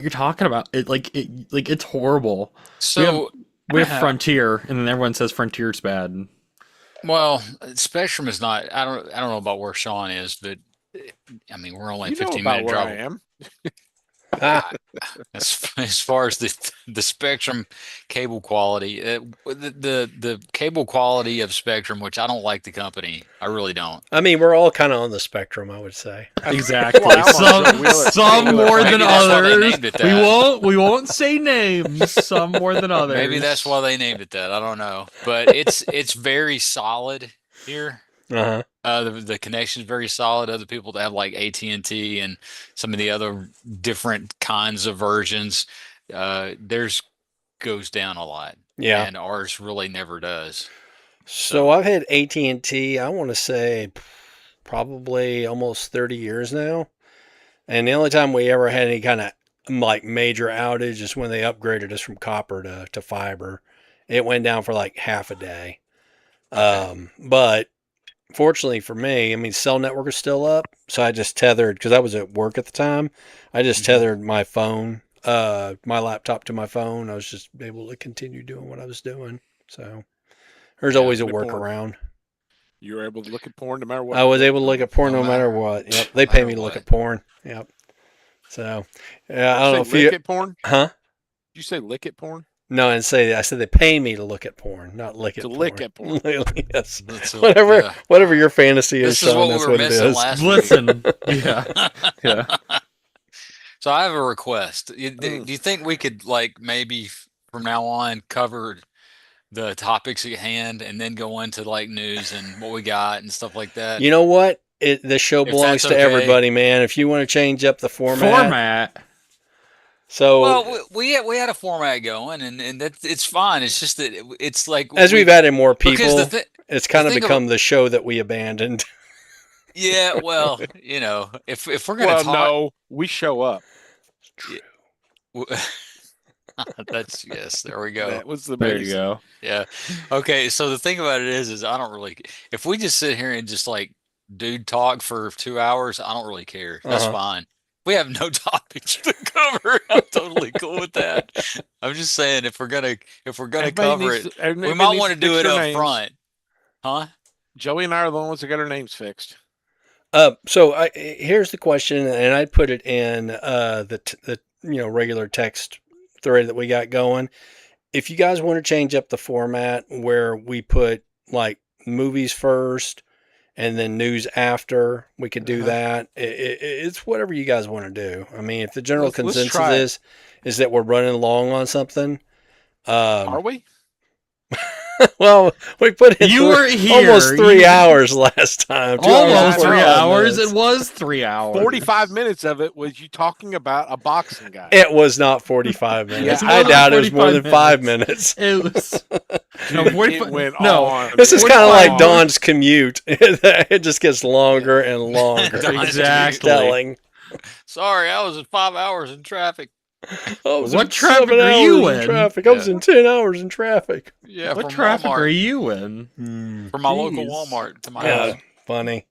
you're talking about. It's horrible. We have So, we have Frontier, and then everyone says Frontier's bad. well, Spectrum is not. I don't know about where Sean is, but I mean, we're only a You know 15 about minute where I drive. am. I, as far as the Spectrum cable quality, the cable quality of Spectrum, which I don't like the company, I really don't. I mean, we're all kind of on the spectrum, I would say. Exactly. Well, I'm on Joe Some Wheeler. some Joe Wheeler more Frank. than Maybe that's why they others. named it We that. won't say names. Some more than others. Maybe that's why they named it that. I don't know, but it's very solid here. Uh-huh. The connection is very solid. Other people that have like AT&T and some of the other different kinds of versions, theirs goes down a lot, Yeah. and ours really never does. So I've had AT&T, I want to say probably almost 30 years now. And the only time we ever had any kind of like major outage is when they upgraded us from copper to fiber. It went down for like half a day. Okay. But fortunately for me, I mean, cell network is still up. So I just tethered, because I was at work at the time, I just tethered my phone, my laptop to my phone. I was just able to continue doing what I was doing. So there's Yeah. always a Good porn. workaround. You were able to look at porn no matter what. I was able to look at porn No no matter matter- what. Yep. They pay matter me to look what. at porn. Yep. So, yeah, I don't know You if say you, lick it porn? huh? Did you say lick it porn? No, I said they pay me to look at porn, not lick at To porn. lick at porn. Yes. That's Whatever, yeah. whatever your fantasy is, This is Sean, what we that's were what it missing is. last week. Listen. Yeah. Yeah. So I have a request. Do Mm. you think we could like maybe from now on cover the topics at hand and then go into like news and what we got and stuff like that? You know what? The show If belongs that's to okay. everybody, man. If you want to change up the format. So, Well, we had a format going, and it's fine. It's just that it's like as we've added more because people, it's kind of thing become the show that we abandoned. yeah, well, if we're gonna Well, talk, no, we show up. w- that's yes, there we go. That was the There base. you go. Yeah. Okay, so the thing about it is I don't really if we just sit here and just like dude talk for 2 hours, I don't really care. That's Uh-huh. fine. We have no topics to cover. I'm totally cool with that. I'm just saying if we're gonna Everybody cover needs it, to- everybody we might needs want to to do fix it their up names. front. Huh? Joey and I are the ones that got our names fixed. So here's the question, and I put it in the regular text thread that we got going. If you guys want to change up the format where we put like movies first and then news after, we could do that. It's whatever you guys want to do. I mean, if the general Let's consensus try it. is that we're running long on something, Are we? well, we put in You were here. almost 3 hours last time. 2 hours and Almost 3 45 hours. minutes. It was 3 hours. 45 minutes of it was you talking about a boxing guy. It was not 45 minutes. It's I more than doubt it was more than 45 5 minutes. It was no, Dude, 45 it went no. on. This is and kind of like on. Don's commute. It just gets longer and longer. Don's Exactly. Telling. Sorry, I was in 5 hours in traffic. I was What in traffic 7 are you hours in? traffic. I was in 10 hours in traffic. Yeah, What from traffic Walmart, are you in? from my local Jeez. Walmart to my Yeah, house. funny.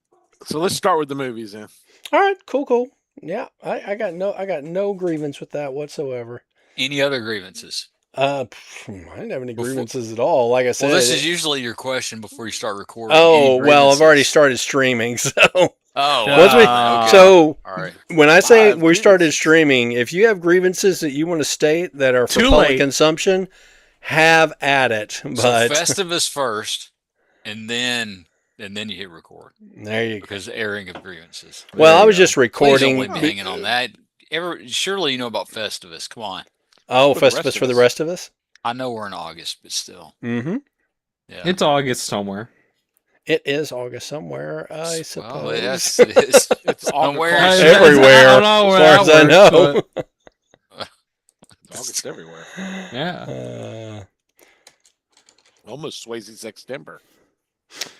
So let's start with the movies then. All right, cool. Yeah, I got no grievance with that whatsoever. Any other grievances? I didn't have any grievances at all. Like I said, Well, this is usually your question before you start recording. oh Any well, I've already grievances? started streaming, so Oh, Once we- wow, okay. so All right. when I say Five we started grievances. streaming, if you have grievances that you want to state that are for Too public late. consumption, have at it. So But Festivus first, and then you hit record there you go. because airing of grievances. Well, There I you was go. just Please recording. don't leave me hanging on that. Surely you know about Festivus. Come on. Oh, For the rest Festivus of for the us. rest of us. I know we're in August, but still. Mm-hmm. Yeah. It's August somewhere. It is August somewhere, I suppose. Well, yes, it is. It's Somewhere. August. Everywhere, I don't know where as far as I that know. works, August everywhere. but yeah. Almost Swayze September.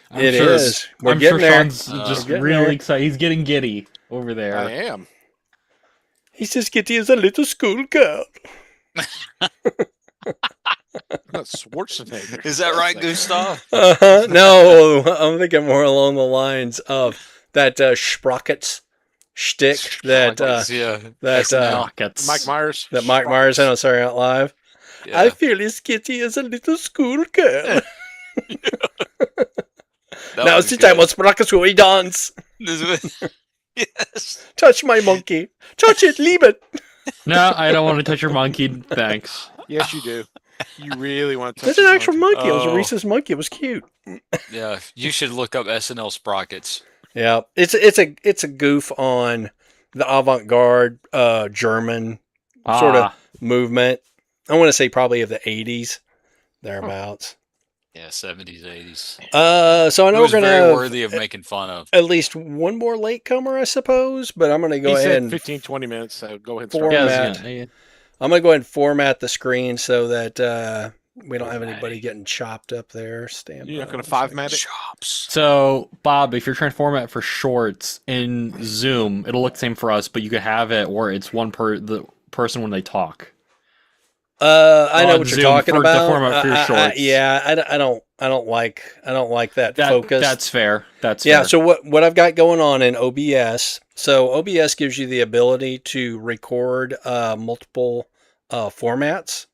I'm It sure- is. We're I'm getting sure there. Sean's just We're getting really there. excited. He's getting giddy over there. I am. He's just getting as a little schoolgirl. Not Schwarzenegger. Is that right, Gustav? No, I'm thinking more along the lines of that Sprockets shtick that yeah, that SNL. Rockets. Mike Myers. that Mike Myers had on Saturday Night Live. Yeah. I feel as kitty as a little schoolgirl. That Now was it's the time good. of Sprachschule dance. Yes. Touch my monkey. Touch it, leave it. No, I don't want to touch your monkey. Thanks. Yes, you do. You really want to touch That's an his actual monkey. monkey. It was a Oh. rhesus monkey. It was cute. Yeah, you should look up SNL sprockets. Yeah, it's a goof on the avant-garde German sort of movement. I want to say probably of the 80s, thereabouts. Yeah, 70s, 80s. So I It know was we're going very to worthy of making fun of. at least one more latecomer, I suppose, but I'm going to go He ahead said and 15, 20 minutes, so go ahead and Four start. Yeah, Format. I'm going to go ahead and format the screen so that we don't have anybody getting chopped up there. Stand You're not by going to one second. five-mat it? Chops. So, Bob, if you're trying to format for shorts in Zoom, it'll look the same for us, but you can have it where it's the person when they talk. I know On what you're Zoom talking for the about. format for your shorts. Yeah, I don't like that focus. That's fair. That's Yeah, fair. so what I've got going on in OBS, so OBS gives you the ability to record multiple formats.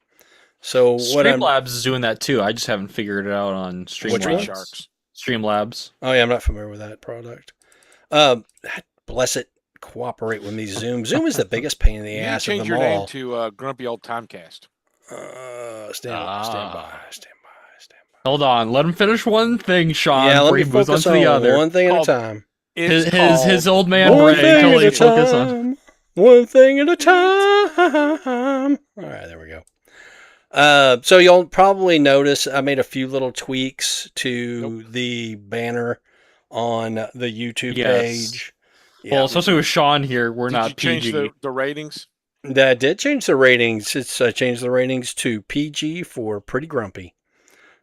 So what I'm Streamlabs is doing that too. I just haven't figured it out on Which one? Streamlabs. Sharks. Streamlabs. Oh yeah, I'm not familiar with that product. Bless it, cooperate with me, Zoom. Zoom is the biggest pain in the You need to ass of change them your all. name to Grumpy Old Timecast. Stand by. Hold on, let him finish one thing, Sean. Yeah, let before me he moves on focus to the on other. one thing at a Called- time. It's His old man One Bray thing totally at a focus on. time. One thing at a time. All right, there we go. So you'll probably notice I made a few little tweaks to the banner on the YouTube Yes. page. Well, Yeah, especially with Sean here, we're Did not you change PG. the ratings? that did change the ratings. It's changed the ratings to PG for Pretty Grumpy.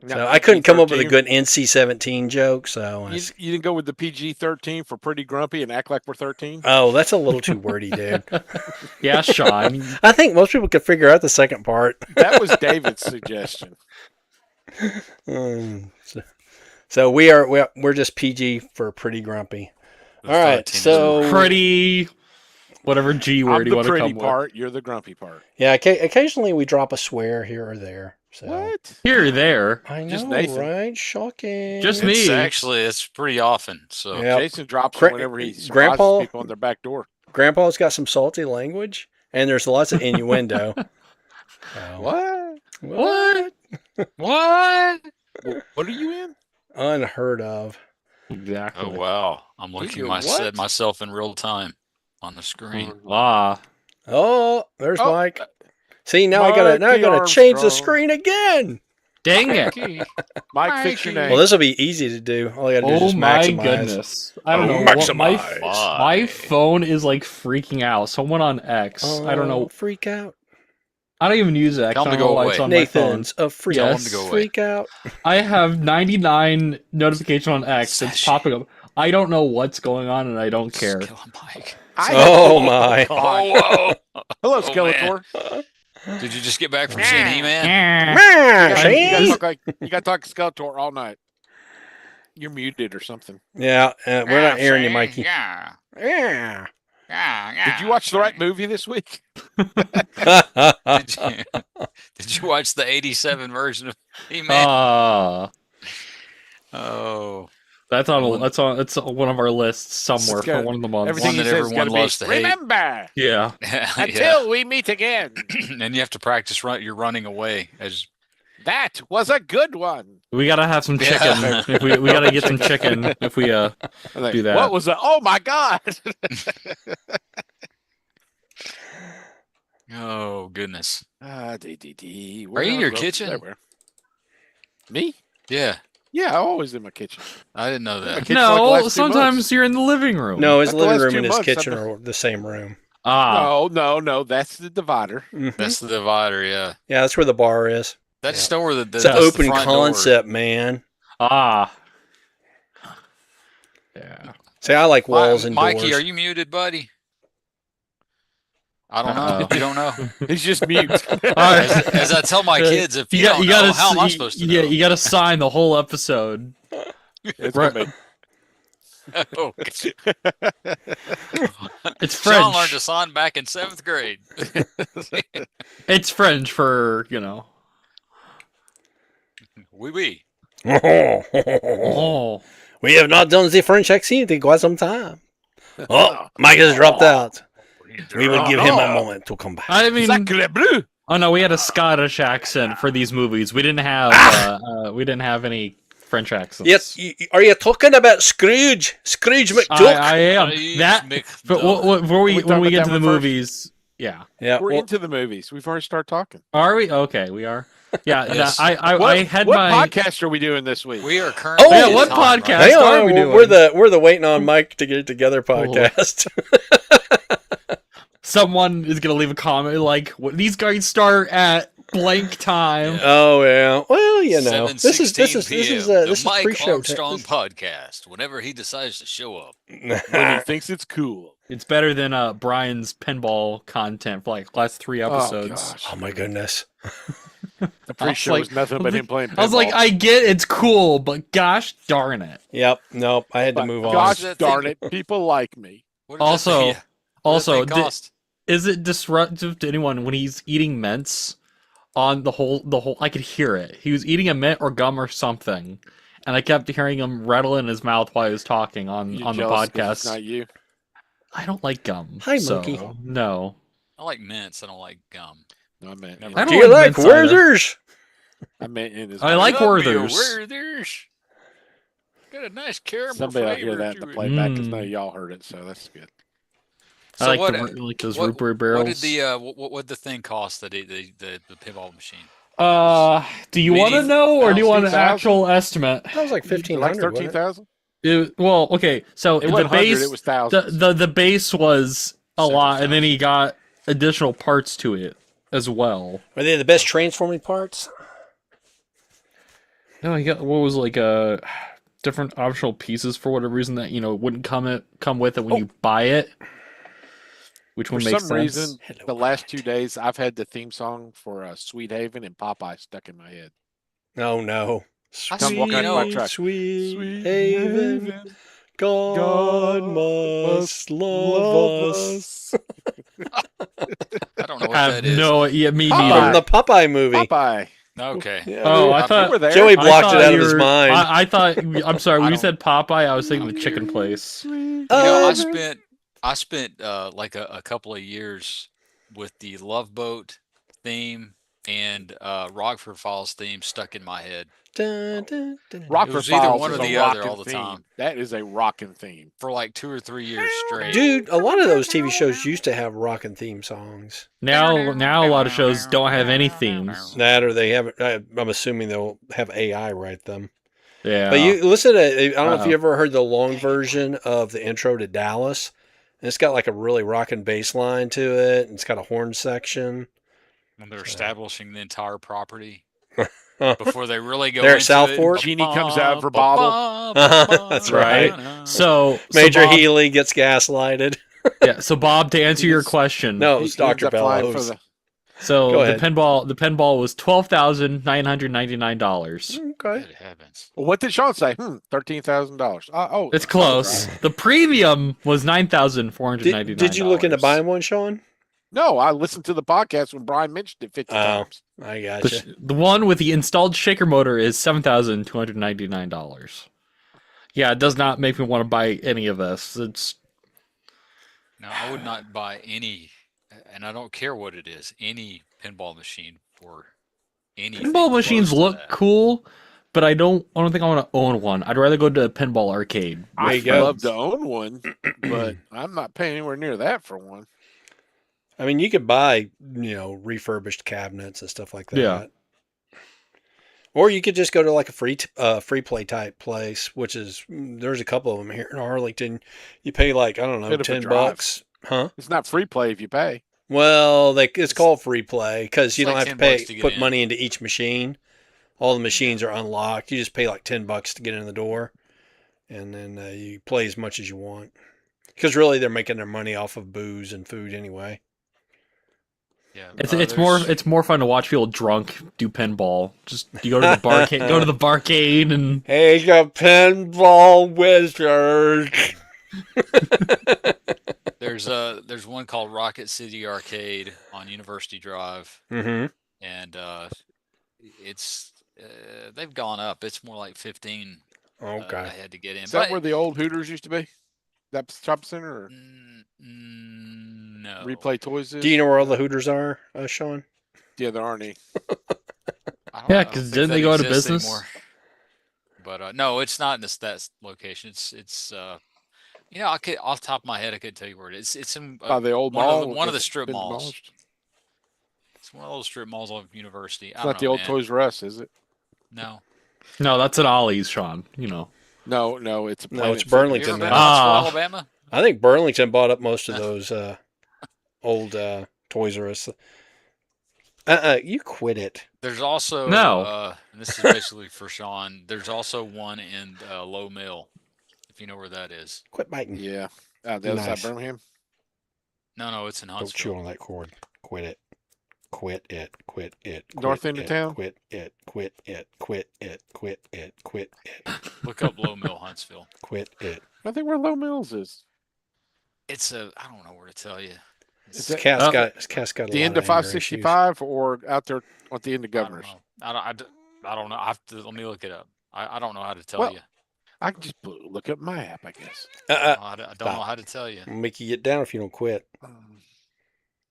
No, So I couldn't come up with a PG-13. good NC-17 joke. So You didn't go with the PG-13 for Pretty Grumpy and act like we're 13? oh, that's a little too wordy, dude. Yeah, Sean. I think most people could figure out the second part. That was David's suggestion. So we're just PG for Pretty Grumpy. All right, 13 so Pretty. Whatever G I'm word you the want to pretty come with. part. You're the grumpy part. yeah, occasionally we drop a swear here or there. So What? Here or there. I know, Just Nathan. right? Shocking. Just me. It's pretty often. So Yeah. Yep. Jason drops Gra- them whenever he surprises Grandpa- people on their back door. Grandpa's got some salty language, and there's lots of innuendo. So, What? What? what? What are you in? Unheard of. Exactly. Oh wow! I'm looking You're at what? myself in real time on the screen. Ah. Oh, there's Oh, Mike. See, now I gotta Mikey change the Armstrong. screen again. Dang it. Mike, fix your Mikey. name. Well, this will be easy to do. All I gotta do is Oh just my maximize. goodness. I don't Oh, know. What, maximize. my phone is like freaking out. Someone on X. I don't know. Freak out. I don't even use X. Tell I him don't to know go why it's away. on my phone. Nathan's a freak. Tell him to go away. Freak out. I have 99 notification on X. It's Sashi. popping up. I don't know what's going on and I don't care. Kill him, Mike. Oh my. God. Oh, Hello, Oh, Skeletor. whoa! Did you just get back from seeing He-Man? Man, You see? gotta talk Skeletor all night. You're muted or something. Yeah, we're not hearing you, Mikey. Yeah. Yeah. Did you watch the right movie this week? Did you watch the 87 version of He-Man? Oh. It's one of our lists somewhere It's got for one of the months. Everything One he that says everyone gotta be, loves to hate. remember, Yeah. until we meet again. And you have to practice you're running away as That was a good one. We gotta have some chicken. Yeah. If we gotta get some chicken if we I'm like, do that. What was that? Oh my God. oh goodness. Are Are you in your kitchen? Me? Yeah. Yeah, I'm always in my kitchen. I didn't know My that. kitchen for like the No, last 2 sometimes months. you're in the living room. No, his Like the living last room 2 and his months, kitchen I've are the same room. Ah. No, that's the divider. Mhm. That's the divider, yeah. Yeah, that's where the bar is. That's Yeah. still where the It's an that's the open front door. concept, man. Ah. Yeah. See, I like walls and Mikey, doors. are you muted, buddy? I don't know. Uh-oh. You don't know. He's just mute. right. As I tell my kids, if you, don't gotta know, how am I s- supposed to yeah, know? you gotta sign the whole episode. It's Right. gonna be- Oh, It's Sean learned to French. sign back in 7th grade. It's French for, you know. Oui, oui. Oh. We have not done the French accent in quite some time. Oh, Mike has dropped out. We will give him a moment to come back. I mean, Sacre bleu! oh no, we had a Scottish accent for these movies. We didn't have any French accents. Are you talking about Scrooge? Scrooge McDuck? I am Please, that. McDuck. But before Are we we when talking we about get that to the one first? movies, yeah, Yeah. We're well, into the movies. We've already started talking. are we? Okay, we are. Yeah, Yes. I had what my. podcast are we doing this week? We are currently. Oh, yeah, in what time, podcast? Right? hang are on, we we're doing? the waiting on Mike to get it together podcast. Someone is gonna leave a comment like, "What these guys start at blank time." Yeah. Oh yeah. Well, you know, this is 7:16 p.m. this is the Mike pre-show. Armstrong podcast. Whenever he decides to show up. When he thinks it's cool. It's better than Brian's pinball content for like last 3 episodes. gosh. Oh my goodness. The pre-show was nothing but him playing pinball. I was like, I get it's cool, but gosh darn it. Yep. Nope. I had to But move on. gosh That darn thing- it, people like me. What did Also, that, what did also, that thing cost? is it disruptive to anyone when he's eating mints on the whole? I could hear it. He was eating a mint or gum or something, and I kept hearing him rattle in his mouth while he was talking on You the jealous 'cause podcast. It's not you. I don't like gum. Hi, so, monkey. No, I like mints. I don't like gum. No, I meant. Never In, I Do don't you like like mints either. Werther's? I meant in his. I like Love you, Werther's. Werther's. Got a nice caramel Somebody will flavor hear that in to the it. playback because none of y'all heard it, so that's good. So I like what, like those what, root beer what barrels. did the what the thing cost? The pinball machine. Do you want to Medium- know or do you want an 15,000? actual estimate? That was like Like 1,500. 13,000. Well, okay, so It the wasn't hundred. base, It was thousands. the base was a Several lot, and then thousand. he got additional parts to it as well. Are they the best transforming parts? No, he got what was like different optional pieces for whatever reason that wouldn't come with it when you buy it. Which For one makes some sense? reason, the last 2 days, I've had the theme song for Sweet Haven and Popeye stuck in my head. Oh no. I Come see, walk out you of my know, truck. Sweet haven, God must love us. I don't know what I that have is. no, yeah, me Popeye. From neither. the Popeye movie. Popeye. Okay. Yeah, Oh, I You thought were there. Joey I blocked thought it out you of his were- mind. I thought. I'm sorry. When I you don't- said Popeye, I was thinking the chicken place. You Oh, know, Uh, I spent like a couple of years with the Love Boat theme and Rockford Falls theme stuck in my head dun, dun, dun. Rockford was either Falls one is or a the other rockin' all the theme. time. That is a rockin' theme. for like 2 or 3 years straight. Dude, a lot of those TV shows used to have rockin' theme songs. Now a lot of shows don't have any themes. That or they have. I'm assuming they'll have AI write them. Yeah. But you listen to. I don't know if Uh-oh. you ever heard the long version of the intro to Dallas. And it's got like a really rockin' bass line to it. And it's got a horn section. When they're establishing the entire property Huh. before they really go They're at into South it. Fork? Genie comes out of her bottle. That's right. So Major Bob, Healy gets gaslighted. Yeah. So Bob, to answer He your just- question. No, He it's ends Dr. up flying for Bellows. the- So Go the ahead. pinball was $12,999. Okay. Good heavens. Well, what did Sean say? $13,000. Oh, It's I was close. right. The premium was $9,499. Did you look into buying one, Sean? No, I listened to the podcast when Brian mentioned it 50 Oh. times. I The, gotcha. the one with the installed shaker motor is $7,299. Yeah, it does not make me want to buy any of this. It's No, I would not buy any, and I don't care what it is, any pinball machine for anything. pinball machines close to look that. cool, but I don't think I want to own one. I'd rather go to a pinball arcade. with There you I'd go. love to own one, but I'm not paying anywhere near that for one. I mean, you could buy, refurbished cabinets and stuff like that. Yeah. Or you could just go to like a free play type place, which is there's a couple of them here in Arlington. You pay like I don't know, Bit of a $10, drive. huh? It's not free play if you pay. Well, it's called free play because you It's don't like have to 10 pay bucks to get put in. money into each machine. All the machines are unlocked. You just pay like $10 to get in the door, and then you play as much as you want. Because really, they're making their money off of booze and food anyway. Yeah, It's more fun to watch people drunk do pinball. Just you go to the barcade, go to the barcade, and Hey, the pinball wizard. there's one called Rocket City Arcade on University Drive, Mm-hmm. and it's they've gone up. It's more like 15. Okay. I had to get in. Is that But where the old Hooters used to be? That shop center or no. Replay Toys is? Do you know where all the Hooters are, Sean? Yeah, there aren't any. I Yeah, don't 'cause think didn't that they go out of exists business? anymore. But no, it's not in that location. It's you know, I could off the top of my head I could tell you where it is. It's in By the old one mall. of the that's strip been malls. demolished? It's one of those strip malls on University. It's I don't not the know, old man. Toys R Us, is it? No. no, that's an Ollie's, Sean. You know. No, it's a No, Planet it's Fitness. Have you Burlington ever been to now. Huntsville, Ah. Alabama? I think Burlington bought up most of those old Toys R Us. You quit it. There's also No. and this is basically for Sean. There's also one in Low Mill, if you know where that is. Quit biting. Yeah. The other side Nice. of Birmingham. No, it's in Don't chew Huntsville. on that cord. Quit it. Quit it. Quit it. Quit North end of it, town? Quit it. Quit it. Quit it. Quit it. Quit it. Look up Low Mill, Huntsville. Quit it. I think where Low Mills is. It's I don't know where to tell you. Is This it cat's got a the lot end of anger issues. 565 or out there at the end of I don't Governors? know. I don't know. Let me look it up. I don't know how to tell Well, you. I can just look up my app, I guess. I don't know stop. how to tell you. I'll make you get down if you don't quit.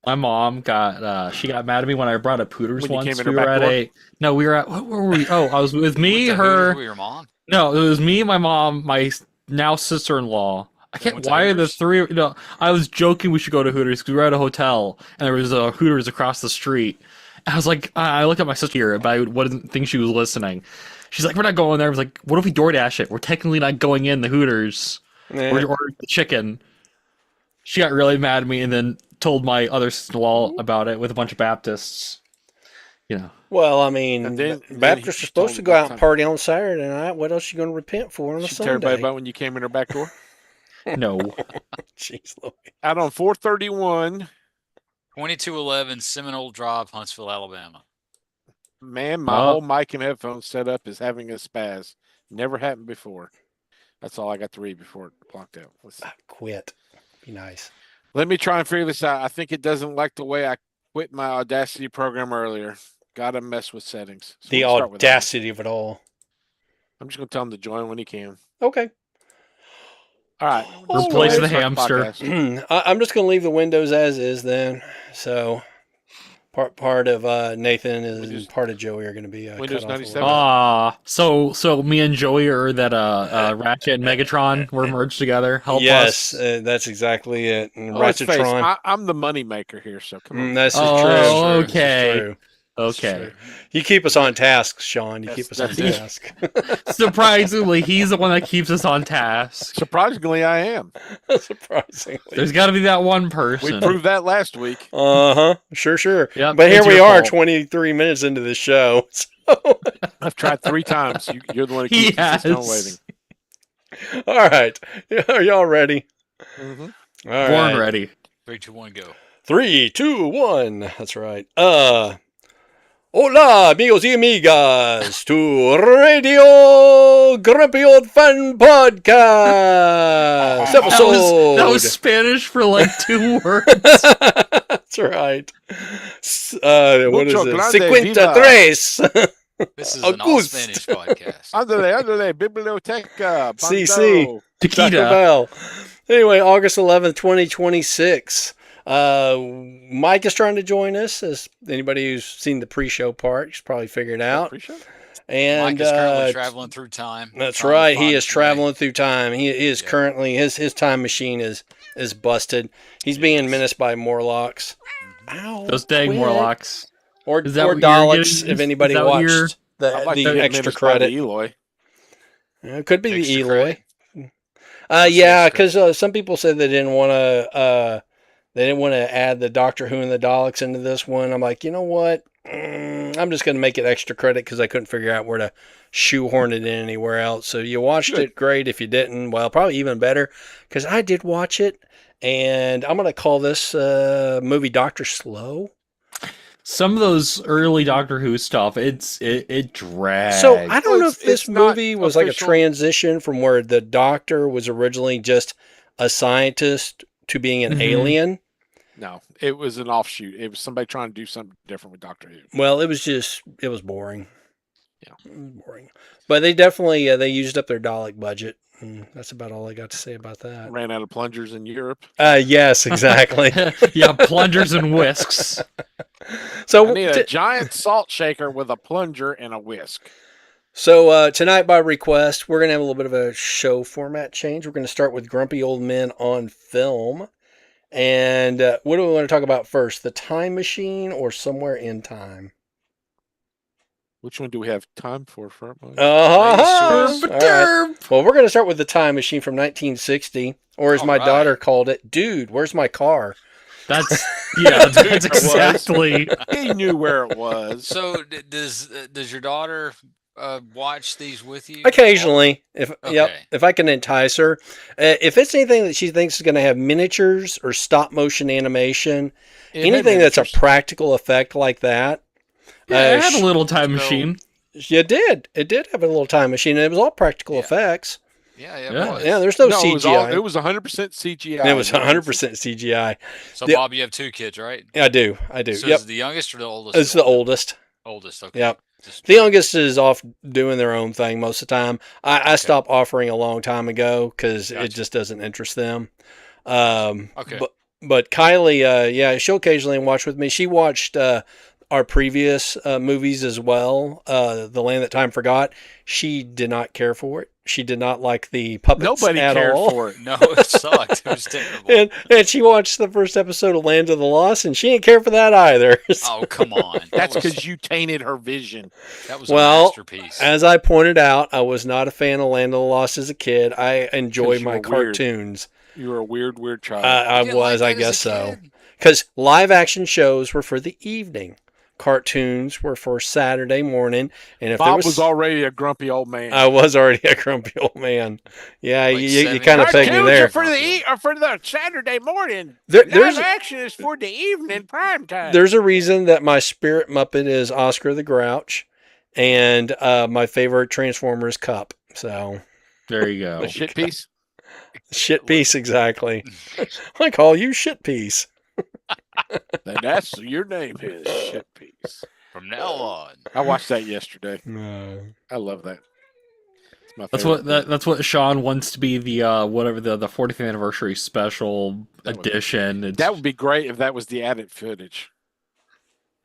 My mom got she got mad at me when I brought up Hooters When you once. came in her We were back at door? we were at what were we? Oh, I was with me, Went to Hooters her. with your mom? No, it was me, my mom, my now sister-in-law. I They can't. went to Why are the Hooters? three? No, I was joking. We should go to Hooters because we were at a hotel and there was a Hooters across the street. I was like, I looked at my sister here, but I wouldn't think she was listening. She's like, we're not going there. I was like, what if we DoorDash it? We're technically not going in the Hooters. Yeah. We're ordering the chicken. She got really mad at me and then told my other sister-in-law about it with a bunch of Baptists. You know. Well, I mean, And then Baptists he are supposed to told go him out and time. party on Saturday night. What else are you going to repent for on a Did you tell everybody Sunday? about when you came in her back door? No. Jeez, Louis. Out on 431, 2211 Seminole Drive, Huntsville, Alabama. man, my whole mic and headphones set up is having a spaz. Never happened before. That's all I got to read before it blocked out. Quit. Be nice. Let me try and figure this out. I think it doesn't like the way I quit my Audacity program earlier. Gotta mess with settings. So The we'll start with that one. audacity of it all. I'm just gonna tell him to join when he can. Okay. All right. All Replace right. the hamster. Podcast. I'm just going to leave the windows as is then. So part of Nathan and Windows- part of Joey are going to be Windows cut off 97? Ah, so me and Joey are that Ratchet and Megatron were merged together. Help yes, us. that's exactly it. And Let's face it, Ratchetron. I'm the money maker here, so come on. This is Oh, true. This is okay. true. Okay. You keep us on task, Sean. You That's- keep us on that's task. Surprisingly, he's the one that keeps us on task. Surprisingly, I am. Surprisingly. There's got to be that one We person. proved that last week. Uh-huh. Sure. Yep, But here it's we your are fault. 23 minutes into the show. So, I've tried 3 times. You're the one who He keeps us still has. waiting. all right. Are y'all ready? Mm-hmm. All Born right. ready. 3, 2, 1, go. 3, 2, 1. That's right. Hola, amigos y amigas, to Radio Grumpy Old Fun Podcast episode. That was Spanish for like 2 words. That's right. What is Mucho it? grande 53. This is an all August. Spanish podcast. Andale, biblioteca. CC. Bando. Taco Taquita. Bell. Anyway, August 11th, 2026. Mike is trying to join us. As anybody who's seen the pre-show part, he's probably figured out. Appreciate it. And Mike is currently traveling through time. that's trying to right. find He is his way. traveling through time. He is Yeah. currently his time machine is busted. He's being menaced by Morlocks. Ow! Those dang quit. Morlocks. or Is that or what you're Daleks. getting? If anybody Is that what you're- watched the I'd like to get extra menaced by the credit, Eloy. it could be the Extra Eloy. credit? Yeah, extra? because some people said they didn't want to. They didn't want to add the Doctor Who and the Daleks into this one. I'm like, you know what? I'm just going to make it extra credit because I couldn't figure out where to shoehorn it in anywhere else. So you watched Good. it, great. If you didn't, well, probably even better because I did watch it. And I'm going to call this movie Doctor Slow. Some of those early Doctor Who stuff, it drags. So I don't know Well, if this it's not movie was like a official. transition from where the Doctor was originally just a scientist to being an Mhm. alien. No, it was an offshoot. It was somebody trying to do something different with Doctor Who. Well, it was boring. Yeah. It was boring. But they definitely they used up their Dalek budget. And that's about all I got to say about that. Ran out of plungers in Europe. Yes, exactly. Yeah, plungers and whisks. So I need a giant salt shaker with a plunger and a whisk. So tonight, by request, we're going to have a little bit of a show format change. We're going to start with Grumpy Old Men on Film. And what do we want to talk about first? The Time Machine or Somewhere in Time? Which one do we have time for? Front Uh-huh. Sure. All right. Well, we're going to start with The Time Machine from 1960. Or as All my right. daughter called it, Dude, where's my car? That's that's exactly. He knew where it was. So does your daughter watch these with you? Occasionally, if Okay. if I can entice her. If it's anything that she thinks is going to have miniatures or stop motion animation, It had anything that's a miniatures. practical effect like that. Yeah, I had sh- a little time machine. You did. It did have a little time machine, and it was all practical Yeah. effects. Yeah, Yeah. it was. Yeah, there's no No, CGI. it was 100% CGI. It was 100% CGI. So the- Bob, you have two kids, right? I do. So Yep. is it the youngest or the oldest? It's the oldest. Oldest. Okay. Yep. Just- The youngest is off doing their own thing most of the time. I stopped offering a long time ago because it Gotcha. just doesn't interest them. Okay. But Kylie, yeah, she'll occasionally watch with me. She watched our previous movies as well. The Land That Time Forgot. She did not care for it. She did not like the puppets Nobody at cared all. for it. No, it sucked. It was terrible. And she watched the first episode of Land of the Lost, and she didn't care for that either. Oh, come on. That's because you tainted her vision. that was Well, a masterpiece. As I pointed out, I was not a fan of Land of the Lost as a kid. I enjoy 'Cause you my were weird. cartoons. You were a weird child. I You didn't like was, I that as a guess so. kid? Because live action shows were for the evening. Cartoons were for Saturday morning. And if there Bob was, was already a grumpy old man. I was already a grumpy old man. Yeah, Like you 70 kind of pegged me Cartoons there. are for the Saturday morning. There's Live action is for the evening prime time. there's a reason that my spirit Muppet is Oscar the Grouch, and my favorite Transformer is Cup. So There you go. a shit piece. shit piece exactly. I call you shit piece. And that's your name is shit piece. From now on. I watched that yesterday. No. I love that. It's my That's favorite what thing. that's what Sean wants to be the whatever the 40th anniversary special That would- edition. It's, That would be great if that was the added footage.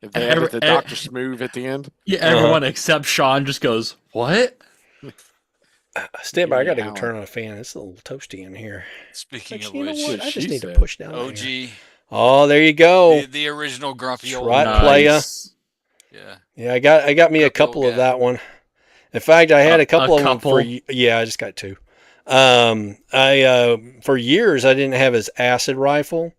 If they Every- added the Dr. Smooth at the end. yeah, everyone except Sean just goes, "What?" Stand by. I got to Yeah. go turn on a fan. It's a little toasty in here. Speaking Actually, of you know which, what? I just she need to said. push down. OG, there. Oh, there you go. the original grumpy That's old right, man. playa. Nice. Yeah. Yeah, I got me a Grumpy old couple of guy. that one. In fact, I had A a couple of them couple? for yeah. I just got two. For years I didn't have his acid rifle,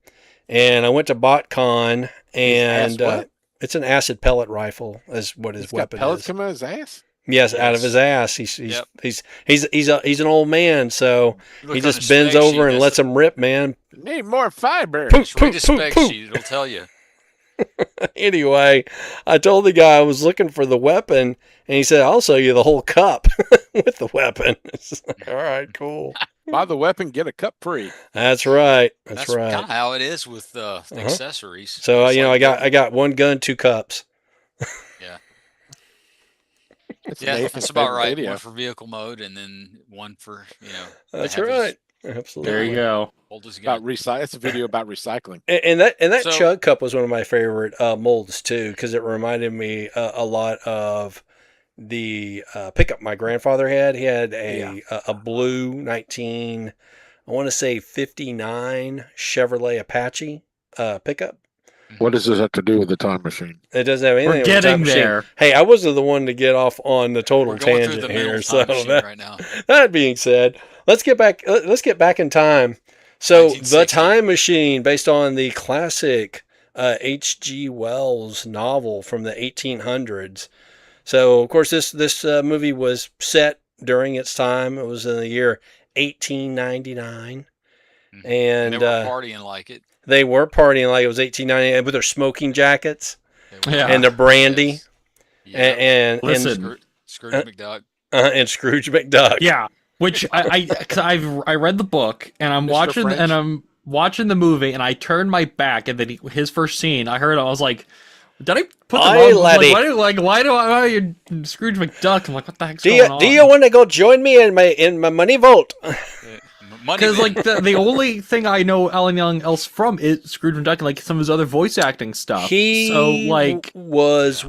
and I went to BotCon, and ass what? it's an acid pellet rifle, is what his He's got weapon pellets is. coming out of his ass. Yes, out of Yes. his ass. Yep. He's an old man, so Look he on just the bends spec over sheet, and that's lets the- him rip, man. Need more fiber. Poof. Just read the spec Poof. sheet. It'll tell you. Anyway, I told the guy I was looking for the weapon, and he said, "I'll sell you the whole cup with the weapon." It's like, all right, cool. Buy the weapon, get a cup free. That's right. That's That's right. kind of how it is with accessories. So It's like I got one gun, two cups. It's Yeah, Nathan's that's about favorite right. video. One for vehicle mode, and then one for That's have his right. Absolutely. There you go. oldest About gun. recycle. It's a video about recycling. And that So- chug cup was one of my favorite molds too, because it reminded me a lot of the pickup my grandfather had. He had a blue 59 Chevrolet Apache pickup. What does this have to do with the time machine? It doesn't have anything. We're to do with the time getting machine. there. Hey, I wasn't the one to get off on the total We're going through tangent the here. middle So time machine that, right now. that being said, let's get back. Let's get back in time. So, the 1960. Time Machine, based on the classic H.G. Wells novel from the 1800s. So, of course, this movie was set during its time. It was in the year 1899, Mhm. and They were partying like it. they were partying like it was 1899 with their smoking jackets. Yeah. and the brandy Yes. Yep. Listen. Scrooge McDuck. and Scrooge McDuck. Yeah, which cause I read the book and Mr. French? I'm watching the movie and I turned my back and then his first scene I heard it, I was like, did I put the Aye, wrong laddie. why do I Scrooge McDuck? I'm like, what the heck's Do going on? you want to go join me in my money vault? Money Because Man. like the only thing I know Alan Young else from is Scrooge McDuck and like some of his other voice acting stuff. He So like was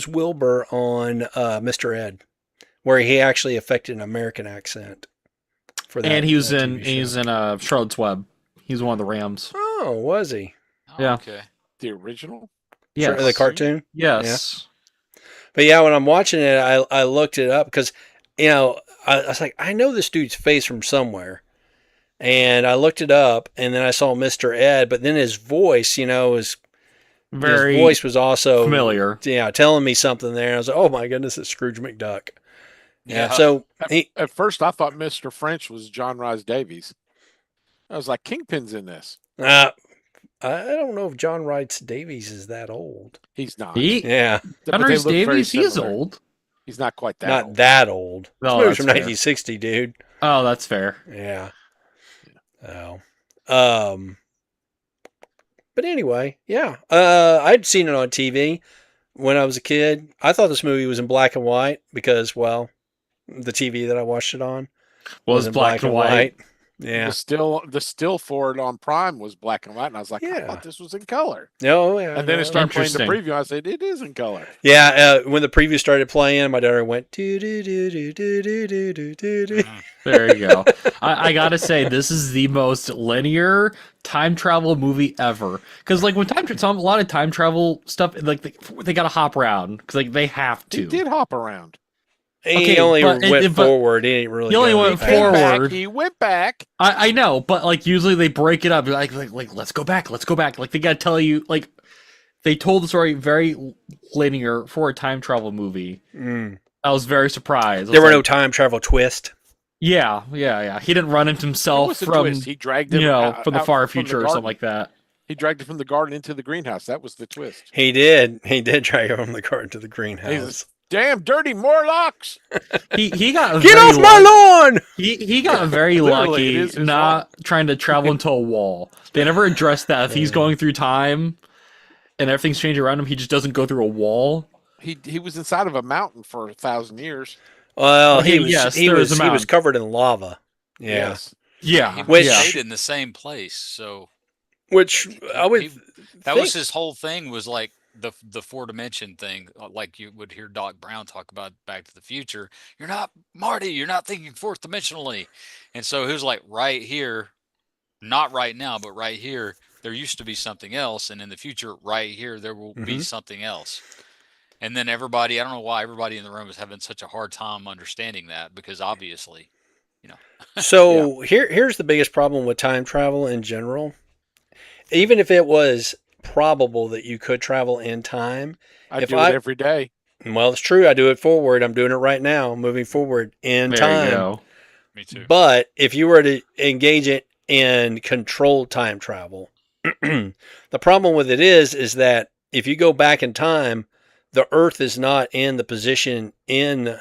Wilbur on Mr. Ed, where he actually affected an American accent for that. and he was that in TV he's show. in Charlotte's Web. He's one of the Rams. Oh, was he? Oh, yeah. Okay. The original? Yes. The cartoon. Yes. But yeah, when I'm watching it, I looked it up because, I was like, I know this dude's face from somewhere. And I looked it up, and then I saw Mr. Ed, but then his voice, his Very voice was also familiar. Yeah, telling me something there. I was like, oh my goodness, it's Scrooge McDuck. Yeah. Yeah. So At first, I thought Mr. French was John Rhys Davies. I was like, Kingpin's in this. I don't know if John Wright Davies is that old. He's not. Yeah, But John they Rhys look very Davies, he is similar. old. He's not quite that not old. that old. No, This movie's that's from fair. 1960, dude. Oh, that's fair. Yeah. Oh. But anyway, yeah. I'd seen it on TV when I was a kid. I thought this movie was in black and white because, well, the TV that I watched it on Was in black and white. Yeah. The still for it on Prime was black and white, and I was like, I Yeah. thought this was in color. No, yeah. And then it started playing the Interesting. preview. I said, it is in color. Yeah, when the preview started playing, my daughter went do do do do do do do do do do. There you go. I gotta say, this is the most linear time travel movie ever. Because like when a lot of time travel stuff, like they gotta hop around because like they have He to. did hop around. He Okay, only but went forward. He didn't really. He only go went back. Came back, forward. he went back. I know, but like usually they break it up. Like let's go back. Like they gotta tell you like they told the story very linear for a time travel movie. Mm. I was very surprised. I There was were no like, time travel twist. Yeah. He didn't run into It himself was a from twist. He dragged him from the out far from future or garden. something like that. He dragged it from the garden into the greenhouse. That was the twist. He did drag her from the garden to the He greenhouse. was, damn dirty Morlocks. He got Get very off my lawn! He got very Literally, it lucky is his not trying to travel into a wall. They never addressed that. If he's going through time and everything's changing around him, he just doesn't go through a wall. He was inside of a mountain for 1,000 years. Well, Okay, he was yes, he there was is a he was mountain. covered in lava. Yeah, Yes. Yeah, He Which- stayed in the same place, so which I would. that think- was his whole thing. Was like the four dimension thing, like you would hear Doc Brown talk about Back to the Future. You're not Marty. You're not thinking fourth dimensionally, and so he was like, right here, not right now, but right here. There used to be something else, and in the future, right here, there will be Mhm. something else. And then everybody, I don't know why everybody in the room is having such a hard time understanding that, because obviously, So here's the biggest problem with time travel in general. Even if it was probable that you could travel in time, I If do I- it every day. well, it's true. I do it forward. I'm doing it right now, moving forward in there time. you go. me too. But if you were to engage it in controlled time travel, the problem with it is that if you go back in time, the Earth is not in the position in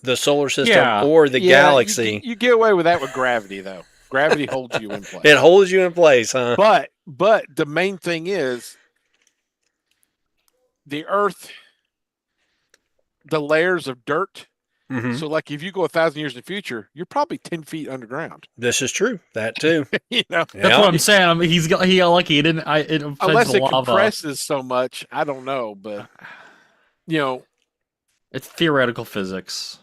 the solar system Yeah. or the Yeah, galaxy. You get away with that with gravity, though. Gravity holds you in place. It holds you in place, huh? But the main thing is the Earth, the layers of dirt. Mhm. So, like, if you go 1,000 years in the future, you're probably 10 feet underground. This is true. That too. You know, That's Yeah. what I'm saying. I mean, he got lucky. He didn't. It affects unless the it lava. compresses so much, I don't know. But you know, It's theoretical physics.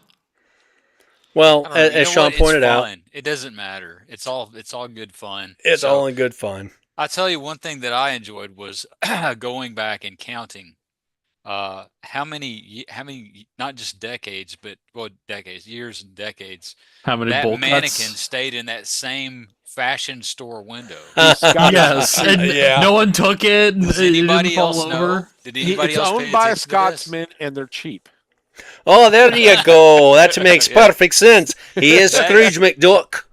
Well, I don't know, you as know Sean what? It's pointed out, fine. It doesn't matter. It's all good fun. it's So, all in good fun. I tell you, one thing that I enjoyed was going back and counting how many not just decades, but decades, years and decades How many that bolt mannequin cuts? stayed in that same fashion store window. Yes, and Yeah. no one took it. Does It didn't anybody fall else know? over. Did anybody it's else pay owned by a attention to this? Scotsman, and they're cheap. Oh, there you go. That makes Yeah. perfect sense. He is Scrooge McDuck.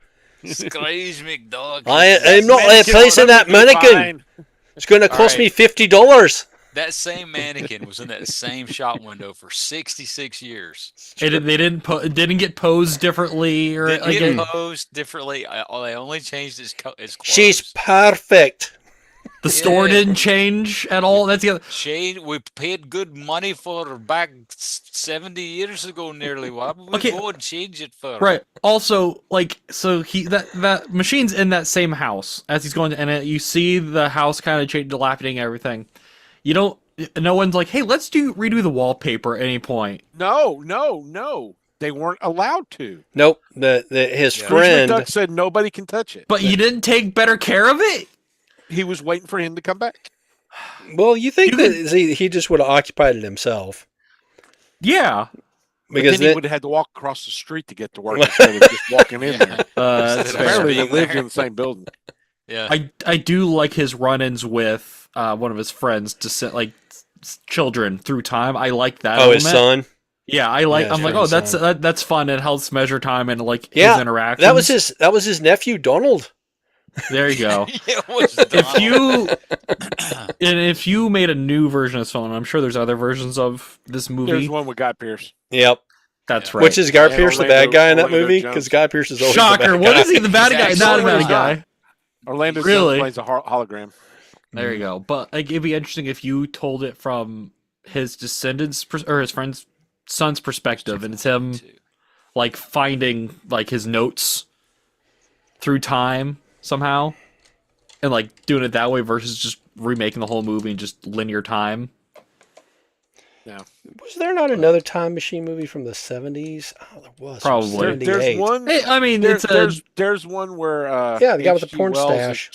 Scrooge McDuck. I'm not Mannequin replacing on that them would be mannequin. fine. It's going to All cost right. me $50. That same mannequin was in that same shop window for 66 years. They didn't get posed differently or Didn't like get it, posed differently. They only changed his She's clothes. perfect. the store Yeah. didn't change at all. That's the other. Shane, we paid good money for her back 70 years ago nearly. Why would we Okay. go and change it for her? Right. Also, like, so that machine's in that same house as he's going to, and you see the house kind of change, dilapidating everything. You don't. No one's like, hey, let's redo the wallpaper at any point. No. They weren't allowed to. Nope. His Yeah. Scrooge friend. McDuck said nobody can touch it. But you didn't take better care of it. He was waiting for him to come back. Well, you think You that he just would have occupied it himself Yeah. But because then he would have had to walk across the street to get to work instead of just walking in there. That's Instead of fair. Apparently, they being lived there. in the same building. Yeah. I do like his run-ins with one of his friends to set like children through time. I like that. his element. son. Yeah, I like. Yeah, I'm his like, oh, friend's that's fun. It helps measure time and like Yeah, his interactions. That was his nephew Donald. There you go. It was If Donald. you and if you made a new version of this film, I'm sure there's other versions of this movie. There's one with Guy Pearce. Yep. That's Yeah. right. Which is Guy And Pearce the Orlando- bad guy in that Orlando movie? Jones. Because Guy Pearce is always Shocker. the bad What guy. is he? The bad guy? He's Not a actually bad not. guy. Orlando Really? Jones plays a hologram. There you go. But like, it'd be interesting if you told it from his descendants or his friend's son's perspective, and it's him like finding like his notes through time somehow, and like doing it that way versus just remaking the whole movie in just linear time. Was there not another time machine movie from the 70s? Oh, there was. Probably. There's 78. one. Hey, I mean, There, it's there's one where Yeah, the guy with the H.G. porn Wells is stash.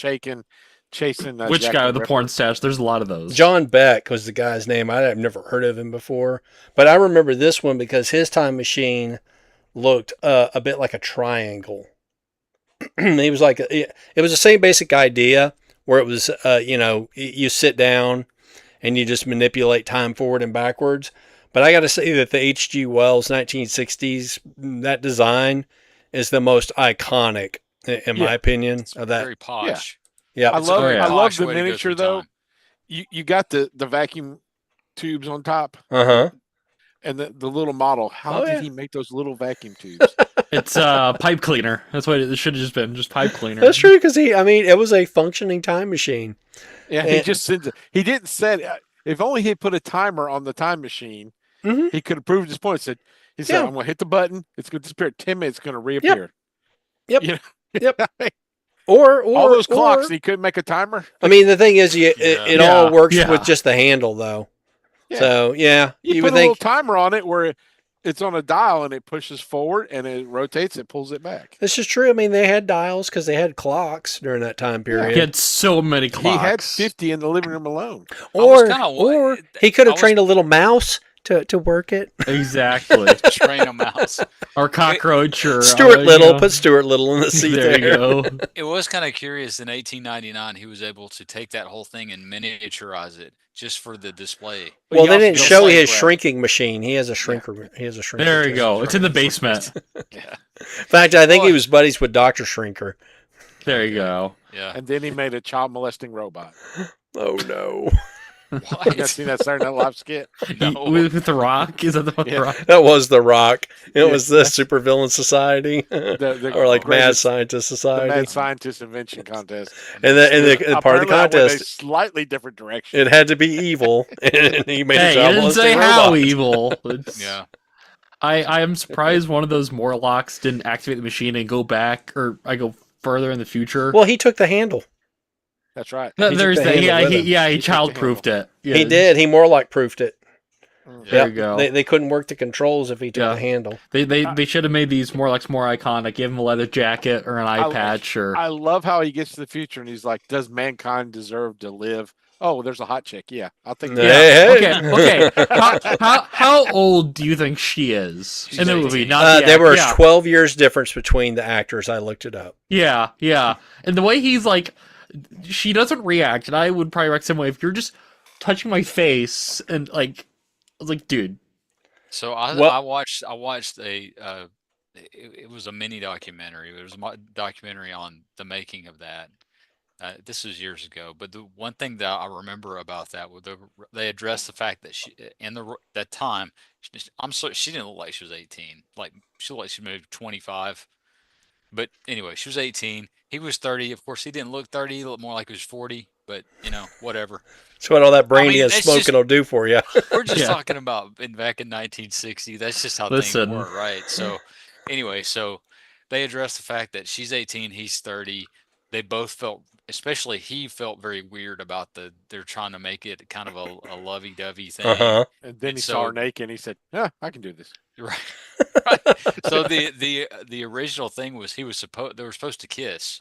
chasing which Jack guy with the Ripper. porn stash? There's a lot of those. John Beck was the guy's name. I've never heard of him before. But I remember this one because his time machine looked a bit like a triangle. He was like, it was the same basic idea where it was, you sit down and you just manipulate time forward and backwards. But I got to say that the H.G. Wells 1960s, that design is the most iconic, in my opinion, It's of that. very posh. Yeah. I It's a love very yeah. I love posh the way to go miniature through though. time. You got the vacuum tubes on top Uh-huh. and the little model. How Oh, did yeah. he make those little vacuum tubes? It's pipe cleaner. That's what it should have just been. Just pipe cleaner. That's true because it was a functioning time machine. Yeah, he And- just sends it. He didn't set. If only he put a timer on the time machine, Mhm. he could have proved his point. He said, Yeah. "I'm going to hit the button. It's going to disappear. 10 minutes. It's going to reappear." Yep. You know? Yep. Or all those clocks. or- And he couldn't make a timer. I mean, the thing is, it Yeah. all works Yeah. with just the handle, though. Yeah. So yeah, You, you put would a little think. timer on it where it's on a dial and it pushes forward and it rotates. It pulls it back. This is true. I mean, they had dials because they had clocks during that time period. He had so many clocks. He had 50 in the living room alone. Or, kinda or he could I have was- trained a little mouse to work it. Exactly. Train a mouse. Or cockroach or Stuart you Little, know. put Stuart Little in the seat There there. you go. It was kind of curious. In 1899, he was able to take that whole thing and miniaturize it just for the display. But Well, he they also didn't goes show like his that. shrinking machine. He has a shrinker. He has a shrinker. There you too. go. It's in the basement. Yeah. In fact, I think he Boy. was buddies with Doctor Shrinker. There you go. Yeah. And then he made a child molesting robot. Oh no, You guys What? seen that Saturday Night Live skit? No. With the Rock? Is that the one? Yeah. The Rock? that was the Rock. It Yeah. was the Supervillain Society, or like Mad greatest- Scientist the Society. Mad Scientist Invention Contest. And the part of the Apparently that went a contest, slightly different direction. it had to be evil, and he made a Hey, you child didn't molesting say how robot. evil. It's- Yeah. I am surprised one of those Morlocks didn't activate the machine and go back, or I go further in the future. Well, he took the handle. That's right. No, he took there's the that. handle Yeah, with he him. yeah he He took the child-proofed it. Yeah, He did. He Morlock proofed it. There Yep. you go. They couldn't work the controls if he took Yeah. the handle. They should have made these Morlocks more iconic. Give him a leather jacket or an eye I- patch or I love how he gets to the future and he's like, "Does mankind deserve to live?" Oh, there's a hot chick. Yeah, I'll take that. Hey, okay, hey. okay. How old do you think she is She's in the movie? 18. Not the There act- were yeah. 12 years difference between the actors. I looked it up. Yeah, yeah. And the way he's like, she doesn't react, and I would probably react the same way. If you're just touching my face and like, I was like, dude, So Well- I watched it was a mini documentary. It was a documentary on the making of that, This was years ago, but the one thing that I remember about that was they addressed the fact that she in that time, she didn't look like she was 18. Like she looked like she maybe 25. But anyway, she was 18. He was 30. Of course, he didn't look 30. He looked more like he was 40. But whatever. That's what all that I brandy mean, and that's smoking just will do for you. we're just Yeah. talking about back in 1960. That's just how things Listen. were, right? So anyway, so they addressed the fact that she's 18, he's 30. They both felt, especially he felt very weird about they're trying to make it kind of a lovey-dovey Uh thing. huh. And then And he saw so, her naked and he said, "Yeah, I can do this." right, right. So the original thing was they were supposed to kiss.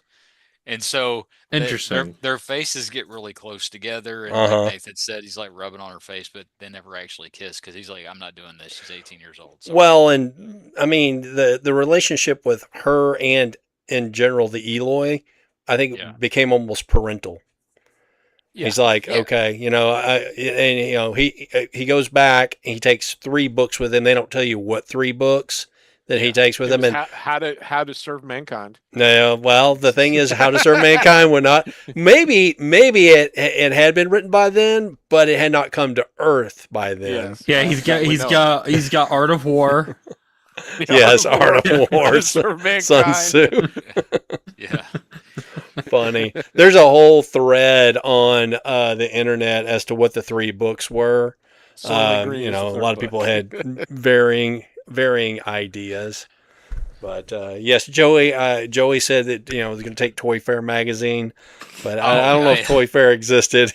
And so Interesting. their faces get really close together, and Uh like huh. Nathan said, he's like rubbing on her face, but they never actually kiss because he's like, I'm not doing this. She's 18 years old. Sorry. Well, and I mean the relationship with her and in general the Eloy, I think Yeah. became almost parental. Yeah. He's like, Yeah. okay, and he goes back. He takes 3 books with him. They don't tell you what 3 books that he Yeah. takes with It him. was And how to serve mankind. no, well, the thing is, how to serve mankind would not. Maybe it had been written by then, but it had not come to Earth by then. Yes. Yeah, he's got Art of War. Yes, Art of How War, to serve Sun mankind. Tzu. Yeah. Funny. There's a whole thread on the internet as to what the 3 books were. Soylent Green is the A third lot of book. people had varying ideas. But yes, Joey said that was going to take Toy Fair magazine, but I don't know if Toy Fair existed.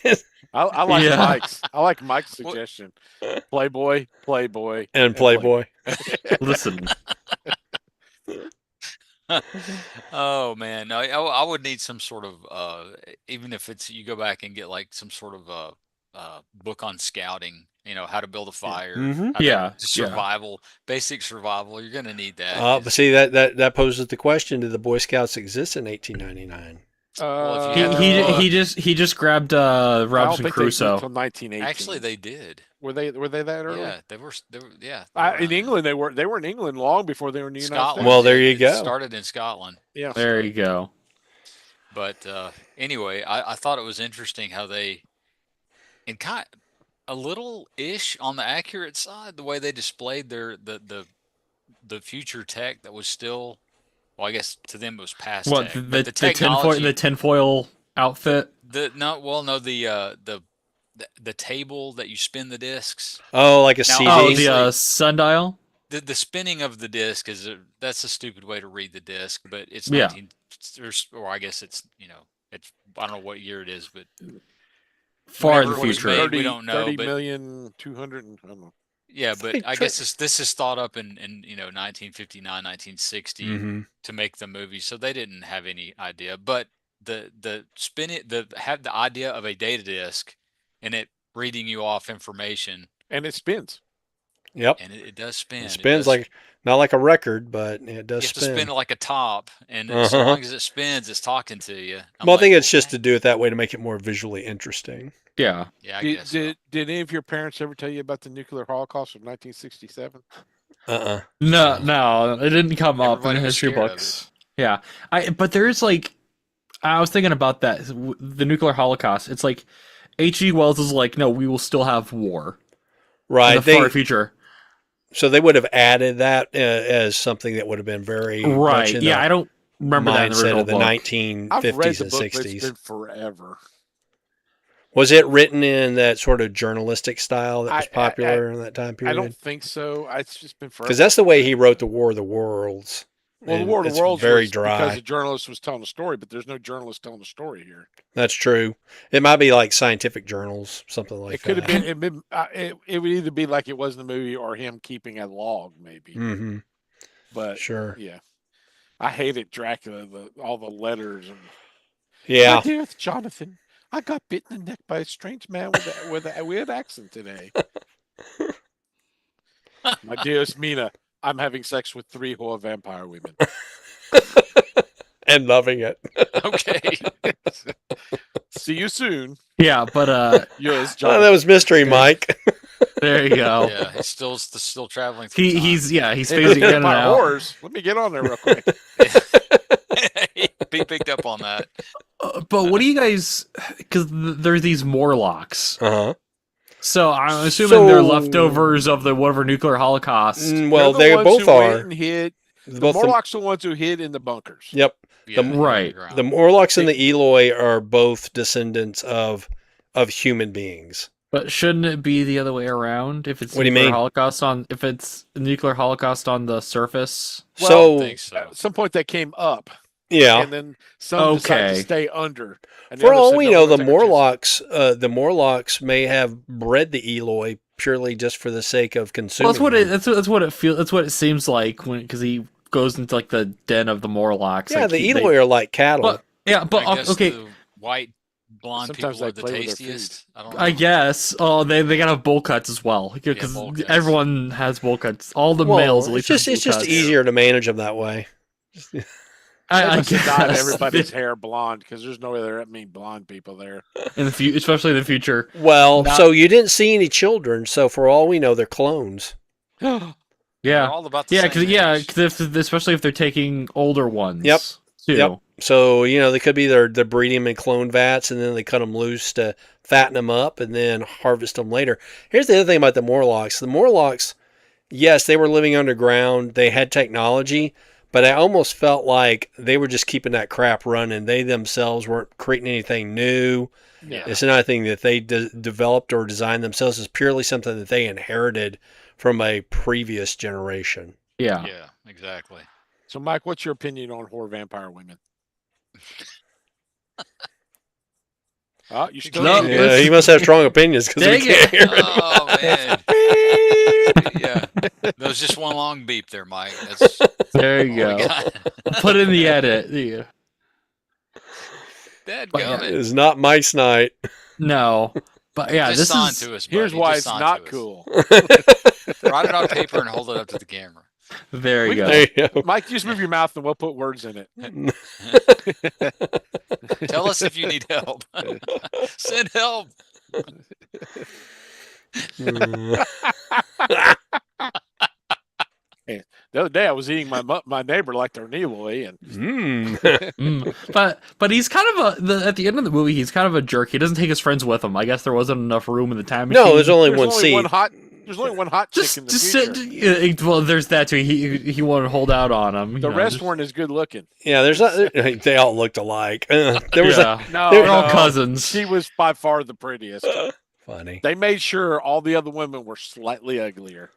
I like Yeah. Mike's. I like Mike's suggestion. Playboy, and Playboy. Listen. Oh man, no, I would need some sort of even if it's you go back and get like some sort of book on scouting, how to build a fire, Mhm. how to Yeah. survival, basic survival. You're gonna need that. But see that poses the question: did the Boy Scouts exist in 1899? Well, if you He had he their book, he just grabbed I don't Robinson think they Crusoe. until 1918. actually they did. were they that early? Yeah, they were. Yeah, they were In around England they were in England long before they were in the United Scotland. States. Well, there you It go. started in Scotland. Yeah. There you go. But anyway, I thought it was interesting how and kind a little ish on the accurate side, the way they displayed the future tech that was still, well, I guess to them it was past What tech, but the technology, tinfoil outfit? the table that you spin the discs. Oh, like a Now, CD. Oh, obviously- the sundial. The spinning of the disc that's a stupid way to read the disc, but it's Yeah. 19, or I guess it's it's I don't know what year it is, but Far in whenever the it was future. made, we don't know, 30 but- million, 200, I don't know. yeah, but like I guess this is thought up in 1959, 1960 Mhm. to make the movie, so they didn't have any idea. But the spin it had the idea of a data disk and it reading you off information, And it spins. Yep. and it does spin. It spins like not like a record, but it you does have to spin. spin it like a top, and as Uh-huh. long as it spins, it's talking to you. Well, I think it's okay. just to do it that way to make it more visually interesting. Yeah. Yeah, I Did, guess so. did any of your parents ever tell you about the nuclear holocaust of 1967? No, it didn't come up in Everybody the was history scared of books. Yeah, but there's like, I was thinking about that the nuclear holocaust. It's like H.G. Wells is like, no, we will still have war in Right. the far future. So they would have added that as something that would have been very much Right? in Yeah, the I don't remember that in the mindset original of the book. 1950s I've read the and book, but 60s. it's been forever. Was it written in that sort of journalistic style that was I- popular in that time I don't period? think so. It's just been forever. Because that's the way he wrote the War of the Worlds. Well, the And War of it's the Worlds very was dry. because a journalist was telling a story, but there's no journalist telling a story here. That's true. It might be like scientific journals, something like It could have that. been. It would either be like it was in the movie or him keeping a log, maybe. Mm-hmm. But Sure. yeah, I hated Dracula. All the letters and Yeah. my dearest Jonathan, I got bitten in the neck by a strange man with a weird accent today. My dearest Mina, I'm having sex with 3 whore vampire women. And loving it. Okay. See you soon. Yeah, but Yours, Oh, Jonathan. that was Mystery Mike. there you go. Yeah, he's still traveling through He's time. he's Hey, phasing in and vampire out. whores. Let me get on there real quick. He picked up on that. But what do you guys? Because there's these Morlocks. Uh-huh. So I'm assuming they're leftovers of the whatever nuclear holocaust. Well, They're they the ones both who went are. and hid. The Both Morlocks are the ones who hid in the bunkers. Yep. Yeah, right. The Morlocks and the Eloi are both descendants of human beings. But shouldn't it be the other way around? If it's What do you nuclear mean? holocaust if it's nuclear holocaust on the surface? Well, So I think so. At some point they came up, yeah. and then some decided to Okay. stay under. And the For others all said, we "No, know, we're the gonna take our chances." Morlocks may have bred the Eloi purely just for the sake of consuming. Well, that's what them. that's what it feels. That's what it seems like because he goes into like the den of the Morlocks. Yeah, like, the Eloi are like cattle. But yeah, but I guess okay. the white blonde Sometimes people they are the play with their tastiest. I don't know. I guess. Oh, they gotta have bowl cuts as well because bowl cuts. everyone has bowl cuts. All the Well, males, at least, it's have just bowl cuts. easier to manage them that way. I Must have dyed guess everybody's hair blonde because there's no other blonde people there. in the future, especially in the future. Well, Not- so you didn't see any children, so for all we know, they're clones. They're Yeah, all about the yeah, same because age. especially if they're taking older ones. Yep. Too. Yep. So they could be they're breeding them in clone vats, and then they cut them loose to fatten them up, and then harvest them later. Here's the other thing about the Morlocks. The Morlocks, yes, they were living underground. They had technology, but I almost felt like they were just keeping that crap running. They themselves weren't creating anything new. Yeah. It's not anything that they developed or designed themselves. It's purely something that they inherited from a previous generation. Yeah. Yeah, exactly. So, Mike, what's your opinion on whore vampire women? Oh, you still No, can't Yeah, Yeah, he must have strong opinions because we Dang can't it. hear. Oh man. Yeah. That was just one long beep there, Mike. That's There you all we go. got. Put in the edit. Yeah. But yeah, Dadgummit. It's not Mike's night. No, but yeah, Just this sign is to us, buddy. Here's why Just it's sign not to us. cool. Write it on paper and hold it up to the camera. there you go. There you go. Mike, just move your mouth and we'll put words in it. Tell us if you need help. Send help. The other day I was eating my neighbor like their Neeway, and But he's kind of at the end of the movie, he's kind of a jerk. He doesn't take his friends with him. I guess there wasn't enough room in the time machine. No, there's only there's one only seat. there's only one hot chick in the future. well, there's that too. He wanted to hold out on him. The rest weren't as good looking. Yeah, there's not. They all looked alike. There was yeah, No, they're all no, cousins. She was by far the prettiest. funny. They made sure all the other women were slightly uglier.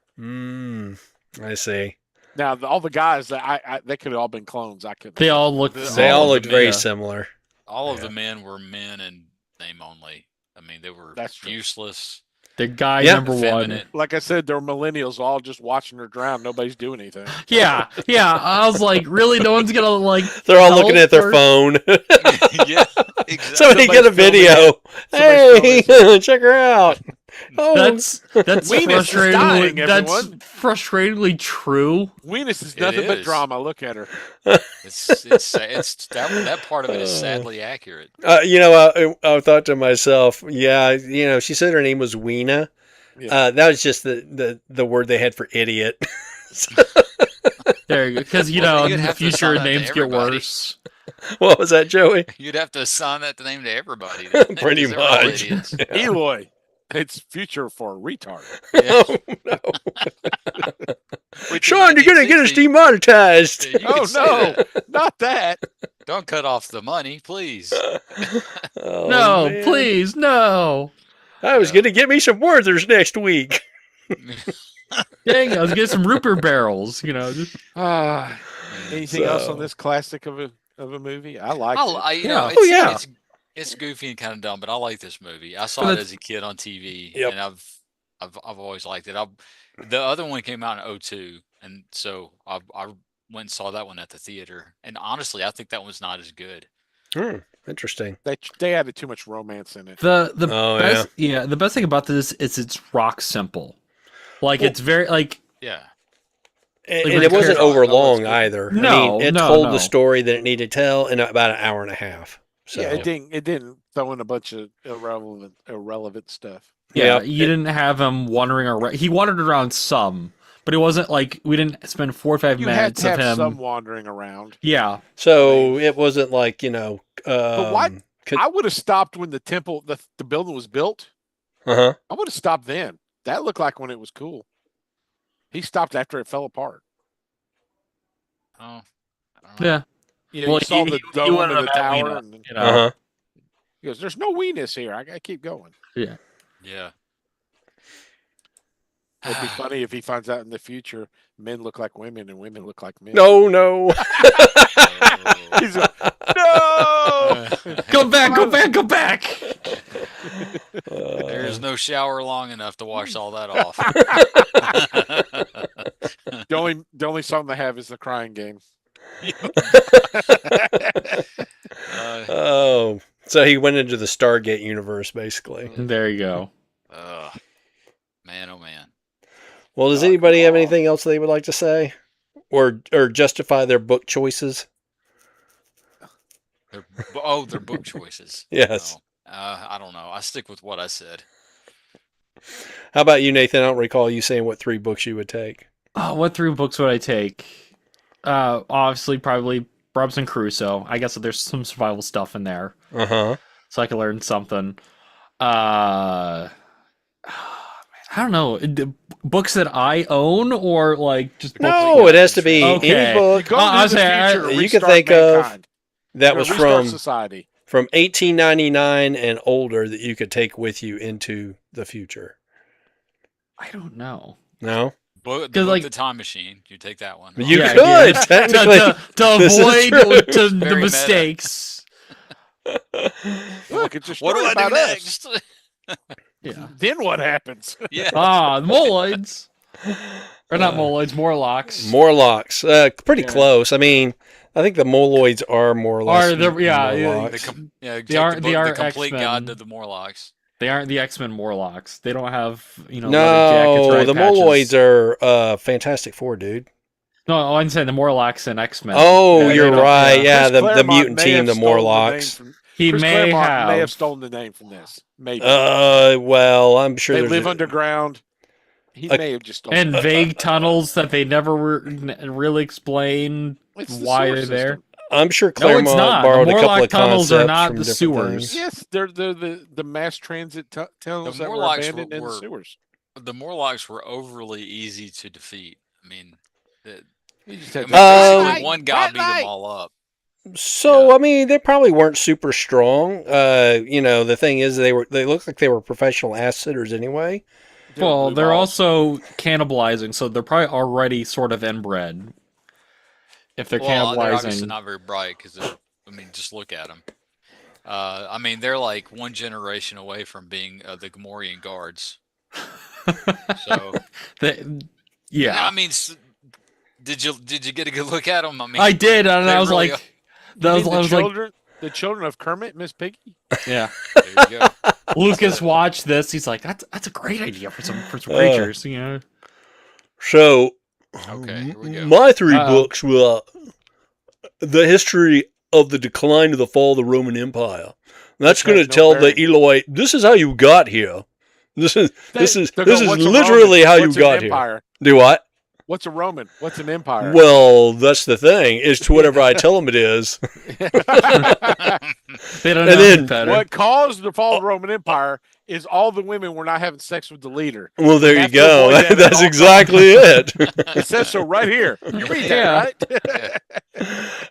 I see. Now, all the guys that they could have all been clones. I couldn't. They all looked. They all of looked them, very yeah. similar. All of Yeah. the men were men in name only. I mean, they were That's true. useless. The guy Yeah. number one. Effeminate. Like I said, they're millennials, all just watching her drown. Nobody's doing anything. Yeah. I was like, really? No one's gonna like. They're all help looking at their or- phone. Yeah, exactly. Somebody get a Somebody's filming video. Somebody's Hey, check her out. Oh, That's Weenus is dying, that's everyone. frustratingly true. Weenus is It nothing but is. drama. Look at her. It's that part of it is sadly accurate. I thought to myself, yeah, she said her name was Weena. Yeah. That was just the word they had for idiot. There you go. Because Well, in you'd the have to future assign that to names get everybody. worse. What was that, Joey? You'd have to assign that name to everybody. then, Pretty 'cause they're all much. idiots. Eloy. It's future for retard. Yeah. Oh, no. Wait till Sean, you're going to get us 1960. demonetized. Yeah, you Oh can say no, that. not that. Don't cut off the money, please. Oh, No, man. please, no. I was Yeah. going to get me some Werthers next week. Dang, I was getting some Rupert barrels. Just Anything else So- on this classic of a movie? I like it. You Yeah. know, Oh, it's, yeah. it's goofy and kind of dumb, but I like this movie. I saw But it it's- as a kid on TV, Yep. and I've always liked it. The other one came out in '02, and so I went and saw that one at the theater. And honestly, I think that one's not as good. Interesting. They added too much romance in it. the Oh, best the best thing about this is it's rock simple. Like Well- it's very like Yeah, And, Like, and we it wasn't care- over no, long it's good. either. No, it no, told no. the story that it needed to tell in about an hour and a half. So Yeah, it didn't throw in a bunch of irrelevant stuff. yeah, Yep. you didn't have him wandering around. He wandered around some, but it wasn't like we didn't spend 4 or 5 You had minutes to of have him. some wandering around. Yeah, So it wasn't like, But why? I would have stopped when the temple, the building was built. Uh-huh. I would have stopped then. That looked like when it was cool. He stopped after it fell apart. Oh, I don't know. yeah. You Well, you saw he- the he dome wouldn't and the have had tower, Lena, and you know. Uh-huh. he goes, "There's no weenus here. I gotta keep going." Yeah. Yeah. It'd be funny if he finds out in the future men look like women and women look like men. No. He's like, no. Go back, go back, go back. There is no shower long enough to wash all that off. The only song they have is the crying game. Oh, so he went into the Stargate universe, basically. There you go. Man, oh man. Well, does anybody have anything else they would like to say, or justify their book choices? Their book choices. Yes. No. I don't know. I stick with what I said. How about you, Nathan? I don't recall you saying what 3 books you would take. Oh, what 3 books would I take? Obviously, probably Robinson Crusoe. I guess there's some survival stuff in there, Uh-huh. so I could learn something. I don't know. Books that I own, or like just books No, it has to be Okay. any book Go I to the say, future, you could restart think of mankind. that Or was restart from society. 1899 and older that you could take with you into the future. I don't know. No? Like- the time machine. You take that one. You Yeah, could, yeah. technically. to This is avoid true. the Very meta. mistakes. Look, it's a What story do I about do us. next? Yeah. Then what happens? Yeah. The Moloids. Or not Moloids, Morlocks. Morlocks. Pretty Yeah. close. I mean, I think the Moloids are more or less Are the- yeah, yeah, Morlocks. Take They are- the, they book, are the complete X-Men. guide to the Morlocks. They aren't the X-Men Morlocks. They don't have, leather jackets, No, red the patches. Moloids are Fantastic Four, dude. No, I'm saying the Morlocks and X-Men. Oh, They you're don't- right. Yeah, Chris the Claremont mutant may team, have the stolen the name Morlocks. from- He Chris may Claremont have. may have stolen the name from this. Maybe. Well, I'm sure They there's live a- underground. He A- may have just stolen And it. vague tunnels that they never really explain It's the why sewer they're there. system. I'm sure No, Claremont it's not. borrowed The a couple Morlock of tunnels concepts are not from the different sewers. things. Yes, they're the mass transit tunnels The that were Morlocks abandoned in were- the sewers. The Morlocks were overly easy to defeat. I mean, You just I had mean, to- basically Right, one guy right, beat right. them all up. So Yeah. I mean, they probably weren't super strong. The thing is, they looked like they were professional ass sitters anyway. Well, blue they're balls. also cannibalizing, so they're probably already sort of inbred. If they're Well, they're obviously cannibalizing, not very bright because just look at them. I mean, they're like one generation away from being the Gamorrean guards. So, yeah, I mean, did you get a good look at them? I mean, I did, and they I was really like, You that was, mean I was like, the children of Kermit, Miss Piggy. yeah. there you go. Lucas watched this. He's like, that's a great idea for some creatures, So, Okay, here we go. my 3 Uh-oh. books were the history of the decline of the fall of the Roman Empire. That's Which going to has no tell the bearing. Eloi, this is how you got here. This is They'll go, "What's a literally Roman? how you What's an got here. empire? Do what? What's a Roman? What's an empire? Well, that's the thing. Is to whatever I tell them it is. They don't And know then- any better. What caused the fall of the Roman Empire is all the women were not having sex with the leader. Well, there you have to go. avoid that at That's all exactly it. It says so right here. You read that, Yeah. right?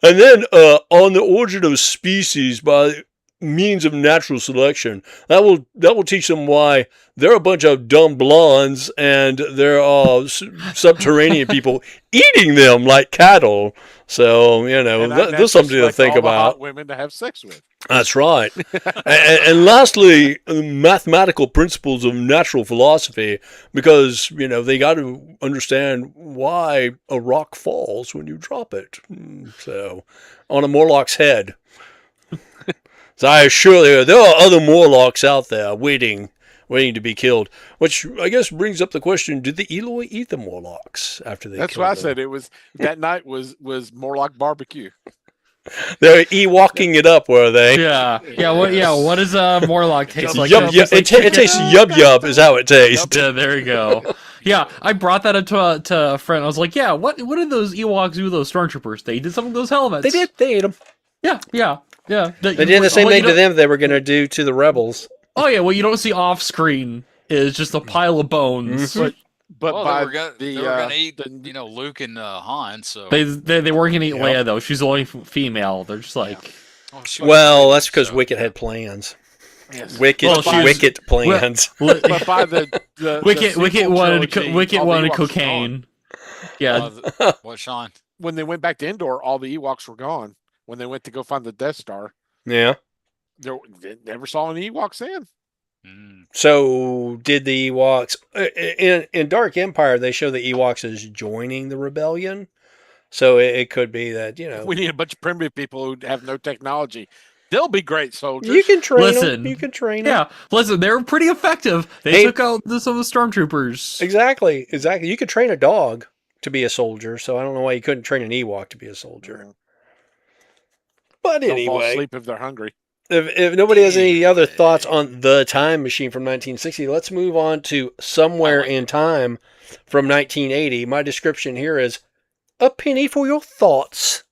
And then on the origin of species by means of natural selection, that will teach them why they're a bunch of dumb blondes and there are subterranean people eating them like cattle. So And I there's naturally something to select think all the hot about. women to have sex with. That's right. and lastly, mathematical principles of natural philosophy, because they got to understand why a rock falls when you drop it. So, on a Morlock's head. So I assure you, there are other Morlocks out there waiting to be killed. Which I guess brings up the question: did the Eloi eat the Morlocks after they? That's killed what I them? said. It was that night was more like barbecue. They're Ewoking it up, were they? Yeah. What does a Morlock taste like? Yub, yub. It tastes yub yub is how it tastes. Yeah, there you go. Yeah, I brought that up to a friend. I was like, "Yeah, what did those Ewoks do with those stormtroopers? They did some of those helmets. They did. They ate them. Yeah, yeah, yeah. They did the same What you thing to don't- them they were going to do to the rebels. Oh yeah, what you don't see off screen is just a pile of bones. Mhm. But Well, by they were gonna eat, the Luke and Han. So They weren't gonna eat Yep. Leia though. She's the only female. They're just like, oh, she was Well, pretty, that's because so, Wicket yeah. had plans. yes. Wicket, Well, she was- Wicket plans. But by the Wicket sequel wanted trilogy, Wicket all the wanted Ewoks were cocaine. Yeah, What, Sean? when they went back to Endor, all the Ewoks were gone. When they went to go find the Death Star, Yeah. they never saw any Ewoks then. Mm. So did the Ewoks in Dark Empire? They show the Ewoks as joining the rebellion. So it could be that We need a bunch of primitive people who have no technology. They'll be great soldiers. you can train Listen. them. You can train them. yeah. Listen, they were pretty effective. They Hey. took out some of the stormtroopers. Exactly. You could train a dog to be a soldier. So I don't know why you couldn't train an Ewok to be a soldier. But Don't fall anyway, asleep if they're hungry. if nobody has any other thoughts on The Time Machine from 1960, let's move on to Somewhere in Time from 1980. My description here is a penny for your thoughts,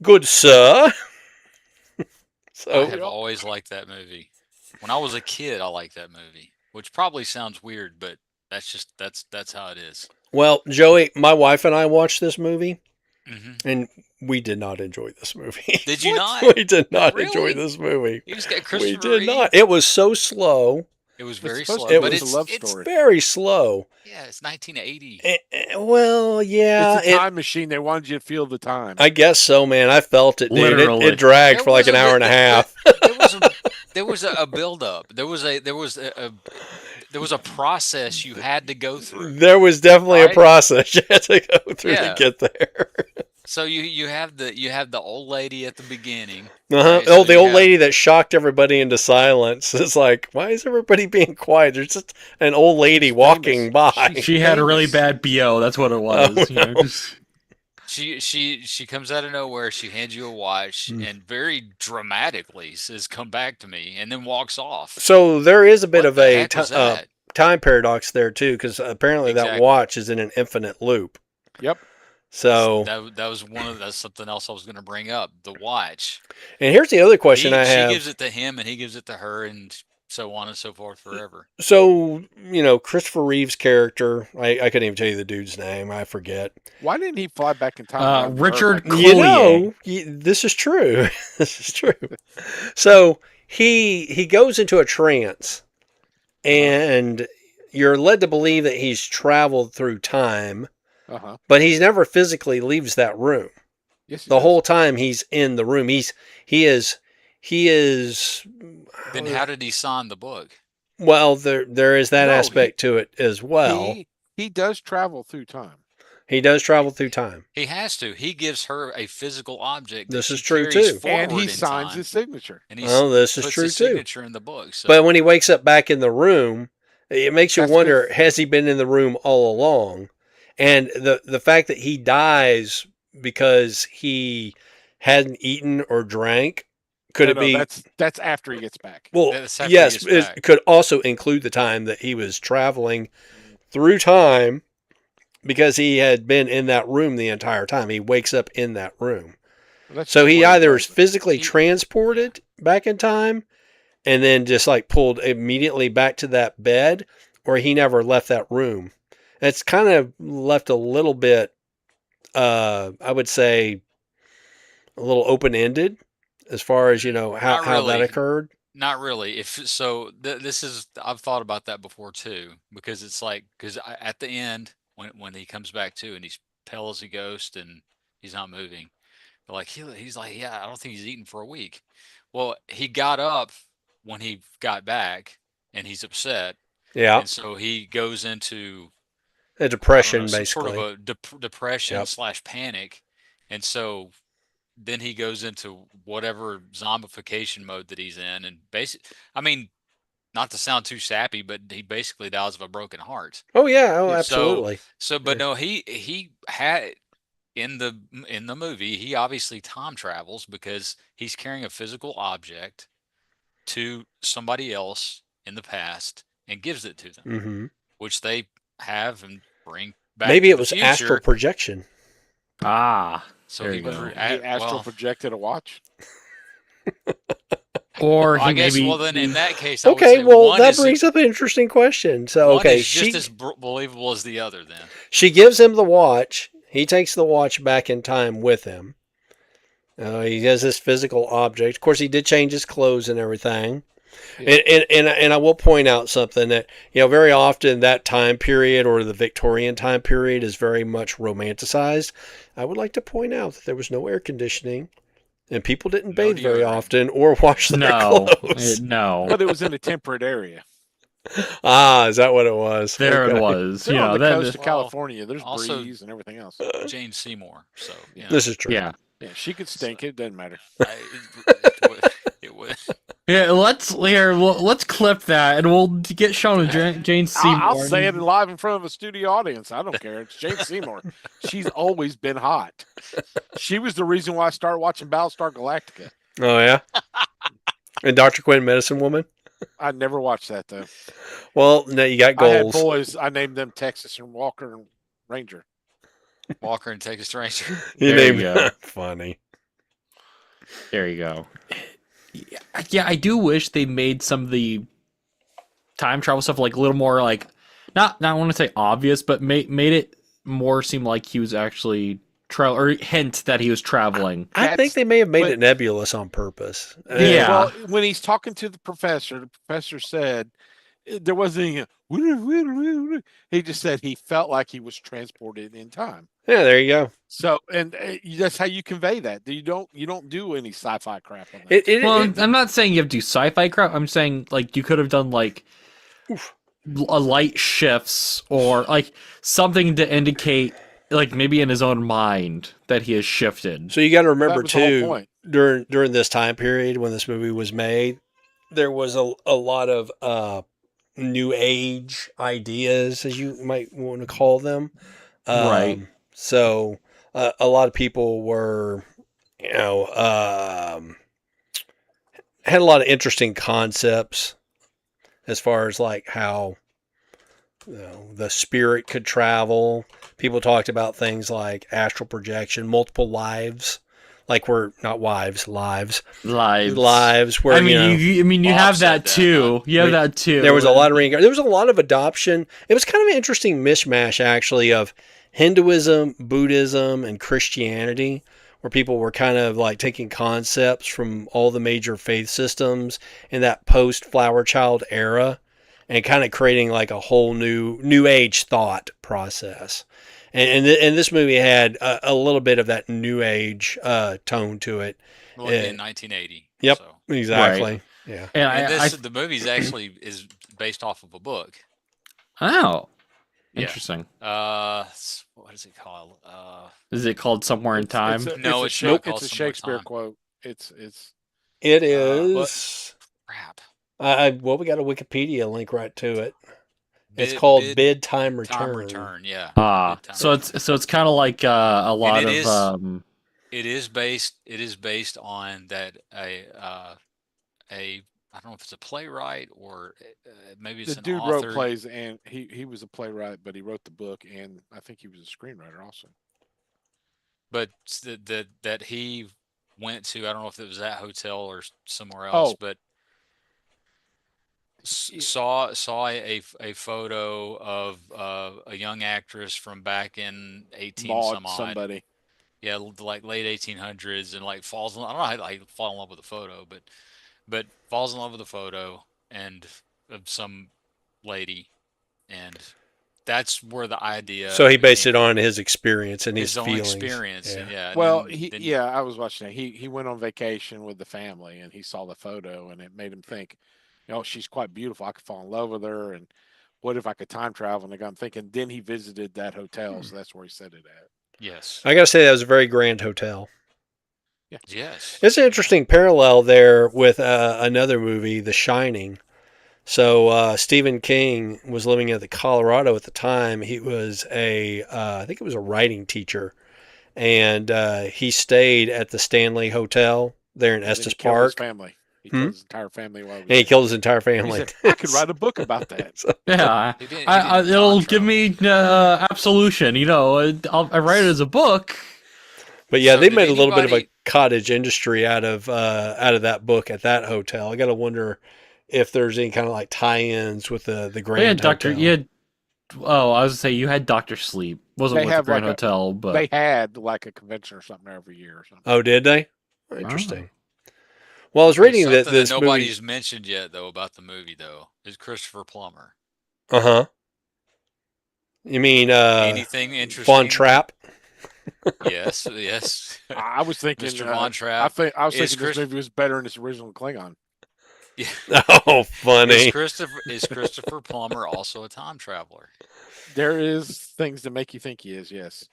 good sir. I So have always liked that movie. When I was a kid, I liked that movie, which probably sounds weird, but that's how it is. well, Joey, my wife and I watched this movie, hmm and we did not enjoy this movie. Did you not? We did not Really? enjoy this movie. You just got We Christopher did Reeve. not. It was so slow. It was very supposed slow, to but be it's a love it's story. Very slow. yeah, it's 1980. Well, yeah. It's a time machine. They wanted you to feel the time. I guess so, man. I felt it, dude. Literally. It dragged There for like was an a hour bit- and a half. There was a build up. There was a process you had to go through. There was definitely a Right? process you had to go through Yeah. to get there. So you have the old lady at the beginning. Uh-huh. Right, Oh, so the you old have- lady that shocked everybody into silence. It's like, why is everybody being quiet? There's just an old lady She's walking famous. by. She had a really famous. bad BO. That's what it was. Oh, you know, no. just- She comes out of nowhere. She hands you a watch Mm. and very dramatically says, "Come back to me," and then walks off. So there is a bit What of the a heck was that? time paradox there too, because apparently that Exactly. watch is in an infinite loop. Yep. So, that was that's something else I was going to bring up. The watch. and here's the other question I She have. gives it to him, and he gives it to her, and so on and so forth forever. So, Christopher Reeve's character, I couldn't even tell you the dude's name. I forget. Why didn't he fly back in time? around to Earth Richard like- Cl- This is true. This is true. So he goes into a trance, and you're led to believe that he's traveled through time, Uh-huh. but he never physically leaves that room. Yes, he The does. whole time he's in the room. He is. Then how did he sign the book? Well, there is that No, aspect to it as well. He does travel through time. He does travel through time. He has to. He gives her a physical object. This that is she true, carries too. And he forward in signs time, his signature. and he Well, this is puts true, his too. signature in the book. So But when he wakes up back in the room, it makes you That's wonder: good. has he been in the room all along? And the fact that he dies because he hadn't eaten or drank, could No, it be? that's after he gets back. Well, That's after he yes, gets it back. could also include the time that he was traveling through time because he had been in that room the entire time. He wakes up in that room. That's So just he what either does. is physically He- transported back in time and then just like pulled immediately back to that bed, or he never left that room. It's kind of left a little bit, I would say, a little open ended as far as, Not how that really. occurred. Not really. If so, this is I've thought about that before too, because it's like at the end when he comes back to and he's pale as a ghost and he's not moving, but like he's like, yeah, I don't think he's eaten for a week. Well, he got up when he got back and he's upset, Yeah. and so he goes into A I don't depression, know, some sort of basically. a depression Yep. slash panic, and so then he goes into whatever zombification mode that he's in, and I mean, not to sound too sappy, but he basically dies of a broken heart. Oh, yeah. Oh, Yeah, absolutely. So, but Yeah. no, he had in the movie, he obviously time travels because he's carrying a physical object to somebody else in the past and gives it to them, Mm-hmm. which they have and bring back Maybe to it the was astral future. projection. Ah, So there he you would, go. He astral well, projected a watch. Or he I guess, maybe well, then in that case, I would Okay, say well, that brings up an interesting question. So, one okay, is just as believable as the other. Then she gives him the watch. He takes the watch back in time with him. He has this physical object. Of course, he did change his clothes and everything. Yeah. And I will point out something that, very often that time period or the Victorian time period is very much romanticized. I would like to point out that there was no air conditioning and people didn't no bathe very deodorant. often or wash their no, clothes. no. But it was in a temperate area. Ah, is that what it was? There it Okay. was. They're on the Then coast of Well, California. There's also breeze and everything else. Jane Seymour. So This is true. yeah. Yeah, she could stink. It doesn't matter. It would. Yeah, let's clip that, and we'll get Sean and Jane Seymour. I'll say it live in front of a studio audience. I don't care. It's Jane Seymour. She's always been hot. She was the reason why I started watching Battlestar Galactica. Oh, yeah? And Dr. Quinn, Medicine Woman? I never watched that though. Well, now you got I had goals. boys. I named them Texas and Walker and Ranger. Walker and Texas Ranger. There named you go. Funny. There you go. Yeah, I do wish they made some of the time travel stuff like a little more like not I want to say obvious, but made it more seem like he was actually or hint that he was traveling. I think they may have made but- it nebulous on purpose. Yeah. Well, when he's talking to the professor said there wasn't any. He just said he felt like he was transported in time. Yeah, there you go. So, and that's how you convey that. You don't do any sci-fi crap on that. Well, I'm not saying you have to do sci-fi crap. I'm saying like you could have done like a light shifts or like something to indicate like maybe in his own mind that he has shifted. So you got to remember That was the whole too, point. during this time period when this movie was made, there was a lot of new age ideas, as you might want to call them. Right. So a lot of people were, had a lot of interesting concepts as far as like how the spirit could travel. People talked about things like astral projection, multiple lives, like we're not wives, lives. Where I mean, you Bob have said that that, too. You have that too. there was a lot of there was a lot of adoption. It was kind of an interesting mishmash, actually, of Hinduism, Buddhism, and Christianity, where people were kind of like taking concepts from all the major faith systems in that post-Flower Child era and kind of creating like a whole new age thought process. And this movie had a little bit of that new age tone to it. Well, in 1980. Yep, So. exactly. Right. Yeah. And The movie's actually is based off of a book. Oh, Yeah. interesting. What is it called? Is it called Somewhere in Time? No, it's it's a, not it's called a Somewhere in Shakespeare Time. quote. It is. Crap. Well, we got a Wikipedia link right to it. It's called Bid Time Return. Time Return, yeah. Ah, Bid Time so Return. it's kind of like a lot it of is- It is based on that I don't know if it's a playwright or maybe it's The an dude author. wrote plays, and he was a playwright, but he wrote the book, and I think he was a screenwriter also. But that he went to, I don't know if it was that hotel or somewhere else, Oh. but saw a photo of a young actress from back in 18 Bought some odd. somebody. Yeah, like late 1800s, and like falls in, I don't know how like fall in love with the photo, but falls in love with the photo and of some lady, and that's where the idea. So he based came it on his experience and his his own feelings. experience. Yeah. And yeah. and Well, then- I was watching it. He went on vacation with the family, and he saw the photo, and it made him think, she's quite beautiful. I could fall in love with her, and what if I could time travel? And I'm thinking, then he visited that hotel, so that's where he said it at. Yes. I got to say, that was a very grand hotel. Yes. It's an interesting parallel there with another movie, The Shining. So Stephen King was living in Colorado at the time. He was I think it was a writing teacher, and he stayed at the Stanley Hotel there in And then he Estes killed his Park. family. He Hmm? killed his entire family while he was And he there. killed his entire He family. said, "I could write a book about that." So- Yeah, He didn't it'll time give travel. me absolution. I write it as a book. But yeah, So they did made a little bit of a anybody? cottage industry out of that book at that hotel. I got to wonder if there's any kind of like tie-ins with the They had Grand Doctor. Hotel. You had. Oh, I was gonna say you had Doctor Sleep. Wasn't They with the have Grand like a Hotel, but they had like a convention or something every year or something. Oh, did they? oh. Interesting. Well, I was Okay, reading that something that this movie. nobody's mentioned yet though about the movie though is Christopher Plummer. Uh huh. You mean Anything Von interesting? Trapp? Yes, yes. I was thinking, Mr. Von I Trapp think I was is thinking this Chris. movie was better in its original Klingon. Yeah, Oh, funny. Is Christopher Plummer also a time traveler? There is things that make you think he is. Yes,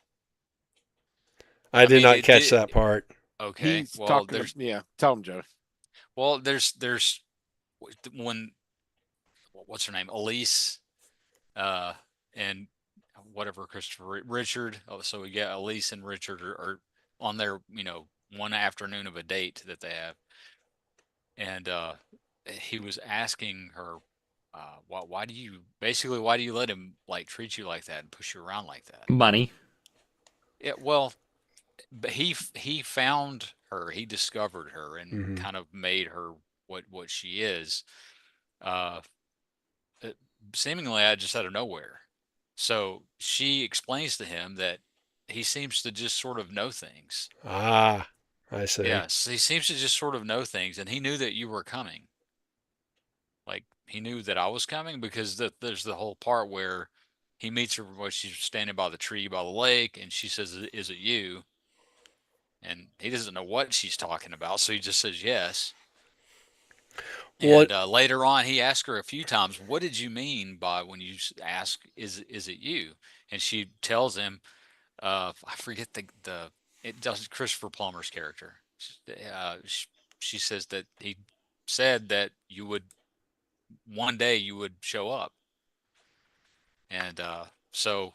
I I did mean, not it catch did. that part. Okay, he's talking. Yeah, tell him, Joe. there's when what's her name, Elise, uh, and whatever Richard. Oh, so we got Elise and Richard are on their one afternoon of a date that they have, and he was asking her, why do you basically why do you let him like treat you like that and push you around like that? Money. Yeah, well, but he found her, he discovered her, and Hmm. kind of made her what she is. Uh, Seemingly, just out of nowhere. So she explains to him that he seems to just sort of know things. Ah, I see. Yes, he seems to just sort of know things, and he knew that you were coming. Like he knew that I was coming because there's the whole part where he meets her when she's standing by the tree by the lake, and she says, "Is it you?" And he doesn't know what she's talking about, so he just says yes. What? And later on, he asked her a few times, "What did you mean by when you ask, is it you?" And she tells him, I forget the it does Christopher Plummer's character. She says that he said that you would one day you would show up, and so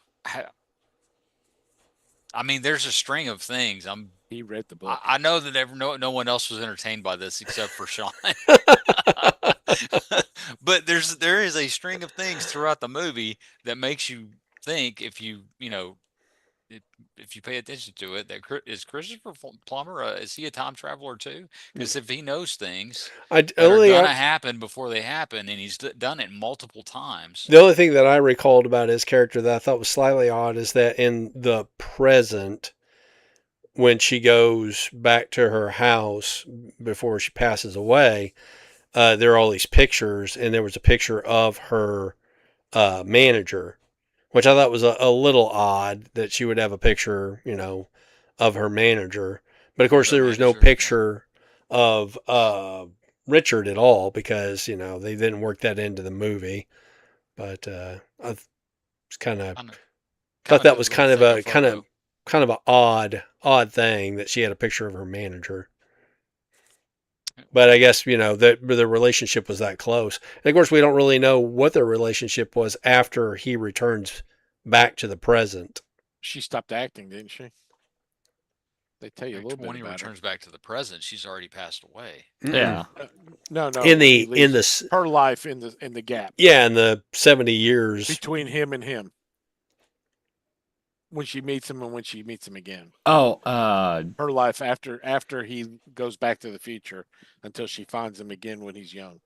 I mean, there's a string of things. He read the book. I know that no one else was entertained by this except for Sean. But there is a string of things throughout the movie that makes you think if if you pay attention to it that is Christopher Plummer is he a time traveler too? Because if he knows things that are Only gonna happen before they happen and he's done it multiple times. the only thing that I recalled about his character that I thought was slightly odd is that in the present, when she goes back to her house before she passes away, there are all these pictures, and there was a picture of her manager, which I thought was a little odd that she would have a picture, of her manager. But of course, The there was no manager, yeah. picture of Richard at all because they didn't work that into the movie. But I was kind of Kind of thought kind of that good was little kind of thing a of photo. kind of a odd thing that she had a picture of her manager. But I guess that the relationship was that close. And of course, we don't really know what their relationship was after he returns back to the present. She stopped acting, didn't she? They tell you a little bit When he about her. returns back to the present, she's already passed away. Mm-mm. Yeah. No, no. In when he the in leaves, the her life in the gap in the 70 years. between him and him, when she meets him and when she meets him again. Oh, Her life after he goes back to the future until she finds him again when he's young.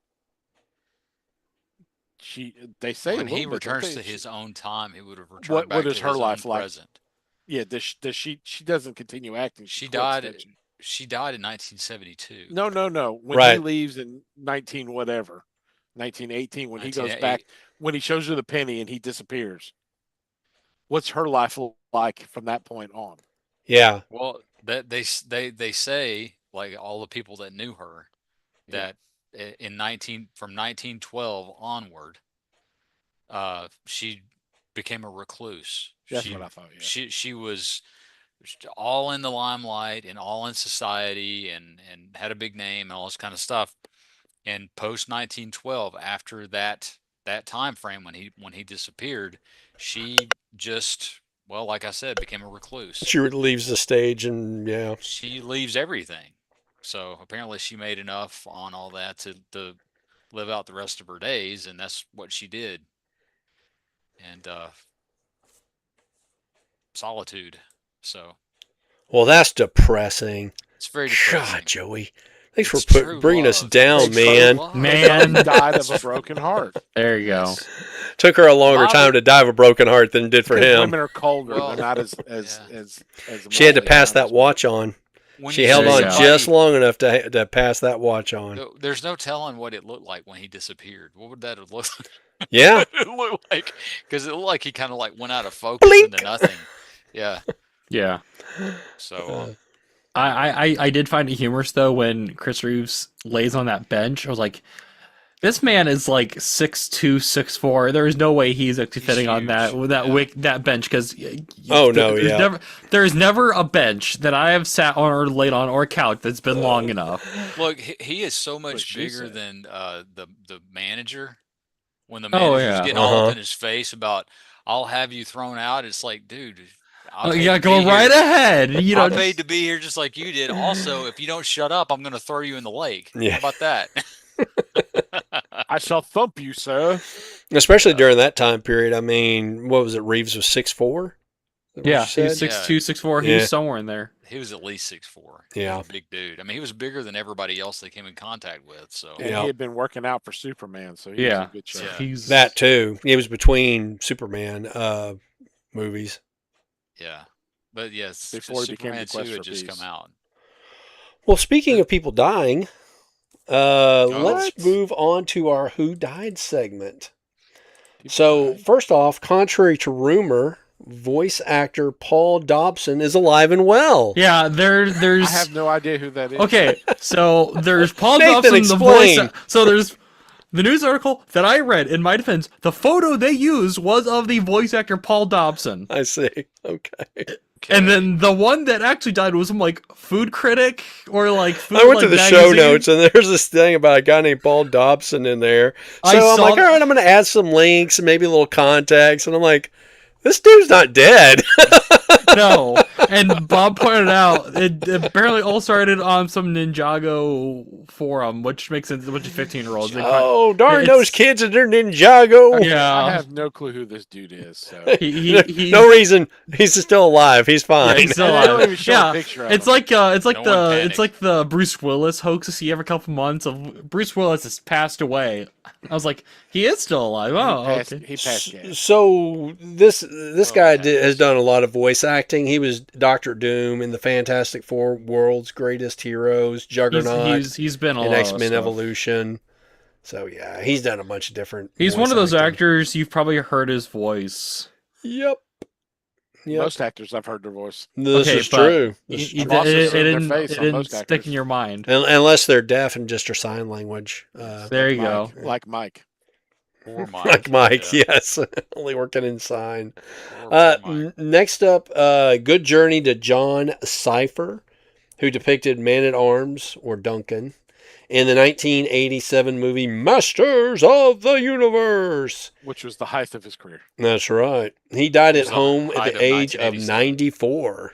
They say When a little he bit. Don't returns they? to his own time, he would have returned What back to is her his own life like? present. Yeah. Does she? She doesn't continue acting. She quits, died. does she? She died in 1972. No. When he Right. leaves in 1918, when he goes 1980. back, when he shows her the penny and he disappears, what's her life like from that point on? Yeah. Well, that they say like all the people that knew her Yeah. that in 1912 onward, she became a recluse. That's what I thought. Yeah. She was all in the limelight and all in society and had a big name and all this kind of stuff. And post 1912, after that time frame when he disappeared, she just like I said, became a recluse. She leaves the stage and yeah. She leaves everything. So apparently she made enough on all that to live out the rest of her days, and that's what she did. And solitude. So Well, that's depressing. it's very depressing. God, Joey. Thanks It's for true bringing us love. down, It's true man. love. Man. Died of a broken heart. There you go. Yes. Took her a longer Bobby- time to die of a broken heart than it did for Because him. women are colder. Well, They're not as yeah. She had to emotionally pass that honest. watch on. When She you held see on There you go. just somebody- long enough to pass that watch on. There's no telling what it looked like when he disappeared. What would that have looked Yeah. it looked like? Because it looked like he kind of like went out of focus Blink. into nothing. Yeah. Yeah. So I did find it humorous though when Chris Reeves lays on that bench. I was like, this man is like 6'2", 6'4". There is no way he's actually He's fitting on that huge, that yeah. that bench because there's never a bench that I have sat on or laid on or a couch that's been long enough. look, he is so much she bigger said. than the manager. When the Oh, manager's yeah. getting all Uh-huh. up in his face about, I'll have you thrown out. It's like, dude, I Yeah, paid to go be right here. ahead. You know, I paid to be here just like you did. Also, if you don't shut up, I'm going to throw you in the lake. Yeah. How about that? I shall thump you, sir. Especially during that time period. I mean, what was it? Reeves was 6'4"? yeah, he was said? 6'2", 6'4". He Yeah. was somewhere in there. He was at least 6'4". Yeah. He was a big dude. I mean, he was bigger than everybody else they came in contact with. So And Yeah. he had been working out for Superman, so he was Yeah. in good shape. Yeah. He's That too. It was between Superman movies. yeah, but yes, Before he became Superman the Quest 2 had for just Peace. come out. Well, speaking of people dying, let's What? move on to our Who Died segment. People So, died. first off, contrary to rumor, voice actor Paul Dobson is alive and well. yeah. There's I have no idea who that is. okay. So there's Paul Nathan, Dobson, the voice. explain. So there's the news article that I read. In my defense, the photo they used was of the voice actor Paul Dobson. I see. Okay. And then the one that actually died was some like food critic or like food, I went like, to the show magazine. notes and there's this thing about a guy named Paul Dobson in there. I So I'm saw like, all right, I'm going to add some links and maybe a little contacts. And I'm like, this dude's not dead. No, and Bob pointed out it apparently all started on some Ninjago forum, which makes sense. A bunch of 15-year-olds. Oh, darn It's- those kids and their Ninjago. Yeah, I have no clue who this dude is. So No reason. He's still alive. He's fine. Yeah, he's still They don't alive. even show a Yeah, picture of it's him. like No one panic. it's like the Bruce Willis hoax you see every couple months of Bruce Willis has passed away. I was like, he is still alive. Oh, okay. He passed gas. So this guy heavens. has done a lot of voice acting. He was Doctor Doom in the Fantastic Four, World's Greatest Heroes, Juggernaut, He's been a and lot of X-Men stuff. Evolution. So yeah, he's done a bunch of different. He's voice one of those acting. actors you've probably heard his voice. Yep. Most actors, I've heard their voice. This Okay, is but true. It, This is it, true. also it seen their didn't, face it on didn't most stick actors. in your mind. Unless they're deaf and just are sign language. There you Mike, go. Like Mike. Poor Mike. Like Mike, yeah. yes. Only working in sign. Poor Mike. Next up, good journey to John Cipher, who depicted Man-at-Arms, or Duncan, in the 1987 movie Masters of the Universe. Which was the height of his career. That's right. He died It at was the home at height the of age of 1987. 94.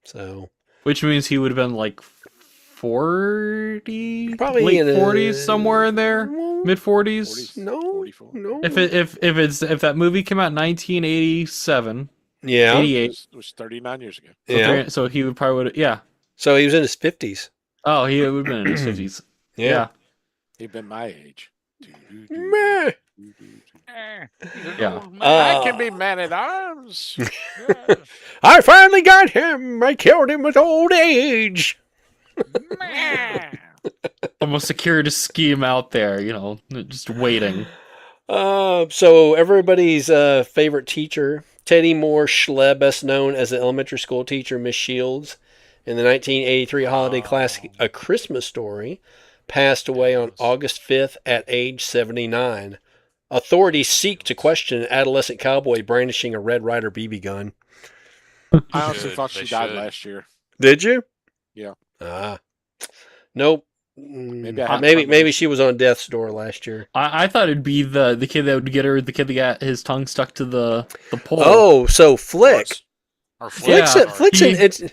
So, Which means he would have been like 40, probably late in a- 40s, somewhere in there, mid 40s. 40s. No, 44. no. If that movie came out in 1987, Yeah. 88, It was 39 years ago. so, Yeah. so he would probably would yeah. So he was in his 50s. Oh, he would have been in his 50s. Yeah. He'd been my age. Meh. Yeah. I can be man at arms. Yeah. I finally got him. I killed him with old age. Almost security scheme out there, just waiting. So everybody's favorite teacher, Teddy Moore Schleb, best known as the elementary school teacher, Miss Shields, in the 1983 holiday classic A Christmas Story, passed away on August 5th at age 79. Authorities seek to question an adolescent cowboy brandishing a Red Ryder BB gun. I honestly Should. thought They she died should. last year. Did you? Yeah. Nope. Maybe I had Maybe premonition. she was on death's door last year. I thought it'd be the kid that would get her, the kid that got his tongue stuck to the pole. Oh, so Flick. Or Yeah. Flick, sorry.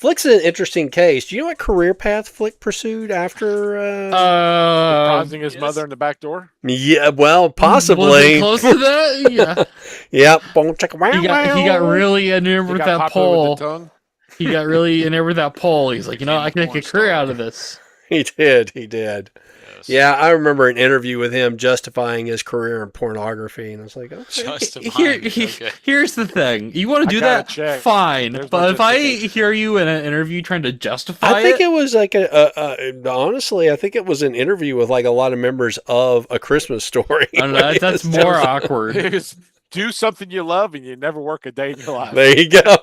Flick's an interesting case. Do you know what career path Flick pursued after? Surprising his yes. mother in the back door. Yeah, well, Was it possibly. close to that? Yeah. Yep. Boom, chicka, He got really enamored He with got that popular with pole. the tongue. He got really enamored with that pole. He's like, you know, Became I a can make a porn career star. out of this. He did. He did. Yes. Yeah, I remember an interview with him justifying his career in pornography, and I was like, okay. Justifying. Okay. Here's the thing. You want to I do gotta that? check. Fine. There's But my if I justification. hear you in an interview trying to justify I think it was like honestly, I think it was an interview with like a lot of members of A Christmas Story. I don't know, that's more awkward. It's do something you love and you never work a day in your life. There you go.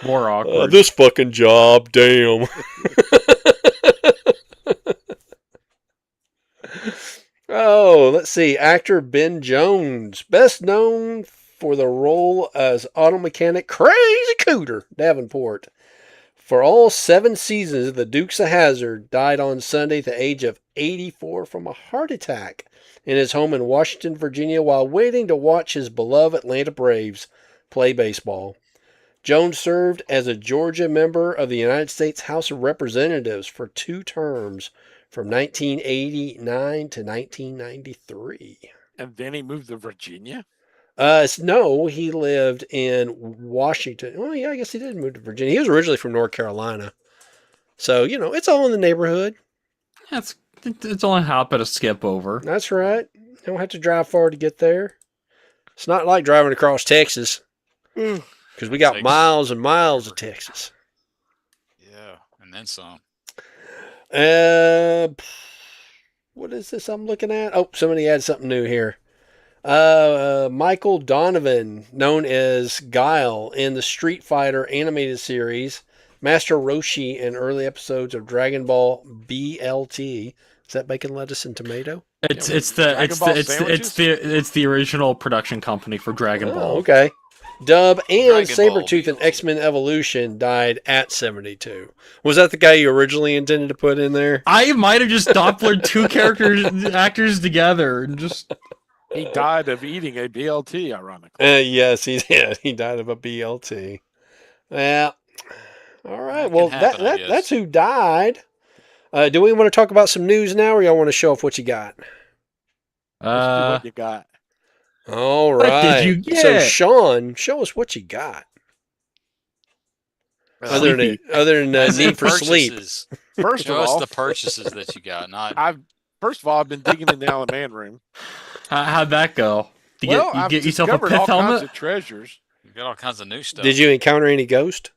More awkward. This fucking job, damn. Oh, let's see. Actor Ben Jones, best known for the role as auto mechanic Crazy Cooter Davenport. For all 7 seasons, the Dukes of Hazzard died on Sunday at the age of 84 from a heart attack in his home in Washington, Virginia, while waiting to watch his beloved Atlanta Braves play baseball. Jones served as a Georgia member of the United States House of Representatives for 2 terms from 1989 to 1993. And then he moved to Virginia. No, he lived in Washington. Well, yeah, I guess he did move to Virginia. He was originally from North Carolina. So, you know, it's all in the neighborhood. It's only a hop and a skip over. That's right. You don't have to drive far to get there. It's not like driving across Texas. Because we got Takes miles and miles of Texas. Yeah, and then some. What is this I'm looking at? Oh, somebody had something new here. Michael Donovan, known as Guile in the Street Fighter animated series, Master Roshi in early episodes of Dragon Ball BLT. Is that bacon, lettuce, and tomato? It's Dragon Ball sandwiches? the original production company for Dragon Ball. Oh, okay. Dub and Dragon Ball Sabretooth in BLT. X-Men Evolution died at 72. Was that the guy you originally intended to put in there? I might have just Dopplered 2 actors together and just. He died of eating a BLT, ironically. Yes, he did. He died of a BLT. Yeah. All right. That Well, can happen, I guess. that's who died. Do we want to talk about some news now, or y'all want to show off what you got? Let's do what you got. All What right. did you So, get? Sean, show us what you got. Other than As in need for sleep. purchases. First of Show us all, the purchases that you got, not I've been digging in the Alan Man room. How'd that go? You I've get yourself a discovered pith all kinds helmet of treasures. you got all kinds of new stuff. Did you encounter any ghost?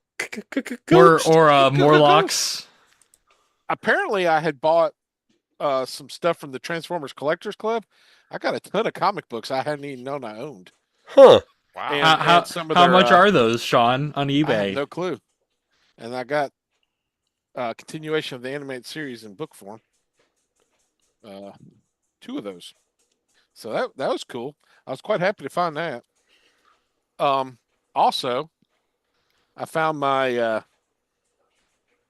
or Ghost. Morlocks? Apparently, I had bought some stuff from the Transformers Collectors Club. I got a ton of comic books I hadn't even known I owned. Huh. Wow. And- How some of how their, much are those, Sean, on I have eBay? no clue. And I got a continuation of the animated series in book form. 2 of those. So that was cool. I was quite happy to find that. Also, I found my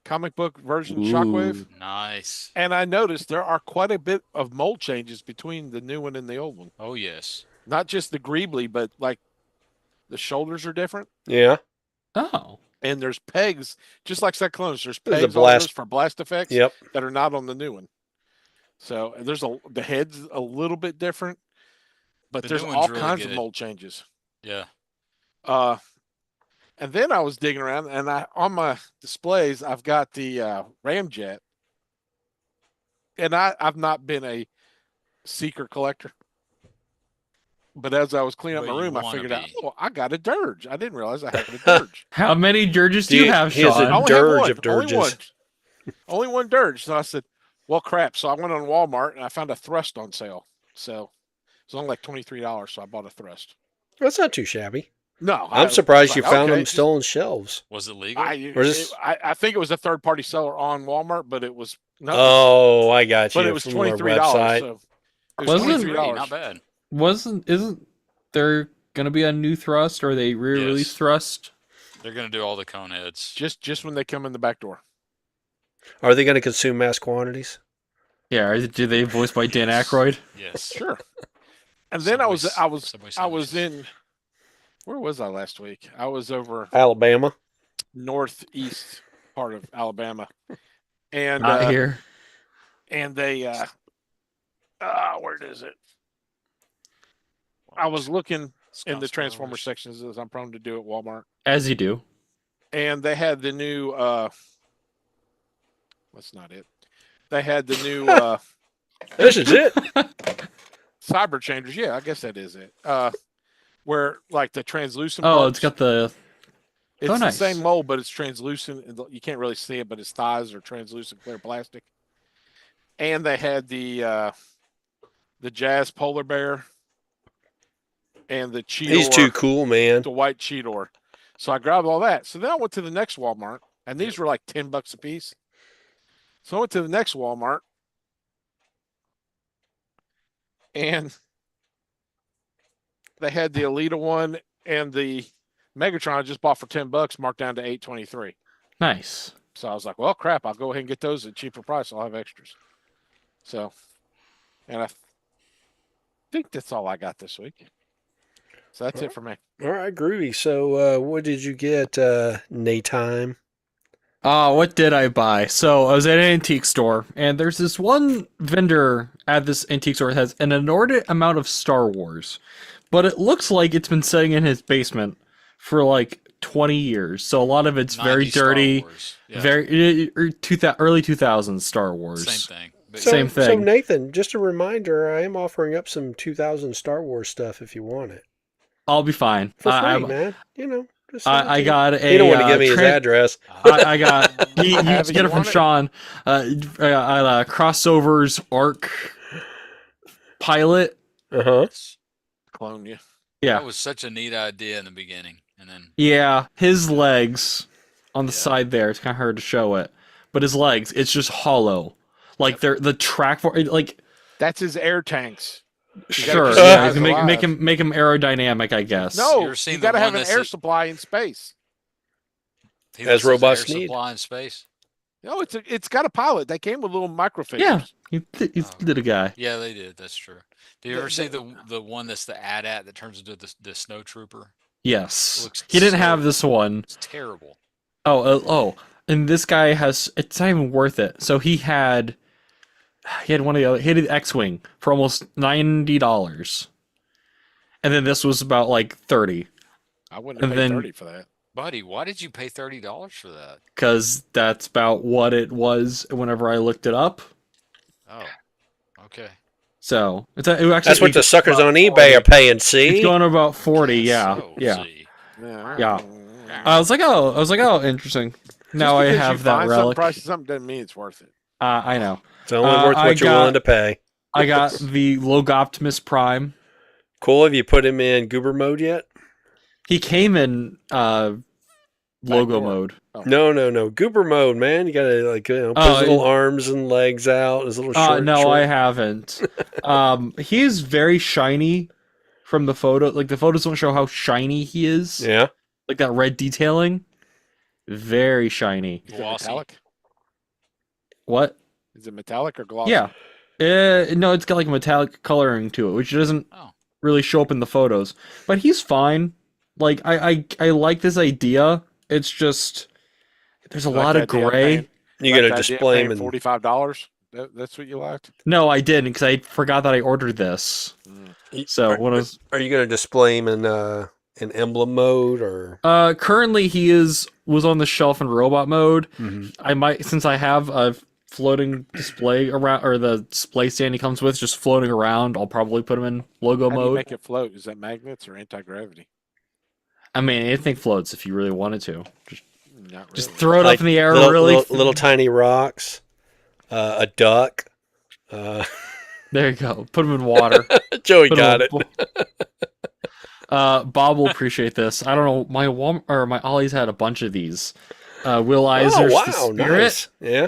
comic book version Shockwave, Nice. and I noticed there are quite a bit of mold changes between the new one and the old one. Oh yes. Not just the greebly, but like the shoulders are different, Yeah. Oh, and there's pegs, just like Cyclones. There's There's a pegs on blast- those for blast effects Yep. that are not on the new one. So there's the head's a little bit different, but The there's new one's all really kinds of good. mold changes. Yeah. And then I was digging around, and on my displays I've got the Ramjet, and I've not been a seeker collector, but as I was cleaning up Well, my you room, I wanna figured out, be. oh, I got a dirge. I didn't realize I had a dirge. how many dirges do you have, He has a I Sean? only have dirge one, of only dirges. one, only one dirge. So I said, well, crap. So I went on Walmart and I found a thrust on sale. So it was only like $23, so I bought a thrust. That's not too shabby. No, I'm I surprised was you like, found okay, them still on shelves. Was it legal? Or is this- I think it was a third party seller on Walmart, but it was no, Oh, I got you. but it was from their $23. website. So it was Wasn't it- $23. Not bad. Isn't there gonna be a new thrust, or they re-release Yes. thrust? They're gonna do all the cone heads. Just when they come in the back door. Are they going to consume mass quantities? Yeah, do they voiced by Dan Yes. Aykroyd? Yes. Sure. And then I was Subway I was sandwiches. in where was I last week? I was over Alabama. northeast part of Alabama, and Not here. they where is it? I was looking in the Transformer sections, as I'm prone to do at Walmart, As you do. and they had the new that's not it. They had the new This is it. Cyber Changers. Yeah, I guess that is it. Where like the translucent Oh, parts, it's got the. it's oh, the nice. same mold, but it's translucent. And you can't really see it, but its thighs are translucent clear plastic. And they had the Jazz Polar Bear and the Cheetor. He's too cool, man. The white Cheetor. So I grabbed all that. So then I went to the next Walmart, and these were like $10 a piece. So I went to the next Walmart, and they had the Elita one and the Megatron I just bought for $10, marked down to $8.23. Nice. So I was like, well, crap, I'll go ahead and get those at a cheaper price. I'll have extras. So, and I think that's all I got this week. So that's it for me. All right, groovy. So, what did you get, Natime? What did I buy? So I was at an antique store, and there's this one vendor at this antique store that has an inordinate amount of Star Wars, but it looks like it's been sitting in his basement for like 20 years. So a lot of it's very 90s Star dirty, Wars. Yeah, very early 2000s Star Wars. same thing. But Same So, thing. Nathan, just a reminder, I am offering up some 2000 Star Wars stuff if you want it. I'll be fine. For free, I, man. You know. Just send it I to you. got a. He don't want to give me his address. I got. You Have can it, get you it from want it? Sean. Crossovers Arc Pilot. Uh-huh. Clone you. Yeah, that was such a neat idea in the beginning, and then yeah. His legs on the Yeah. side there. It's kind of hard to show it, but his legs. It's just hollow. Like they're the track for like. That's his air tanks. gotta Sure, keep the yeah. guys You can make alive. make him aerodynamic, I guess. No, ever seen you the got to one have an that's air a- supply in space. he As lists his robots air need. supply in space. No, it's got a pilot. They came with little microfigures. Yeah, he's Oh. little guy. Yeah, they did. That's true. Did you The- ever see the one that's the AT-AT that turns into the snow trooper? Yes, Looks he didn't so- have this one. It's terrible. Oh, and this guy has. It's not even worth it. So he had one of the other. He had the X-wing for almost $90, and then this was about like 30, I wouldn't have And paid then- 30 for that. Buddy, why did you pay $30 for that? because that's about what it was whenever I looked it up. Oh, okay. So it actually That's what the it's suckers about on eBay 40. are paying, It's see? going about 40. Yeah, So, yeah. see. Yeah. I was like, oh, interesting. Now I have that relic. Price of something doesn't mean it's worth it. I know. It's only worth I what you're got- willing to pay. I got the Logo Optimus Prime. Cool. Have you put him in goober mode yet? He came in logo door. mode. No. Goober mode, man. You gotta put Oh, his little arms and legs out. His little short. No, short. I haven't. He's very shiny from the photo. Like the photos don't show how shiny he is. Yeah. Like that red detailing. Very shiny. Is it Glossy. metallic? What? Is it metallic or glossy? Yeah. No, it's got like a metallic coloring to it, which doesn't Oh. really show up in the photos. But he's fine. Like I like this idea. It's just there's a You like lot the of idea of gray. paying- You like gotta the idea of display paying him in. $45. That's what you liked. No, I didn't because I forgot that I ordered this. So when I was Are you gonna display him in emblem mode or? currently he was on the shelf in robot mode. Mhm. I might, since I have a floating display around, or the display stand he comes with just floating around, I'll probably put him in logo How do you mode. make it float? Is that magnets or anti-gravity? I mean, anything floats if you really wanted to. Not really. Just throw it Like up in the air, little, really. little tiny rocks, a duck. There you go. Put him in water. Joey Put got him it. in- Bob will appreciate this. I don't know. My my Ollie's had a bunch of these. Will Eisner's Oh The wow, Spirit. nice. Yeah.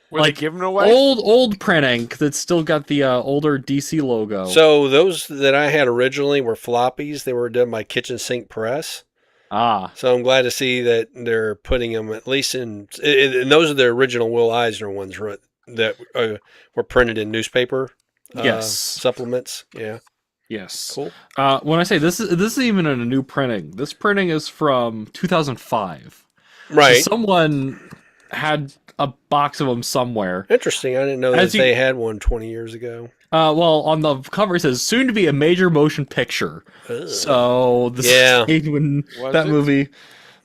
Were like, they giving away? Old printing that's still got the older DC logo. So those that I had originally were floppies. They were done by Kitchen Sink Press. So I'm glad to see that they're putting them at least in. And those are the original Will Eisner ones that were printed in newspaper. Yes. Supplements. Yeah. Yes. Cool. When I say this is even in a new printing. This printing is from 2005. So Right. someone had a box of them somewhere. Interesting. I didn't know As that you- they had one 20 years ago. Well, on the cover it says soon to be a major motion picture. Ugh. So this Yeah. is when Was that it? movie.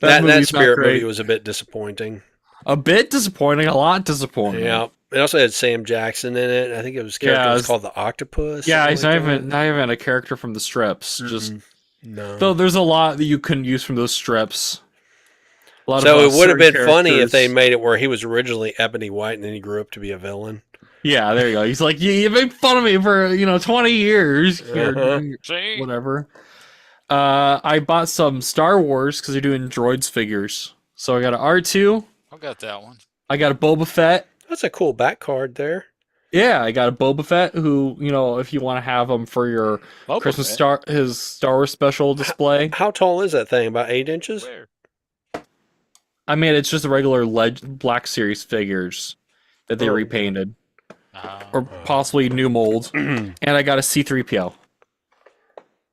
That movie's not Spirit great. movie was a bit disappointing. A bit disappointing, a lot disappointing. Yeah. It also had Sam Jackson in it. I think it was character Yeah, was it's- called the Octopus. Yeah, something he's like not even a character from the strips. that. Just Mm-mm. No. though there's a lot that you can use from those strips. A lot So of, it would have certain been funny if they characters. made it where he was originally Ebony White and then he grew up to be a villain. Yeah, there you go. He's like, you made fun of me for 20 years. Uh-huh. See? Whatever. I bought some Star Wars because they're doing droids figures. So I got an R2. I've got that one. I got a Boba Fett. That's a cool back card there. Yeah, I got a Boba Fett who, if you want to have him for your Boba Christmas Fett? his Star Wars special display. How tall is that thing? About 8 inches? Where? I mean, it's just the regular Black Series figures that they Oh. repainted Uh, or possibly new molds. And I got a C3PO.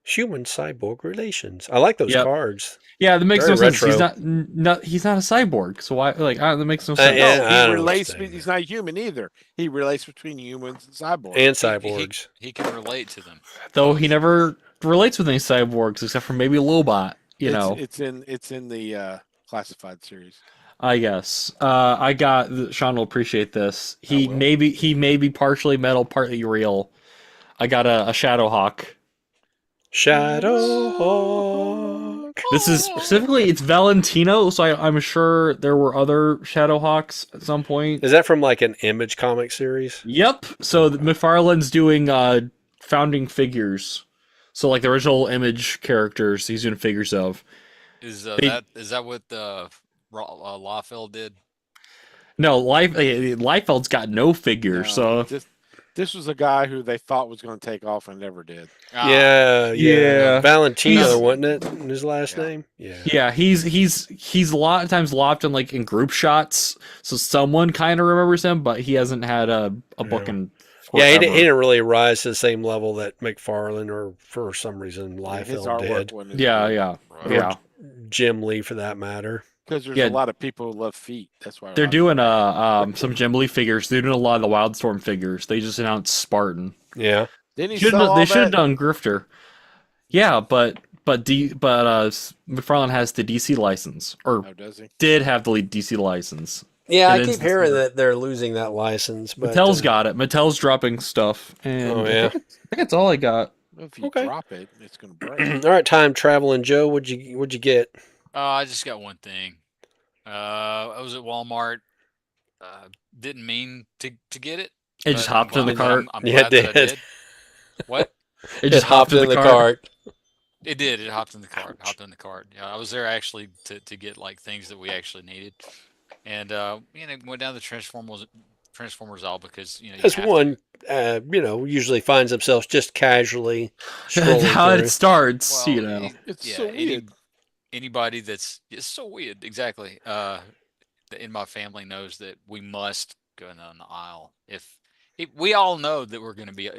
Human cyborg relations. I like those Yep. cards. Yeah, that makes Very no sense. He's retro. not he's not a cyborg. So why that makes no sense. yeah, No, I he don't relates. understand He's not human either. He relates between humans and cyborgs. And cyborgs. he can relate to them. Though he never relates with any cyborgs except for maybe Lobot, it's in the classified series. I guess. I got Sean will appreciate this. He will. may be partially metal, partly real. I got a Shadowhawk. Shadowhawk. This is specifically it's Valentino, so I'm sure there were other Shadowhawks at some point. Is that from like an Image comic series? Yep. So McFarlane's doing founding figures. So like the original Image characters, he's doing figures of. Is They- that what Lawfell did? No, Liefeld's got no figures, No, so this was a guy who they thought was going to take off and never did. Ah, Yeah. Valentino, He's- wasn't it? His last Yeah. name? Yeah. yeah, he's a lot of times lopped in group shots, so someone kind of remembers him, but he hasn't had a book Yeah. in Yeah, he forever. didn't really rise to the same level that McFarlane or for some reason His Liefeld artwork did. wasn't as Yeah, good. yeah, Right. yeah. Jim Lee for that matter. Because there's Yeah. a lot of people who love feet. That's why They're doing some Jim Lee figures. They're doing a lot of the Wildstorm figures. They just announced Spartan. Yeah. Didn't he They sell all should have that? done Grifter. Yeah, but McFarlane has the DC license, or Oh, does he? did have the DC license. Yeah, It I is keep the hearing same. that they're losing that license. But, Mattel's got it. Mattel's dropping stuff, and Oh, yeah. I think that's all I got. Well, if you Okay. drop it, it's going to break. All right, time traveling Joe. What'd you get? I just got one thing. I was at Walmart. Didn't mean to get it. It just but I'm hopped in the glad- cart. I'm Yeah, it glad that I did. did. What? It just hopped in the cart. It did. It hopped in the cart. Hopped in the cart. Yeah, I was there actually to get like things that we actually needed, and went down the Transformers aisle because you As have one, usually finds themselves just casually strolling That's how through. it starts, Well, It's yeah, so weird. anybody that's it's so weird. Exactly. That in my family knows that we must go down the aisle. If we all know that we're going to be,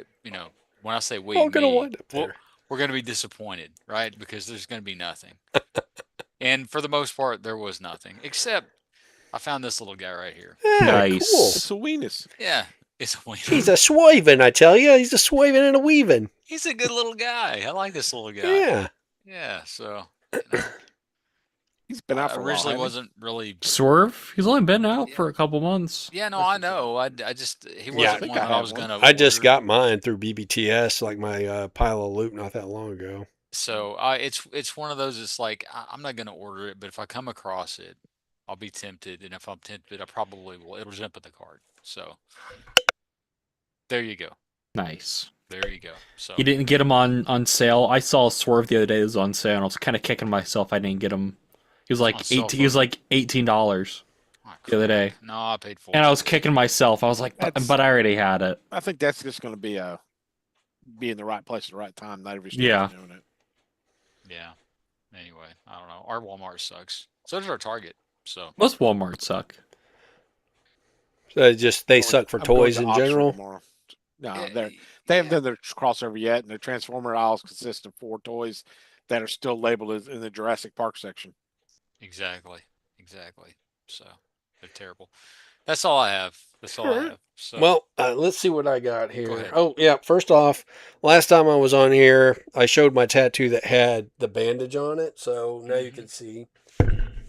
when I say we, All gonna me, wind up there. we're going to be disappointed, right? Because there's going to be nothing. And for the most part, there was nothing except I found this little guy right here. Yeah, Nice. cool. It's a weenus. Yeah, it's a wiener. He's a swiving, I tell you. He's a swiving and a weaving. He's a good little guy. I like this little guy. Yeah. Yeah. So He's been out I for a while. originally hasn't he? wasn't really. Swerve. He's only been out for a couple months. Yeah, no, That's I the thing. know. I just he Yeah, I wasn't think one I that I have was one. gonna. I just order. got mine through BBTS, like my pile of loot not that long ago. So it's one of those. It's like I'm not gonna order it, but if I come across it, I'll be tempted, and if I'm tempted, I probably will. It'll jump in the cart. So there you go. Nice. There you go. So You didn't get him on sale. I saw Swerve the other day. It was on sale, and I was kind of kicking myself. I didn't get him. He was like On sale He was for- like $18. oh, the other day. crap. No, I paid for And I was kicking myself. I was like, That's- but I already had it. I think that's just going to be in the right place at the right time. Not every store Yeah. is doing it. Yeah. Anyway, I don't know. Our Walmart sucks. So does our Target. So Most Walmart suck. So they Going- suck for I'm going toys to in Oxford general. tomorrow. No, Yeah, they haven't done their crossover yet, and their Transformer aisles consist of 4 toys that are still labeled as in the Jurassic Park section. Exactly. exactly. So they're terrible. That's all I have. That's all I Alright. have. So Well, let's see what I got here. ahead. Oh, yeah. First off, last time I was on here, I showed my tattoo that had the bandage on it. So now you can see.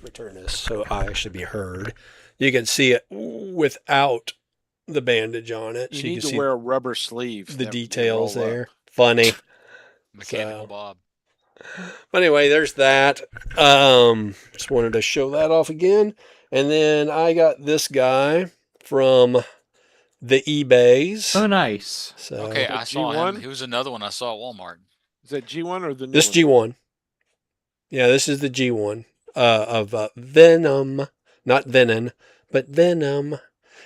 Return this so I should be heard. You can see it without the bandage on it. You So you need can to see wear a rubber sleeve. the that details roll up. there. Funny. Mechanical So, Bob. but anyway, there's that. Just wanted to show that off again. And then I got this guy from the eBays. Oh, nice. So Okay, I saw him. G1? He was another one I saw at Walmart. Is that G1 or the new this one? G1. Yeah, this is the G1 of Venom. Not Venom, but Venom.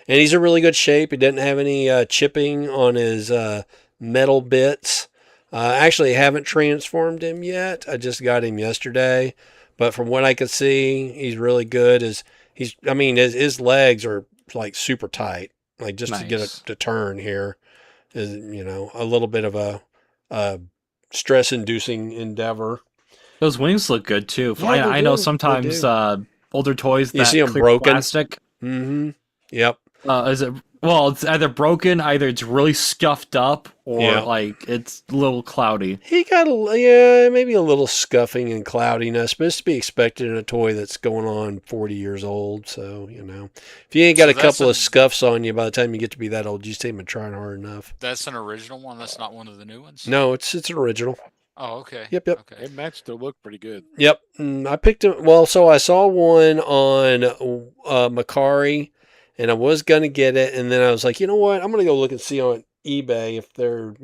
And he's in really good shape. He didn't have any chipping on his metal bits. Actually, haven't transformed him yet. I just got him yesterday. But from what I could see, he's really good. His legs are like super tight. Like just to get Nice. it to turn here is, a little bit of a stress-inducing endeavor. Those wings look good too. Yeah, they I know do. They sometimes do. older toys You that see 'em clear broken? plastic. Mm-hmm. Yep. Is it? Well, it's either broken, either it's really scuffed up, or Yeah. like it's a little cloudy. He got maybe a little scuffing and cloudiness, but it's to be expected in a toy that's going on 40 years old. So, if you ain't got So a that's couple a- of scuffs on you by the time you get to be that old, you just ain't been trying hard enough. That's an original one. That's not one of the new ones. No, it's an original. Oh, okay. Yep. Okay. It matched the look pretty good. Yep. I picked him. Well, so I saw one on Macari, and I was going to get it. And then I was like, you know what? I'm going to go look and see on eBay if they're,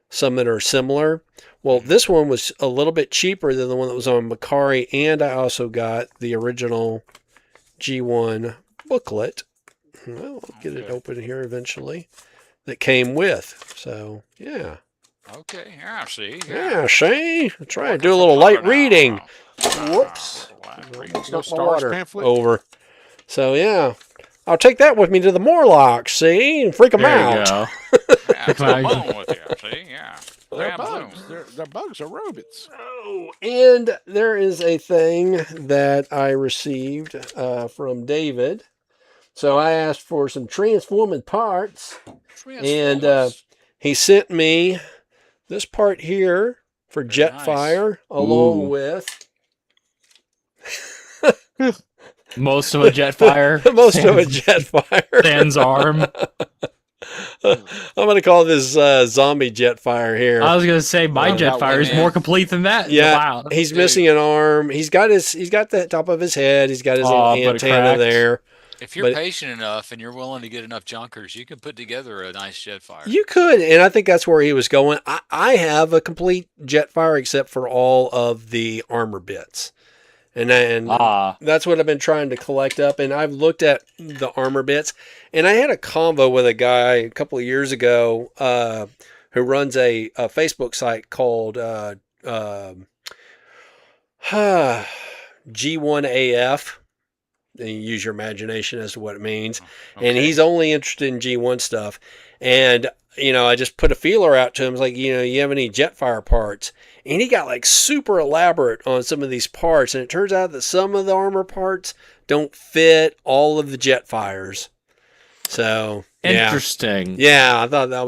some that are similar. Well, this one was a little bit cheaper than the one that was on Macari. And I also got the original G1 booklet. Well, I'll get it Okay. open here eventually. That came with. So, yeah. Okay. Yeah. See. Yeah, see? I try to Working do a from little light Florida now. reading. Ah, Whoops. light reading. No Knocked my Stars water pamphlet? over. So, yeah. I'll take that with me to the Morlocks, see? And freak them There you out. go. Yeah, it's Come a on. bone with you. See. Yeah. They're Grab Zoom. bugs. They're bugs or robots. Oh, and there is a thing that I received from David. So I asked for some transforming parts. And Transformers. he sent me this part here for Very nice. Jetfire, along Ooh. with Most of a Jetfire. most of a Jetfire. Sans arm. I'm going to call this zombie Jetfire here. I was gonna say my Well, that Jetfire is one, more man. complete than that. Yeah, Wow. he's Dude. missing an arm. He's got the top of his head. He's got his little Aw, but it antenna cracked. there. If you're but- patient enough and you're willing to get enough junkers, you can put together a nice Jetfire. You could, and I think that's where he was going. I have a complete Jetfire except for all of the armor bits, and that's what I've been trying to collect up. And I've looked at the armor bits, and I had a convo with a guy a couple of years ago who runs a Facebook site called G1AF. And you use your imagination as to what it means. And he's only interested in G1 stuff. And, I just put a feeler out to him. It's like, you have any Jetfire parts? And he got like super elaborate on some of these parts. And it turns out that some of the armor parts don't fit all of the Jetfires. So, yeah. Interesting. Yeah, I thought that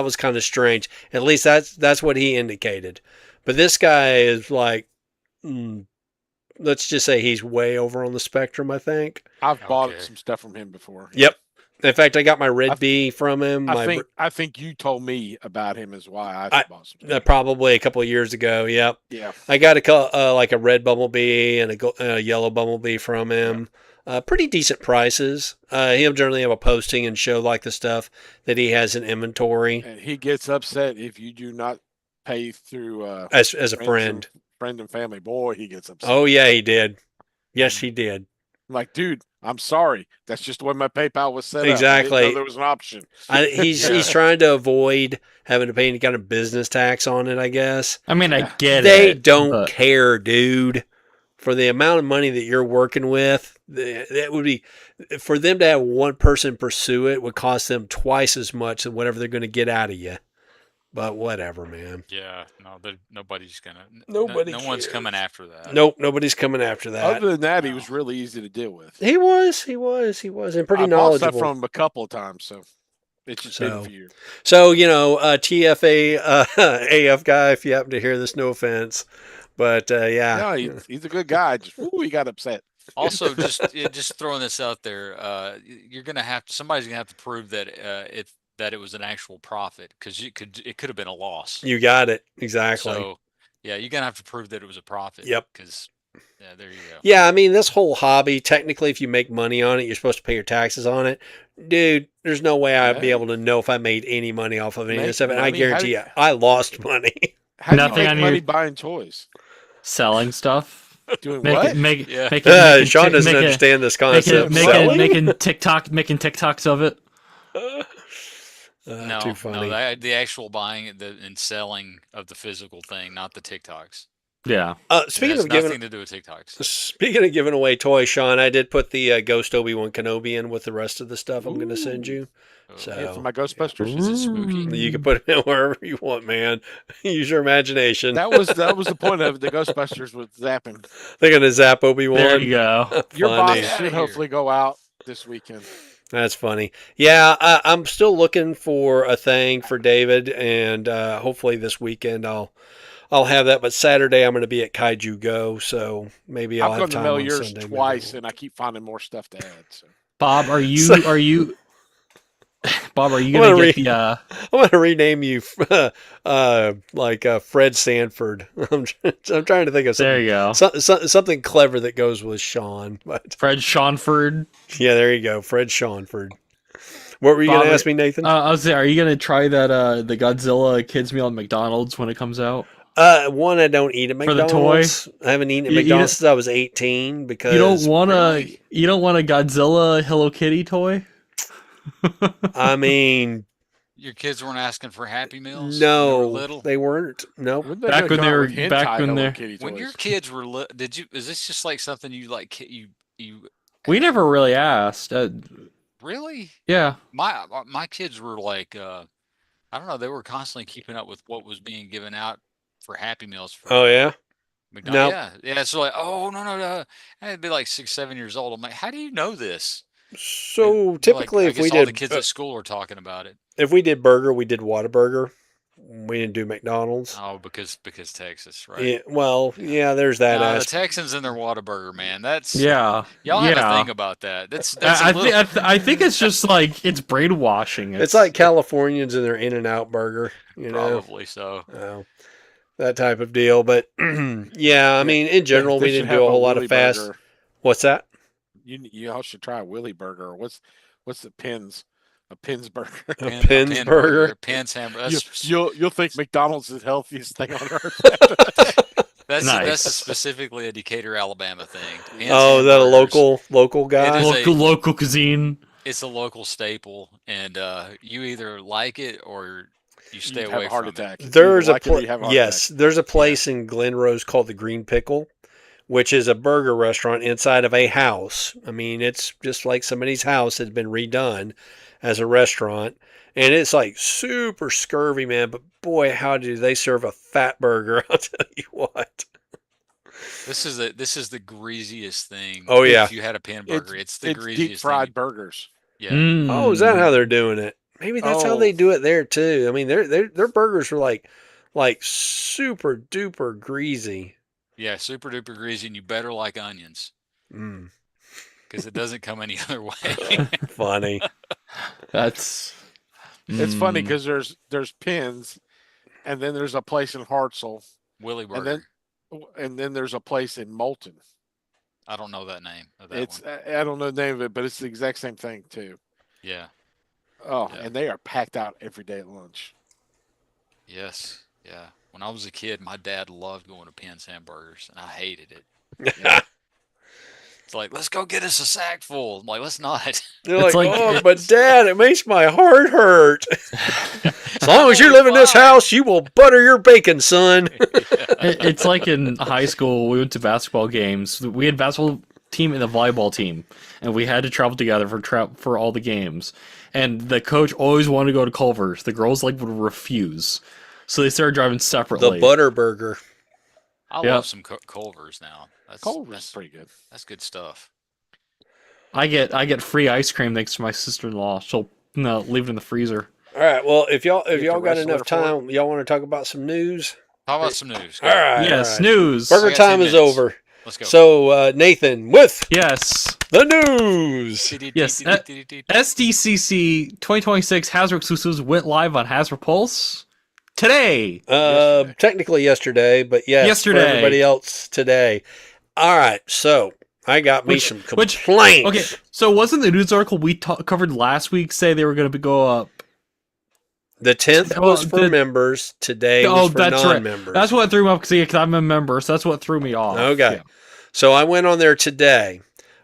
was kind of strange. At least that's what he indicated. But this guy is like, let's just say he's way over on the spectrum, I think. I've bought Okay. some stuff from him before. Yep. In fact, I got my Red I- Bee from him. I think you told me about him is why I bought some stuff. Probably a couple of years ago. Yep. Yeah. I got like a red bumblebee and a yellow bumblebee from him. Pretty decent prices. He'll generally have a posting and show like the stuff that he has in inventory And he gets upset if you do not pay through as a friend. friend and family. Boy, he gets upset. Oh yeah, he did. Yes, he did. I'm like, dude, I'm sorry. That's just the way my PayPal was set up. I didn't Exactly. know there was an option. He's trying to avoid having to pay any kind of business tax on it, I guess. I mean, I get They it. don't but- care, dude. For the amount of money that you're working with, that would be for them to have one person pursue it would cost them twice as much than whatever they're going to get out of you. But whatever, man. Yeah, no, nobody's gonna. Nobody No one's cares. coming after that. Nope, nobody's coming after that. Other than that, he No. was really easy to deal with. He was, and pretty I bought stuff knowledgeable. from him a couple of times, so it's just been a So- few. So, TFA AF guy, if you happen to hear this, no offense. But yeah. No, he's a good guy. Just he got upset. Also, just throwing this out there, you're gonna have somebody's gonna have to prove that it was an actual profit, because it could have been a loss. You got it. Exactly. So, yeah, you're gonna have to prove that it was a profit. Yep. Because, yeah, there you go. Yeah, I mean, this whole hobby, technically, if you make money on it, you're supposed to pay your taxes on it. Dude, there's no way I'd be Yeah. able to know if I made any money off of any of Make this stuff. And I money? guarantee you, How do I lost money. How do Nothing you on make your- money buying toys? Selling stuff. Doing Make what? it, make, Yeah. make it, make it, Sean make doesn't it- understand this Make concept. it, make Selling? it, making TikToks of it. No, Too funny. no, the actual buying and selling of the physical thing, not the TikToks. Yeah. It Speaking has of giving, nothing to do with TikToks. speaking of giving away toys, Sean, I did put the Ghost Obi-Wan Kenobi in with the rest of the stuff I'm going to send you. Oh, So- Yeah, for my Ghostbusters. Is it spooky? You can put it in wherever you want, man. Use your imagination. That was the point of the Ghostbusters with zapping. They're going to zap Obi-Wan. There you go. Your Funny. box Get outta should here. hopefully go out this weekend. That's funny. Yeah, I'm still looking for a thing for David, and hopefully this weekend I'll have that. But Saturday I'm going to be at Kaiju Go, so maybe I'll I've have gone to time mail on yours Sunday. twice, and I keep finding more stuff to add. So. Bob, are you So- are you Bob, are you I'm gonna gonna get the I'm going to rename you like Fred Sanford. I'm trying to think of there you something, go. something clever that goes with Sean. But Fred Seanford. yeah, there you go, Fred Seanford. What were you Bob, going to ask me, Nathan? I was saying, are you gonna try that the Godzilla kids meal at McDonald's when it comes out? One, I don't eat at For the McDonald's. I haven't eaten at You- you McDonald's since I was 18 because You don't want really? you don't want a Godzilla Hello Kitty toy? I mean, Your kids weren't asking for Happy Meals when they were no, little? they weren't. Nope. Wouldn't they Back go when they come out were- with back hentai when Hello they're- Kitty When toys? your kids were is this just like something you like you We never really asked. really? Yeah. My kids were like I don't know, they were constantly keeping up with what was being given out for Happy Meals for Oh yeah. McDonald's. No. Yeah. So like, oh no. I'd be like 6, 7 years old. I'm like, how do you know this? So And, typically, like, I if we guess all the did kids at school were talking about it. burger, we did Whataburger. We didn't do McDonald's. Oh, because Texas, right? Yeah. Well, yeah. There's that Nah, the aspect. Texans and their Whataburger, man. That's Yeah. y'all have yeah. a thing about that. That's a I, little, I think it's just like it's brainwashing. It's like Californians and their In-N-Out burger. You know. probably so. Oh, that type of deal. But yeah, I mean, in general, They we should didn't have do a whole lot Willy of fast. Burger. What's that? You all should try a Willy Burger. Or what's the Pins? A Pins burger. A Pins burger? Pins hamburger. You'll think McDonald's is the healthiest thing on earth. That's Nice. specifically a Decatur, Alabama thing. Pins Oh, is that a hamburgers. local guy? is a- local cuisine. It's a local staple, and you either like it or you stay You'd away have a heart from attack. There's You a like it or you have a heart yes, attack. there's a place in Glen Rose called the Green Pickle, which is a burger restaurant inside of a house. I mean, it's just like somebody's house had been redone as a restaurant, and it's like super scurvy, man. But boy, how do they serve a fat burger? I'll tell you what. This is the greasiest thing. Oh, yeah. If you had a pan burger, it's the It's greasiest deep fried thing. burgers. Yeah. Oh, is that how they're doing it? Maybe that's how Oh. they do it there too. I mean, their burgers are like super duper greasy. Yeah, super duper greasy, and you better like onions Mm, because it doesn't come any other way. funny. That's It's funny Mm. because there's Pins, and then there's a place in Hartselle, Willy and Burger. then there's a place in Moulton. I don't know that name of that It's one. I don't know the name of it, but it's the exact same thing too. Yeah. Oh, Yeah. and they are packed out every day at lunch. Yes. Yeah. When I was a kid, my dad loved going to Penn's Hamburgers, and I hated it. It's like, let's go get us a sack full. I'm like, let's not. They're It's like, like- oh, but Dad, it makes my heart hurt. As long as you live in this Fine. house, you will butter your bacon, son. It's like in high school, we went to basketball games. We had basketball team and the volleyball team, and we had to travel together for all the games. And the coach always wanted to go to Culver's. The girls would refuse. So they started driving The separately. Butter Burger. I Yep. love some Culver's now. Culver's pretty good. That's good stuff. I get free ice cream thanks to my sister-in-law. She'll leave it in the freezer. All right. Well, if y'all You have to got wrestle enough her for it? time, y'all want to talk about some news? How about some news? All right. Yes, all right. news. Burger I got 10 time is minutes. over. Let's go. So, Nathan, with Yes. the news. Yes, SDCC 2026 Hasbro exclusives went live on Hasbro Pulse today. Yesterday. Technically yesterday, but yes, Yesterday. for everybody else today. All right. So I got me some which- complaints. Okay, so wasn't the news article we covered last week say they were going to go up? The 10th Well, was for members. Today was for that's right. non-members. That's what threw me off because I'm a member, so that's what threw me off. Okay. Yeah. So I went on there today,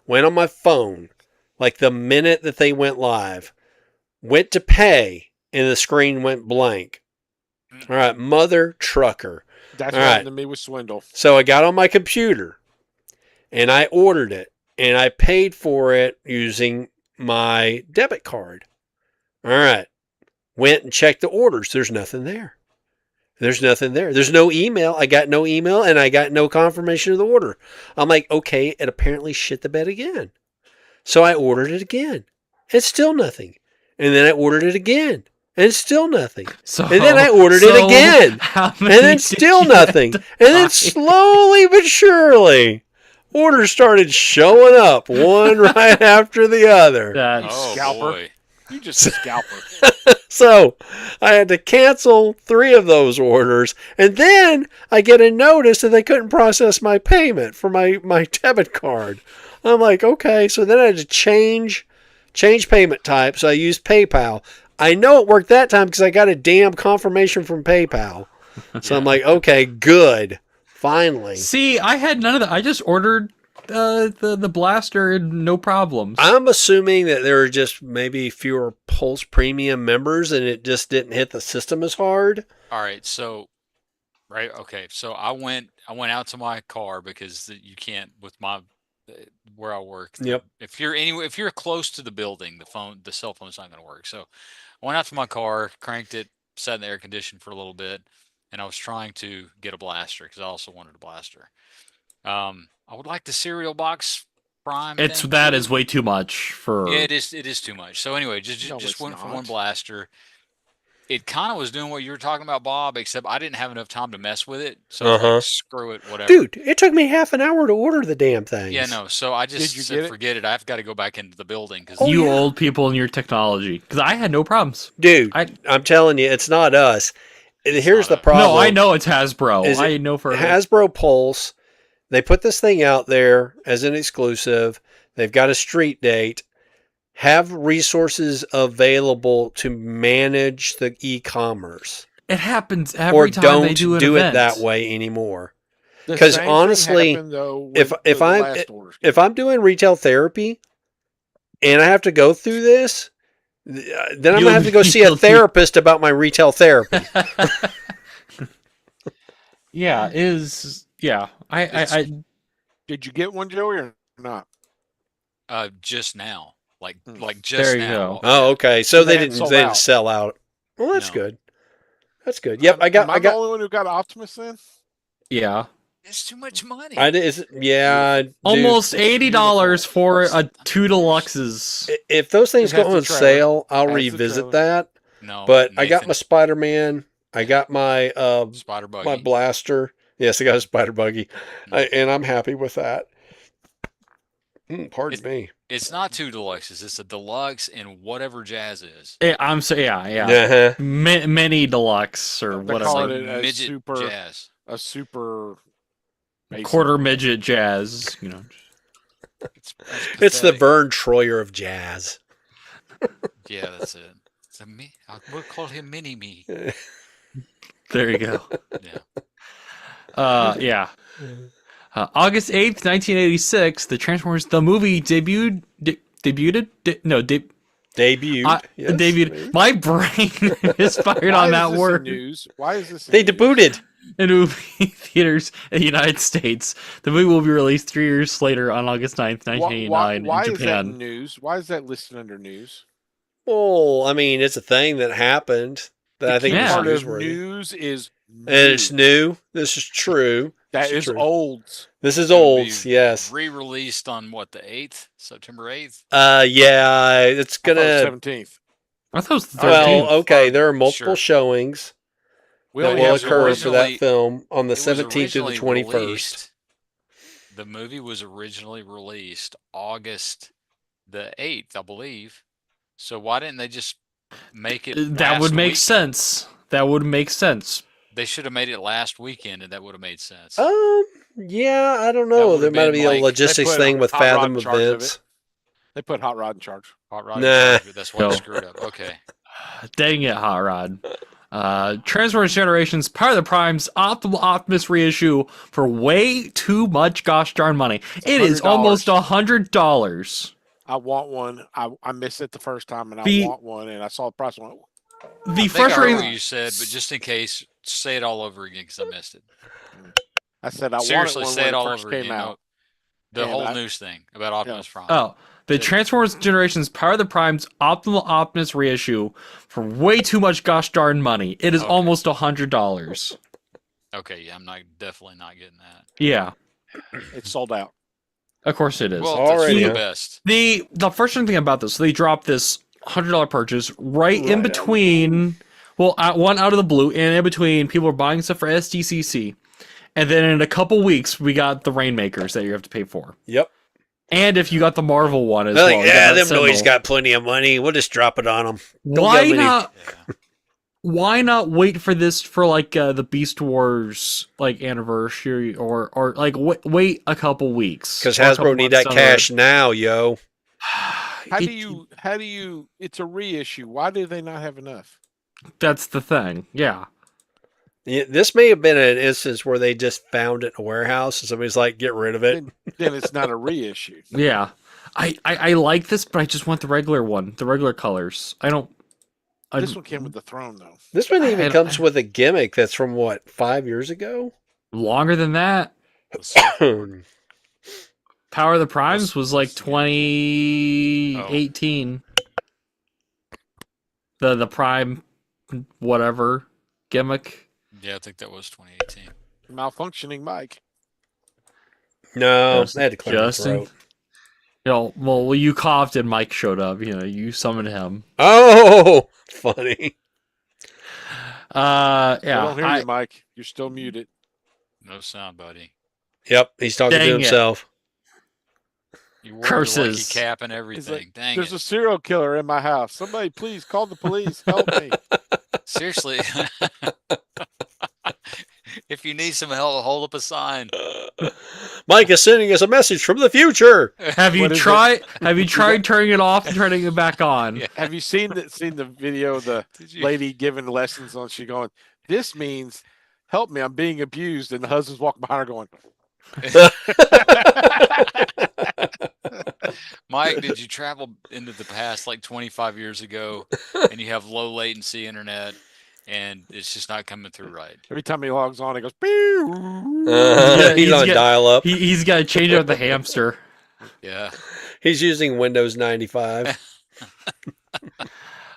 went on my phone, like the minute that they went live, went to pay, and the screen went blank. All right, mother trucker. That's All what right. happened to me with Swindle. So I got on my computer, and I ordered it, and I paid for it using my debit card. All right. Went and checked the orders. There's nothing there. There's nothing there. There's no email. I got no email, and I got no confirmation of the order. I'm like, okay, it apparently shit the bed again. So I ordered it again. It's still nothing. And then I ordered it again. And still nothing. So, And then I ordered it again. How And many then did still you nothing. have And to then buy? slowly but surely, orders started showing up, one right after the other. That's Oh Scalper. boy. You just a scalper. So I had to cancel 3 of those orders. And then I get a notice that they couldn't process my payment for my debit card. I'm like, okay. So then I had to change payment type. So I used PayPal. I know it worked that time because I got a damn confirmation from PayPal. So I'm like, okay, good. Finally. See, I had none of that. I just ordered the blaster and no problems. I'm assuming that there are just maybe fewer Pulse Premium members and it just didn't hit the system as hard. All right, so okay. So I went out to my car because you can't with my where I work. Yep. If you're close to the building, the cell phone's not going to work. So I went out to my car, cranked it, sat in the air condition for a little bit, and I was trying to get a blaster because I also wanted a blaster. I would like the cereal box prime. That is way too much for. Yeah, it is too much. So anyway, No, just it's went for not. one blaster. It kind of was doing what you were talking about, Bob, except I didn't have enough time to mess with it. So I was like, screw it, whatever. Dude, it took me half an hour to order the damn thing. Yeah, no. So I just Did you said, get it? forget it. I've got to go back into the building because Oh, you yeah. old people and your technology. Because I had no problems. Dude, I- I'm telling you, it's not us. And here's not the us. problem. No, I know it's Hasbro. Is it I know for Hasbro Pulse. They put this thing out there as an exclusive. They've got a street date. Have resources available to manage the e-commerce. it happens Or every time don't they do an do event. it that way anymore. The 'Cause same thing honestly, happened, though, if with if the I'm last orders. if I'm doing retail therapy and I have to go through this, then I'm You'll- gonna have to go see a you'll- therapist about my retail therapy. Yeah, I Did you get one, Joey, or not? just now, like Hmm. just There you now. go. Oh, okay. So So they they hadn't didn't sold they didn't out. sell out. Well, that's No. good. That's good. Yep, I got Am I the only one who got Optimus then? yeah. It's too much money. I did. Yeah, dude, Almost $80 for What's- a 2 deluxes. If those things It go has the on trailer. sale, I'll Has the revisit trailer. that. No, But I got Nathan, my Spider-Man. I got my spider buggy. my blaster. Yes, I got a spider buggy, Mm. and I'm happy with that. Pardon me. It's not 2 deluxes. It's a deluxe and whatever jazz is. Yeah, yeah. Uh-huh. Mini deluxe or They're whatever. calling Like it a midget super- jazz. A super basic Quarter one. midget jazz, That's It's the pathetic. Vern Troyer of jazz. Yeah, that's it. It's we'll call him Mini Me. There you go. Yeah. Yeah. August 8th, 1986, the Transformers the movie debuted. Debuted? Debuted. Yes, Debuted. maybe. My brain is fired Why on is that this in word. news? Why is this? In They news? debuted. In movie theaters in the United States. The movie will be released 3 years later on August 9th, Why, 1989 why in is that Japan. news? Why is that listed under news? Well, I mean, it's a thing that happened. that I think Key Yeah. is part of newsworthy. news is And it's new. This is true. That This is true. olds. This is Gonna old. be Yes. Re-released on what, the 8th, September 8th. Yeah. It's I thought it was gonna. 17th. I thought it was the Well, 13th. okay. Or- There are multiple sure. showings We that only will have was occur for that originally- film on the It was 17th through the originally 21st. released- The movie was originally released August the 8th, I believe. So why didn't they just make it That would last make weekend? sense. That would make sense. They should have made it last weekend, and that would have made sense. Yeah, I don't That know. would've There might been be a like- logistics They put thing with Hot Rod Fathom in charge of events. They put Hot Rod in charge. Hot Rod, Nah. that's why Go. they screwed up. Okay. Dang it, Hot Rod. Transformers Generations, Power of the Primes, Optimal Optimus reissue for way too much gosh darn money. It is $100. almost $100. I want one. I missed it the first time, and I The- want one. And I saw the price. And I went, The I think I heard frustrating what you said, but just in case, say it all over again because I missed it. I said I Seriously, wanted one say when it it all first over came again. out. The And whole I- news thing about Optimus Prime. the Say it. Transformers Generations, Power of the Primes, Optimal Optimus reissue for way too much gosh darn money. It is Okay. almost $100. Okay, yeah, I'm definitely not getting that. Yeah, It's sold out. of course it is. Well, Already, that's huh? the best. The frustrating thing about this, they dropped this $100 purchase right in Right. between. Well, one out of the blue, and in between, people are buying stuff for SDCC, and then in a couple weeks, we got the Rainmakers that you have to pay for, Yep. and if you got the Marvel one as They're well, like, you got yeah, that them boys Sentinel. got plenty of money. We'll just drop it on them. Don't Why give 'em any- not? Yeah. Why not wait for this for like the Beast Wars like anniversary or like wait a couple weeks? Because or a couple Hasbro need months that down the road. cash now, yo. How do you? It's a reissue. Why do they not have enough? That's the thing. Yeah. Yeah, this may have been an instance where they just found it in a warehouse and somebody's like, get rid of it. Then it's not a reissue. Yeah. I like this, but I just want the regular one, the regular colors. I don't. This one came with the throne, though. This one even I- comes with a gimmick that's from what, 5 years ago? Longer than that. Power of the Primes was like 2018. The Prime whatever gimmick. Yeah, I think that was 2018. Malfunctioning mic. No, they had to clear his Justin. throat. You know, well, you coughed and Mike showed up. You know, you summoned him. Oh, funny. I Yeah. don't hear you, Mike. You're still muted. No sound, buddy. Yep, he's talking Dang to it. himself. You wore your lucky Curses. cap and He's everything. like, Dang there's it. a serial killer in my house. Somebody, please call the police. Help me. Seriously. If you need some help, hold up a sign. Mike is sending us a message from the future. Have you What is it? tried? Have you tried turning it off and turning it back on? Yeah. Have you seen the video of the Did you? lady giving lessons on? She going, this means help me. I'm being abused, and the husband's walking behind her going. Mike, did you travel into the past like 25 years ago and you have low latency internet and it's just not coming through right? Every time he logs on, he goes. Pew. Yeah, he's on got- dial up. He's got to change out the hamster. Yeah. He's using Windows 95.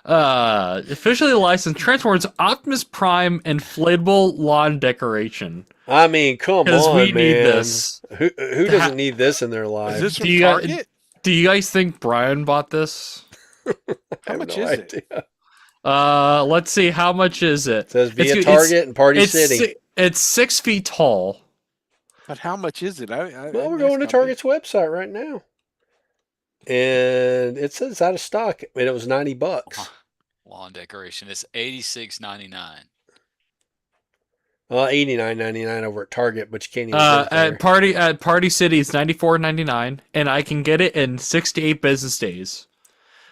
Officially licensed Transformers Optimus Prime inflatable lawn decoration. I mean, come Because on, we man. need this. Who doesn't need this in their Is life? this from Do you got- Target? Do you guys think Brian bought this? I How have much no is it? idea. Let's see. How much is it? It says via It's- Target and Party It's City. it's 6 feet tall. But how much is it? Well, we're going to Target's website right now. And it says it's out of stock. I mean, it was $90. Lawn decoration. It's $86.99. Well, $89.99 over at Target, but you can't even get it there. At Party City, it's $94.99, and I can get it in 6 to 8 business days.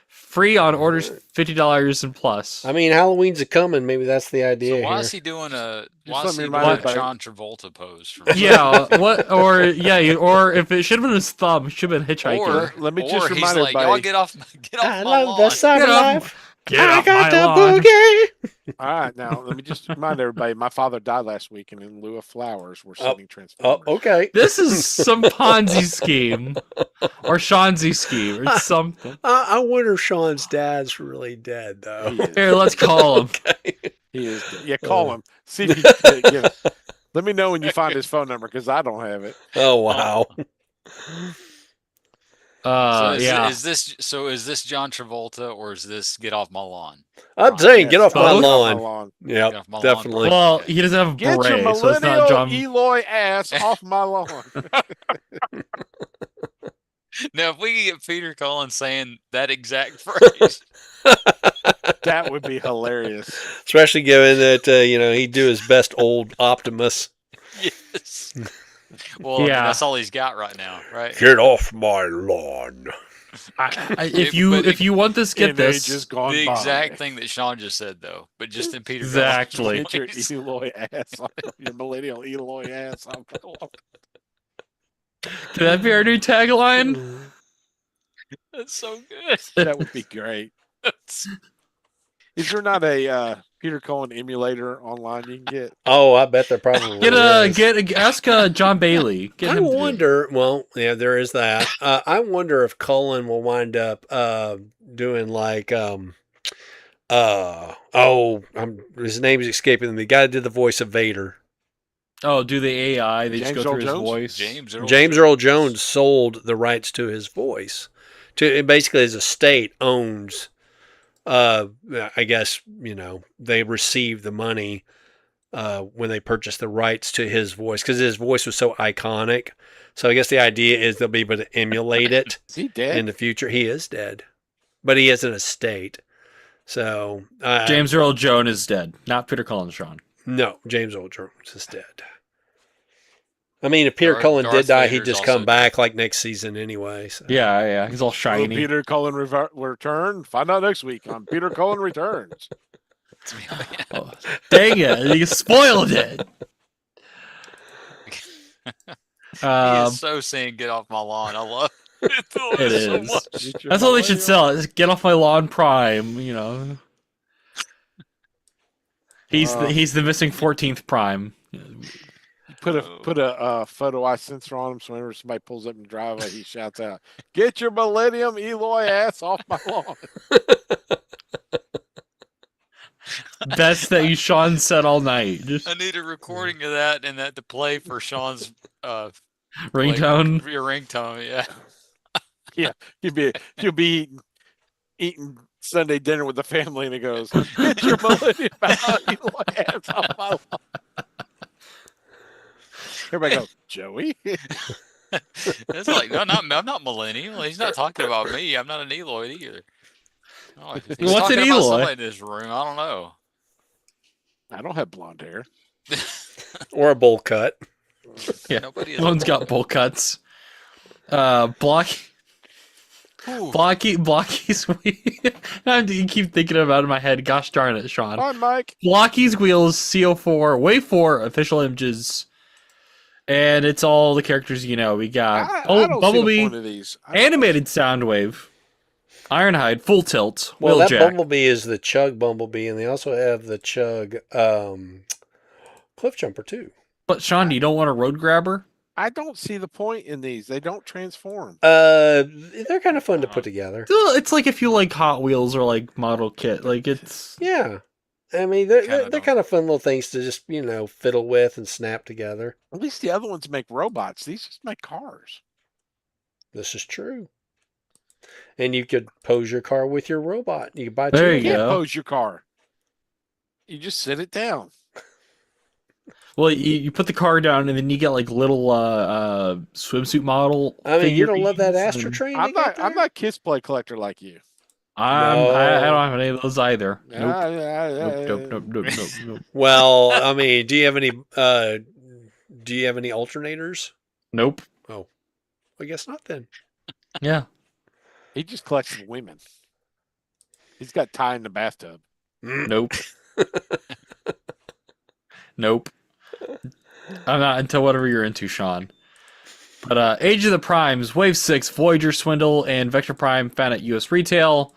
Free on orders $50 and plus. I mean, Halloween's a coming. Maybe that's the So idea why here. is he doing a Just why let is me he remind doing a everybody- John Travolta pose from Yeah, what? Or yeah, or if it should have been his thumb, it should have been hitchhiking. Or, Let me or just he's remind like, y'all everybody- get off I my love the lawn. side of Get off- life. Get I off got my the lawn. boogie. All right, now let me just remind everybody. My father died last week, and in lieu of flowers, we're Oh, sending Oh, Transformers. okay. This is some Ponzi scheme or Shanzi scheme or something. I wonder if Sean's dad's really dead, though. He is. Here, let's call him. He is. Yeah, call him. See if you can get him. Let me know when you find his phone number because I don't have it. Oh wow. So Yeah. is this John Travolta or is this Get Off My Lawn? I'm saying, get off my both. lawn. Get Yep, off my lawn. definitely. Well, Okay. he doesn't have a Get your beret, so it's not millennial John. Eloy ass off my lawn. Now, if we could get Peter Cullen saying that exact phrase, That would be hilarious. Especially given that he'd do his best old Optimus. yes. Well, I mean, Yeah. that's all he's got right now, right? Get off my lawn. If But you want this, get In this. ages gone The by. exact thing that Sean just said, though, but just in Peter Exactly. Get your Cullen's voice. Eloy ass off your millennial Eloy ass off my lawn. Can that be our new tagline? That's so good. That would be great. Is there not a Peter Cullen emulator online you can get? Oh, I bet there probably is. Ask John Bailey. Get I him to do it. wonder. Well, yeah, there is that. I wonder if Cullen will wind up doing like his name is escaping me. The guy that did the voice of Vader. Oh, do the AI? They just James go Earl through his Jones? voice. James Earl Jones sold the rights to his voice. Basically, his estate owns. I guess they received the money when they purchased the rights to his voice because his voice was so iconic. So I guess the idea is they'll be able to emulate it Is he dead? in the future. He is dead, but he has an estate. So James Earl Jones is dead, not Peter Cullen. Sean. No, James Earl Jones is dead. I mean, if Peter Darth- Cullen Darth did die, Vader's he'd just also come back like next season anyway. So. Yeah, he's all Will shiny. Peter Cullen return? Find out next week on Peter Cullen Returns. Oh, dang it! You spoiled it. He is so saying "Get off my lawn." I love it. It so is. much. Get your That's all they should millennial- sell. Is Get Off My Lawn Prime. He's the missing 14th Prime. Put a photo eye sensor on him so whenever somebody pulls up in the driveway, he shouts out, "Get your Millennium Eloy ass off my lawn." Best that you Sean said all night. Just I need a recording of that and that to play for Sean's ringtone. Your ringtone, yeah. You'll be eating Sunday dinner with the family, and it goes, "Get your Millennium Eloy ass off my lawn." Everybody goes, "Joey." It's like no, I'm not millennial. He's not talking about me. I'm not an Eloy either. Oh, he's What's talking an about Eloy? somebody in this room. I don't know. I don't have blonde hair. Or a bowl cut. Yeah, Nobody is one's got bowl cuts. Blocky's wheel. You keep thinking about it in my head. Gosh darn it, Sean. Hi, Mike. Blocky's wheels, CO4, Wave 4 official images, and it's all the characters you know. We got I don't see the Bumblebee, point of these. I don't- animated Soundwave, Ironhide, Full Tilt, Well, that Wheeljack. Bumblebee is the Chug Bumblebee, and they also have the Chug Cliff Jumper too. But Sean, you don't want a road grabber? I don't see the point in these. They don't transform. They're kind of fun to put together. It's like if you like Hot Wheels or like model kit. Like it's Yeah, I mean they're don't. kind of fun little things to just fiddle with and snap together. At least the other ones make robots. These just make cars. This is true. And you could pose your car with your robot. You could buy There two. you You can't go. pose your car. You just sit it down. well, you put the car down and then you get like little swimsuit model. I mean, you don't love that figurines Astra and- Train? I'm not a Kiss Play collector like you. I No. don't have any of those either. Nope. Nope. Nope. Well, I mean, do you have any alternators? Nope. Oh, I guess not then. Yeah. He just collects women. He's got Ty in the bathtub. Nope. Nope. I'm not into whatever you're into, Sean. But Age of the Primes, Wave 6, Voyager Swindle, and Vector Prime found at US retail.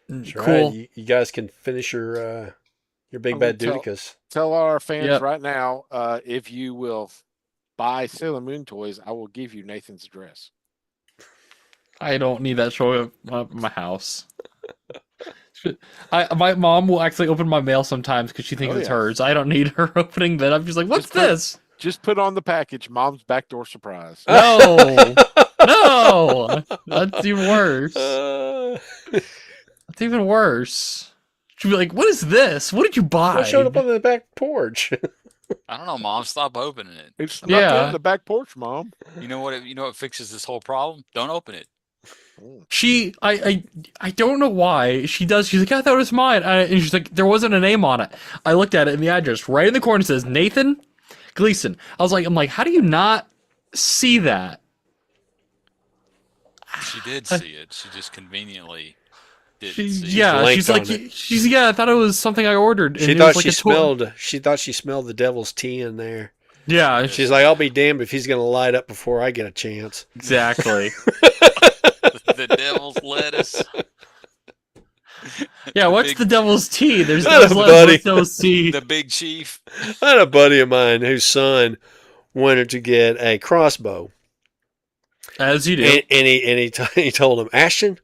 That's Cool. right. You guys can finish your big I'm bad gonna tell- Dudicus. Tell our fans Yep. right now, if you will buy Sailor Moon toys, I will give you Nathan's address. I don't need that show at my house. My mom will actually open my mail sometimes because she thinks Oh, it's yeah. hers. I don't need her opening that. I'm just like, what's Just put- this? Just put on the package, Mom's backdoor surprise. No, no, that's even worse. That's even worse. She'd be like, "What is this? What did you buy?" What showed up on the back porch? I don't know, Mom. Stop opening it. It's not Yeah. there in the back porch, Mom. You know what? You know what fixes this whole problem? Don't open it. I don't know why she does. She's like, I thought it was mine, and she's like, there wasn't a name on it. I looked at it, and the address right in the corner says Nathan Gleason. I'm like, how do you not see that? She did see it. She just conveniently didn't see it. Yeah, blanked she's like, on it. yeah, I thought it was something I ordered. And She it thought was like she a toy. smelled. She thought she smelled the devil's tea in there. Yeah, She's like, I'll be damned if he's gonna light up before I get a chance. exactly. The devil's lettuce. Yeah, what's big- the devil's tea? There's Not a devil's buddy. lettuce, devil's tea. The big chief. I had a buddy of mine whose son wanted to get a crossbow, As you do. he told him, Ashton,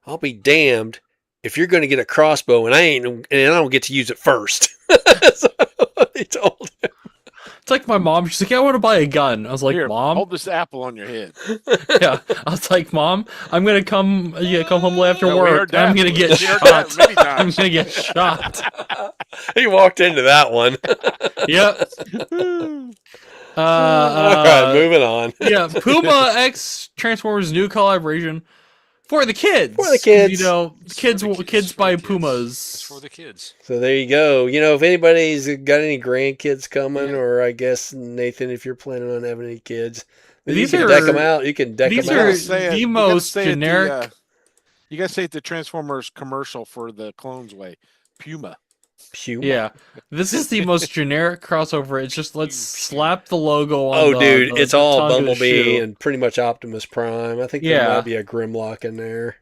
I'll be damned if you're going to get a crossbow and I don't get to use it first. That's what he told him. It's like my mom. She's like, yeah, I want to buy a gun. I was like, Here, Mom. hold this apple on your head. Yeah, I was like, Mom, I'm gonna come home late after Yeah, we work. heard that. I'm gonna get We heard that shot. many I'm times. gonna get shot. He walked into that one. Yep. All right, moving on. Yeah, Puma X Transformers new collaboration for the kids. For the kids. You know, It's for kids the kids, kids it's for buy the kids. It's Pumas. for the kids. So there you go. You know, if anybody's got any grandkids coming, Yeah. or I guess Nathan, if you're planning on having any kids, then These you can are- deck them out. You can deck these them are out. the most generic- You gotta say it the Transformers commercial for the Clones Way. Puma. Puma. Yeah, this is the most generic crossover. It's just let's Huge. slap the logo on. Oh, the- dude, the it's all tongue of the Bumblebee shoe. and pretty much Optimus Prime. I think there Yeah. might be a Grimlock in there.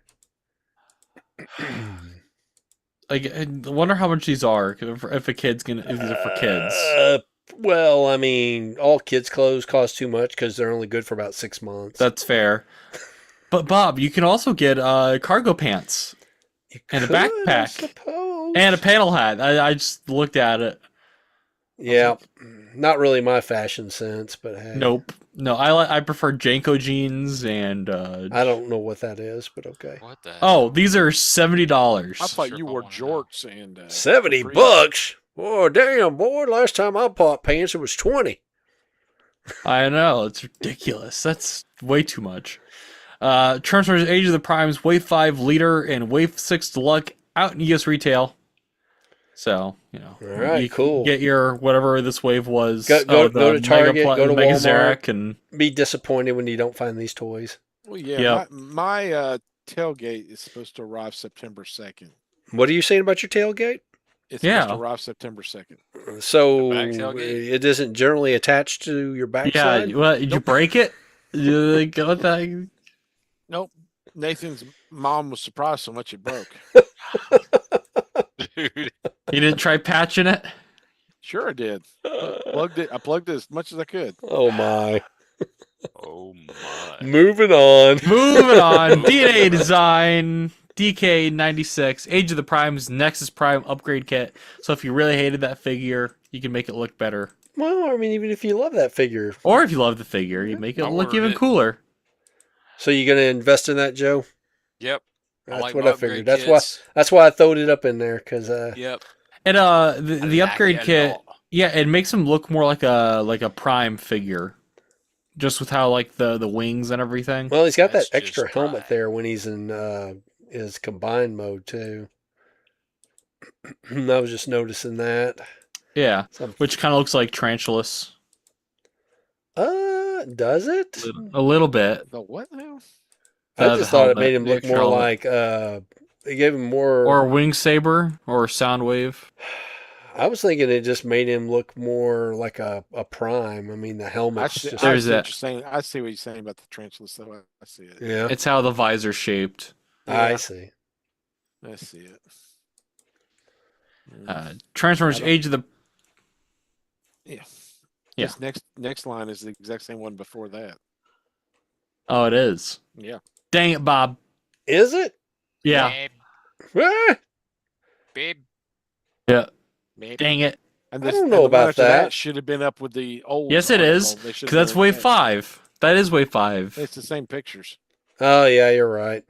Like, I wonder how much these are. If a kid's gonna, if these are for kids. Well, I mean, all kids' clothes cost too much because they're only good for about 6 months. That's fair. But Bob, you can also get cargo pants You and a could, I backpack. suppose. and a panel hat. I just looked at it. Yeah, not really my fashion sense, but hey. Nope. No, I prefer Janko jeans and. I don't know what that is, but okay. What the? Oh, these are $70. I thought Sure, you I wore wanna know. jorts and 70 capris. bucks? Oh, damn, boy. Last time I bought pants, it was 20. I know, it's ridiculous. That's way too much. Transformers Age of the Primes, Wave 5 Leader and Wave 6 Deluxe out in US retail. So, you know. All right, you cool. Get your whatever this wave was. Go the to Target, go to Mega Walmart. Xerac, and Be disappointed when you don't find these toys. Well, yeah, Yep. my tailgate is supposed to arrive September 2nd. What are you saying about your tailgate? It's Yeah. supposed to arrive September 2nd. So The back tailgate? it isn't generally attached to your yeah, backside? what, did you break it? You got that? Nope. Nathan's mom was surprised so much it broke. Dude. You didn't try patching it? Sure, I did. Plugged it. I plugged it as much as I could. Oh, my. Oh my. Moving on. Moving on. DNA Design, DK96, Age of the Primes, Nexus Prime upgrade kit. So if you really hated that figure, you can make it look better. Well, I mean, even if you love that figure. Or if you love the figure, you make it I look ordered even it. cooler. So you going to invest in that, Joe? Yep. That's like what my I figured. upgrade That's kits. why I throwed it up in there, because Yep. And the upgrade Not yet kit, at all. yeah, it makes him look more like a prime figure. Just with how like the wings and everything. well, he's got That's that extra just helmet right. there when he's in his combined mode, too. I was just noticing that. Yeah. Some- Which kind of looks like Tarantulas. Does it? A little bit. The what now? I the just thought it helmet, made him the look extra more helmet. like it gave him more. Or Wing Saber or Soundwave. I was thinking it just made him look more like a prime. I mean, the I helmet's see, just There's what that. you're saying. I see what you're saying about the tarantulas, though. I see it. yeah. It's how the visor's shaped. I Yeah. see. I see it. Transformers I don't- Age of the Yeah. Yeah. This next line is the exact same one before that. Oh, it is. Yeah. Dang it, Bob. Is it? Yeah. Babe. Yeah. Maybe. Dang it. And I this, don't and know the one about after that. should have been up with the old. Yes, it is. article. They should Because have that's been wave in it. 5. That is wave 5. It's the same pictures. Oh yeah, you're right.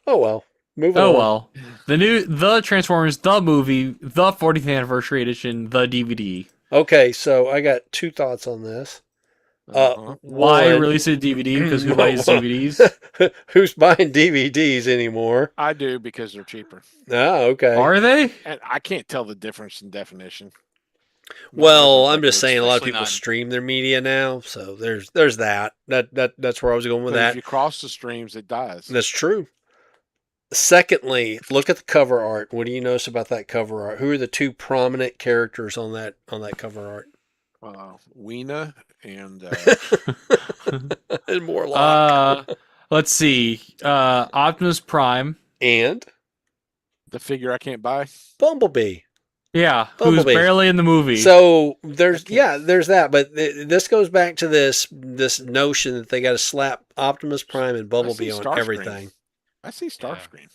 Oh well. Moving Oh on. well. The Transformers, the movie, the 40th anniversary edition, the DVD. Okay, so I got 2 thoughts on this. Uh-huh. Why One, release a DVD? Because who buys DVDs? who's buying DVDs anymore? I do because they're cheaper, Oh, okay. Are they? and I can't tell the difference in definition. Well, Not I'm just that saying a lot of Especially people not- stream their media now, so there's that. That's where I was going good. with But if that. you cross the streams, it dies. That's true. Secondly, look at the cover art. What do you notice about that cover art? Who are the 2 prominent characters on that cover art? Weena and And Morlock. Let's see. Optimus Prime. And the figure I can't buy. Bumblebee. Yeah, Bumblebee. who's barely in the movie. So there's I can't- there's that, but this goes back to this notion that they got to slap Optimus Prime and Bumblebee on Starscream. everything. I see Starscream.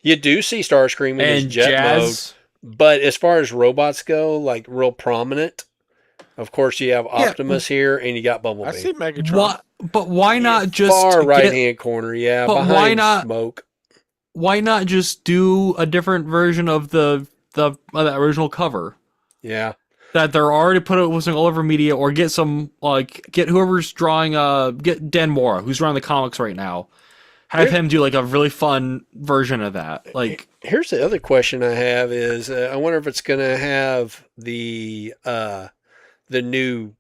You do see Starscream in his and jet mode, Jazz. but as far as robots go, like real prominent, of course you have Optimus here and you got Bumblebee. I see Megatron. What? But why not just far right get, hand corner, yeah, But behind why not- smoke. why not just do a different version of the original cover Yeah. that they're already put it with all over media, or get some get whoever's drawing get Dan Mora, who's drawing the comics right now, have him do like a really fun version of that. Like, Here's the other question I have is I wonder if it's going to have the new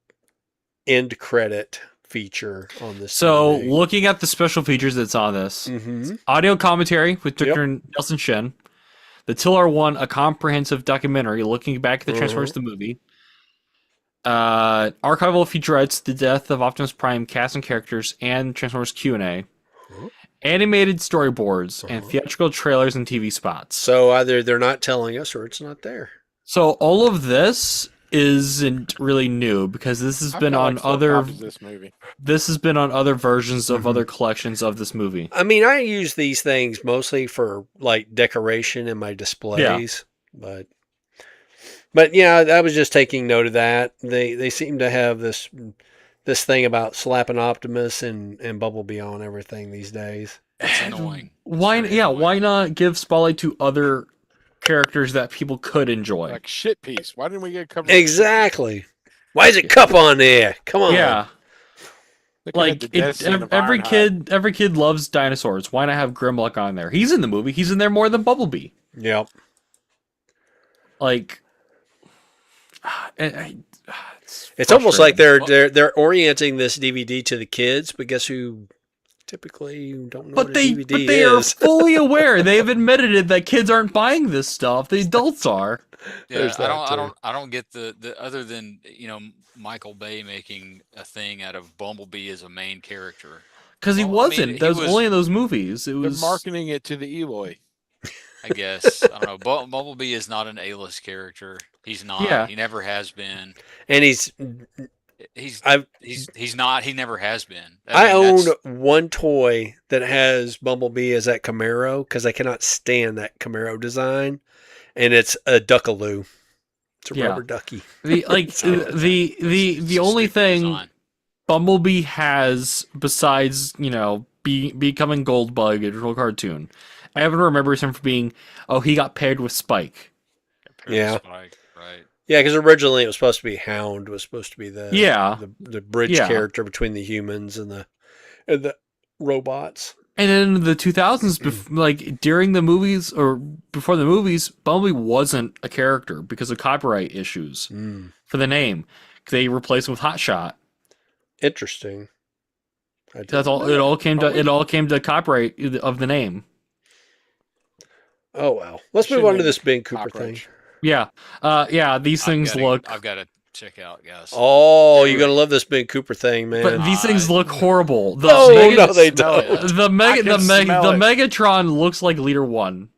end credit feature on this. so looking at the special features that's on this, Mm-hmm. audio commentary with Yep. Dr. Nelson Shin, the Tiller One, a comprehensive documentary looking back at the Transformers the movie, archival featurettes, the death of Optimus Prime, cast and characters, and Transformers Q&A, animated storyboards, and theatrical trailers and TV spots. So either they're not telling us or it's not there. So all of this isn't really new because this has I've been got, on like, 4 other copies of this movie. this has been on other versions of other collections of this movie. I mean, I use these things mostly for like decoration in my displays, but yeah, I was just taking note of that. They seem to have this thing about slapping Optimus and Bumblebee on everything these days. It's annoying. Why? It's very Yeah, annoying. why not give spotlight to other characters that people could enjoy? Like shit piece. Why didn't we get covered? Exactly. Why is it cup on there? Come on. Yeah, Look, I had the like death scene of every Ironhide. every kid loves dinosaurs. Why not have Grimlock on there? He's in the movie. He's in there more than Bumblebee. Yep. Like, It's almost like frustrating. they're orienting this DVD to the kids, but guess who typically don't know what a DVD but they are is. fully aware. They've admitted it that kids aren't buying this stuff. The adults are. Yeah, There's that I don't get the other than Michael Bay making a thing out of Bumblebee as a main character. Because he Well, I mean, wasn't. he That was was- only in those movies. It They're was marketing it to the Eloy. I guess I don't know. Bumblebee is not an A-list character. He's not. Yeah. He never has been. And He's not. He never has been. I mean, own that's- one toy that has Bumblebee as that Camaro because I cannot stand that Camaro design, and it's a Duckaloo. It's a Yeah. rubber ducky. the the only stupid thing design. Bumblebee has besides becoming Goldbug, a real cartoon. I haven't remembered him for being. Oh, he got paired with Spike. Yeah. Spike, right. Yeah, because originally it was supposed to be Hound was supposed to be the the bridge Yeah. character between the humans and the robots. And then in the 2000s, like during the movies or before the movies, Bumblebee wasn't a character because of copyright issues for the name. They replaced him with Hotshot. Interesting. That's all. It all came to copyright of the name. Oh well. Let's move Shouldn't on to have this Ben Cooper thing. cockroach. Yeah. These things look. I've got to check out, guys. Oh, you're gonna love this Ben Cooper thing, man. But these things look horrible. No, they Smell don't. it. The I can smell it. Megatron looks like Leader One.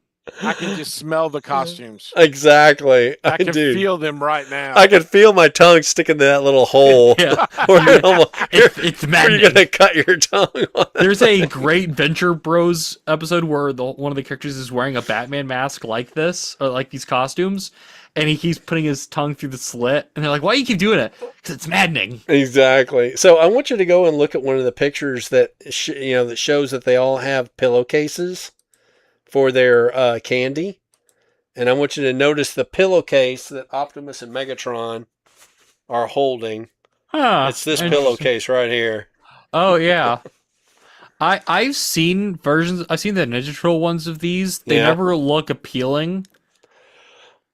I can just smell the costumes. Exactly. I can do. feel them right now. I can feel my tongue sticking to that little hole. Yeah. Where It's you're maddening. going to cut your tongue on. There's a great Venture Bros episode where one of the characters is wearing a Batman mask like this, or like these costumes, and he keeps putting his tongue through the slit, and they're like, "Why do you keep doing it?" Because it's maddening. Exactly. So I want you to go and look at one of the pictures that that shows that they all have pillowcases for their candy, and I want you to notice the pillowcase that Optimus and Megatron are holding. Huh. It's this Interesting. pillowcase right here. Oh yeah. I've seen versions. I've seen the Ninja Turtle ones of these. They Yeah. never look appealing.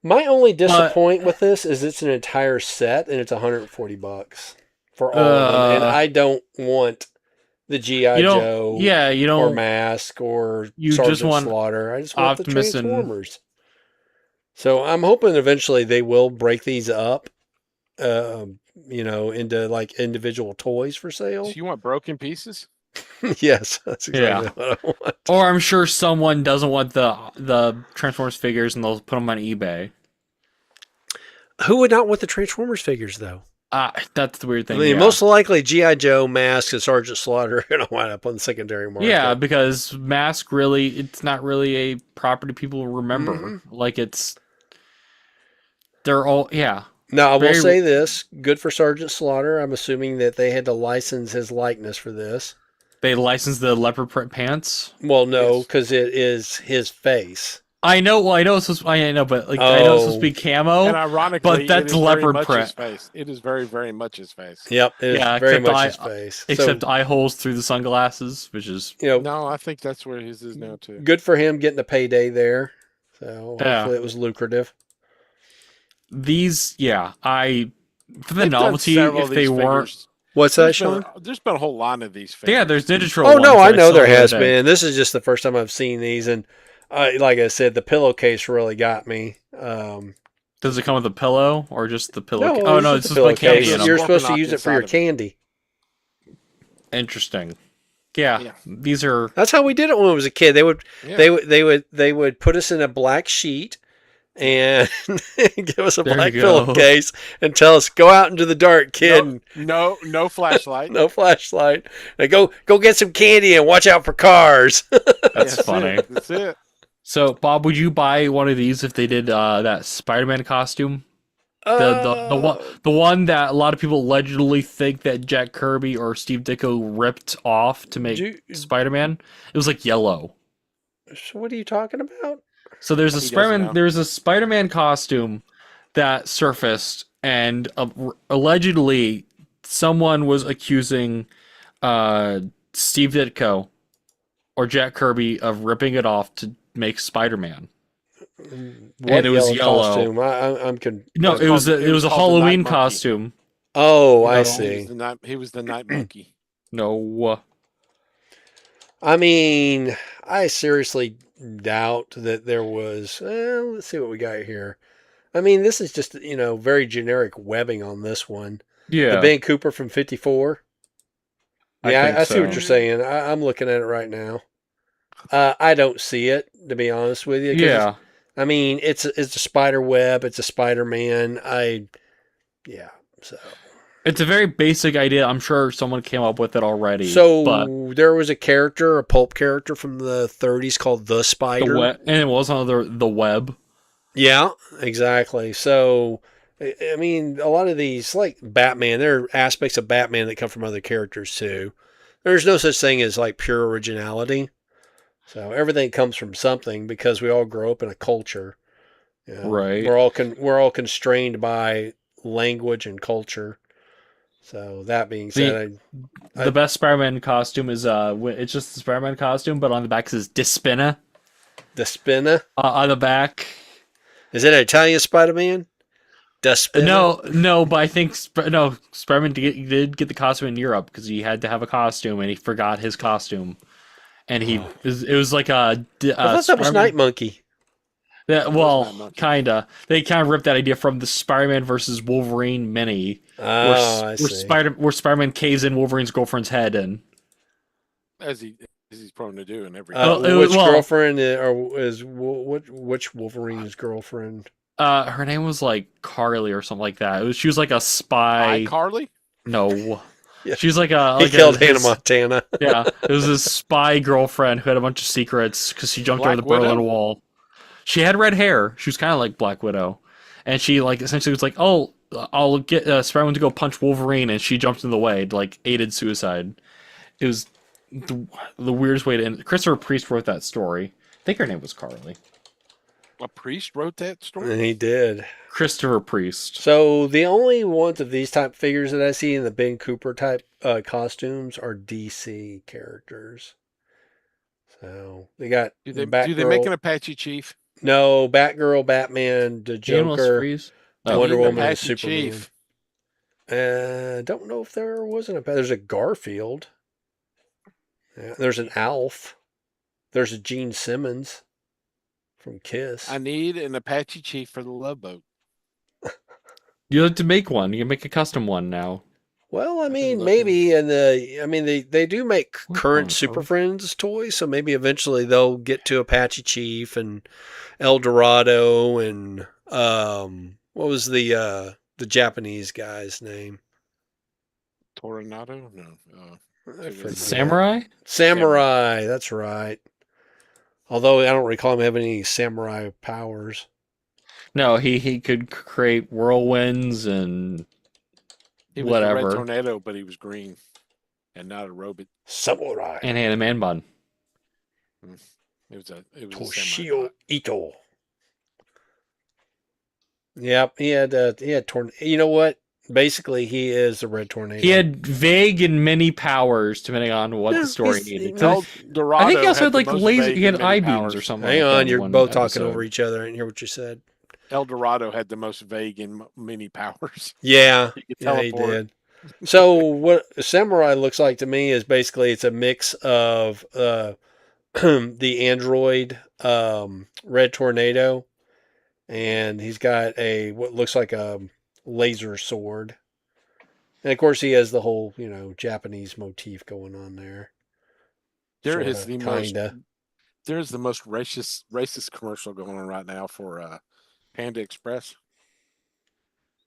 My only disappointment with this is it's an entire set and it's $140 for all of them, and I don't want the GI You don't. Joe Yeah, you or don't. Mask or You Sergeant just want Slaughter. I just want Optimus the and- Transformers. So I'm hoping eventually they will break these up, into like individual toys for sale. So you want broken pieces? Yes, that's exactly Yeah. what I want. Or I'm sure someone doesn't want the Transformers figures, and they'll put them on eBay. Who would not want the Transformers figures though? That's the weird I thing. mean, yeah. most likely GI Joe, Mask, and Sergeant Slaughter are going to wind up on the secondary market. Yeah, because Mask it's not really a property people remember. Mm-hmm. Like they're all, yeah. Now, I will Very- say this. Good for Sergeant Slaughter. I'm assuming that they had to license his likeness for this. They licensed the leopard print pants. Well, no, Yes. because it is his face. I know. Well, I know it's supposed. I know, but I know it's supposed to be camo. And ironically, but that's it is very leopard much print. his face. It is very, very much his face. Yep, it is Yeah, very except much his face. Except So, eye holes through the sunglasses, which is No, I think that's where his is now too. good for him getting a payday there. So Yeah. hopefully it was lucrative. these. Yeah, for the They've done novelty. several If of they these weren't, figures. What's that, There's Sean? been a whole line of these figures. yeah, there's Ninja Turtle. Oh no, ones I that know saw there the other has day. been. This is just the first time I've seen these, and like I said, the pillowcase really got me. Does it come with a pillow or just the pillow? No, oh no, it's just just like candy pillowcase. in 'em. You're Scorpion supposed to use it for inside your of it. candy. Interesting. Yeah, Yeah. these are. That's how we did it when I was a kid. They would Yeah. they would put us in a black sheet and give us a There black you go. pillowcase and tell us go out into the dark, kid. No, no flashlight. No flashlight. And go get some candy and watch out for cars. That's funny. That's it. So, Bob, would you buy one of these if they did that Spider-Man costume? The one that a lot of people allegedly think that Jack Kirby or Steve Ditko ripped off to make Spider-Man. It was like yellow. So what are you talking about? So there's a He doesn't Spider-Man. know. There's a Spider-Man costume that surfaced, and allegedly someone was accusing Steve Ditko or Jack Kirby of ripping it off to make Spider-Man. What it was yellow. costume? I'm No, It it was was called- it was a called the Night Halloween Monkey. costume. Oh, I No. see. He was the night monkey. No, I mean, I seriously doubt that there was. Let's see what we got here. I mean, this is just very generic webbing on this one. yeah, The Ben Cooper from '54. Yeah, think I see what so. you're saying. I'm looking at it right now. I don't see it, to be honest with you. 'cause yeah. I mean, it's a spider web. It's a Spider-Man. So It's a very basic idea. I'm sure someone came up with it already. so but there was a character, a pulp character from the '30s called the Spider. and it was on the web. Yeah, exactly. So, I mean, a lot of these, like Batman, there are aspects of Batman that come from other characters too. There's no such thing as like pure originality. So everything comes from something because we all grow up in a culture. Right. We're all constrained by language and culture. So that being said, The best Spider-Man costume is it's just the Spider-Man costume, but on the back it says Despina. the Spinner. On the back. Is it an Italian Spider-Man? Despina? No, but I think Spider-Man did get the costume in Europe because he had to have a costume and he forgot his costume, and it was like a. I thought that was Spider-Man- Night Monkey. Yeah, Not well, much. kinda. They kind of ripped that idea from the Spider-Man versus Wolverine mini, Oh, I see. where Spider-Man caves in Wolverine's girlfriend's head, and As he he's prone to do in every Well, game. it- Which well- girlfriend which Wolverine's girlfriend? her name was like Carly or something like that. She was like a spy. Carly? No, Yeah. she was like a He killed Hannah his- Montana. Yeah, it was his spy girlfriend who had a bunch of secrets because she jumped over the Black Widow? Berlin Wall. She had red hair. She was kind of like Black Widow, and she like essentially was like, "Oh, I'll get Spider-Man to go punch Wolverine," and she jumped in the way, like aided suicide. It was the weirdest way to end. Christopher Priest wrote that story. I think her name was Carly. A priest wrote that story? And he did. Christopher Priest. So the only ones of these type figures that I see in the Ben Cooper type costumes are DC characters. So they got Do they Batgirl. make an Apache chief? No, Batgirl, Batman, the Shameless Joker, Freeze. Wonder Need an Woman, and Apache Superman. chief. Don't know if there wasn't a. There's a Garfield. Yeah, there's an Alf. There's a Gene Simmons from Kiss. I need an Apache chief for the Love Boat. You have to make one. You can make a custom one now. Well, I been mean, looking. maybe they do make What current on Super earth? Friends toys, so maybe eventually they'll get to Apache Chief and El Dorado and what was the Japanese guy's name? Toronado? No. I forget. Samurai? Samurai, that's right. Although I don't recall him having any samurai powers. No, he could create whirlwinds and He was a whatever. red tornado, but he was green and not a robot. Samurai. and had a man bun. It was a Toshio semi-bot. Ito. Yep, he had tornado. You know what? Basically, he is the red tornado. He had vague and many powers depending on what Yeah, the story he's- needed. El Dorado I think he also had the like most laser. vague He had and many eye beams powers. or something. Hang like that on, in you're one both talking episode. over each other. I didn't hear what you said. El Dorado had the most vague and many powers. Yeah, He could yeah, he teleport. did. So what Samurai looks like to me is basically it's a mix of the android red tornado, and he's got a what looks like a laser sword, and of course he has the whole Japanese motif going on there. There Sorta, is the kinda. most. There's the most racist commercial going on right now for Panda Express.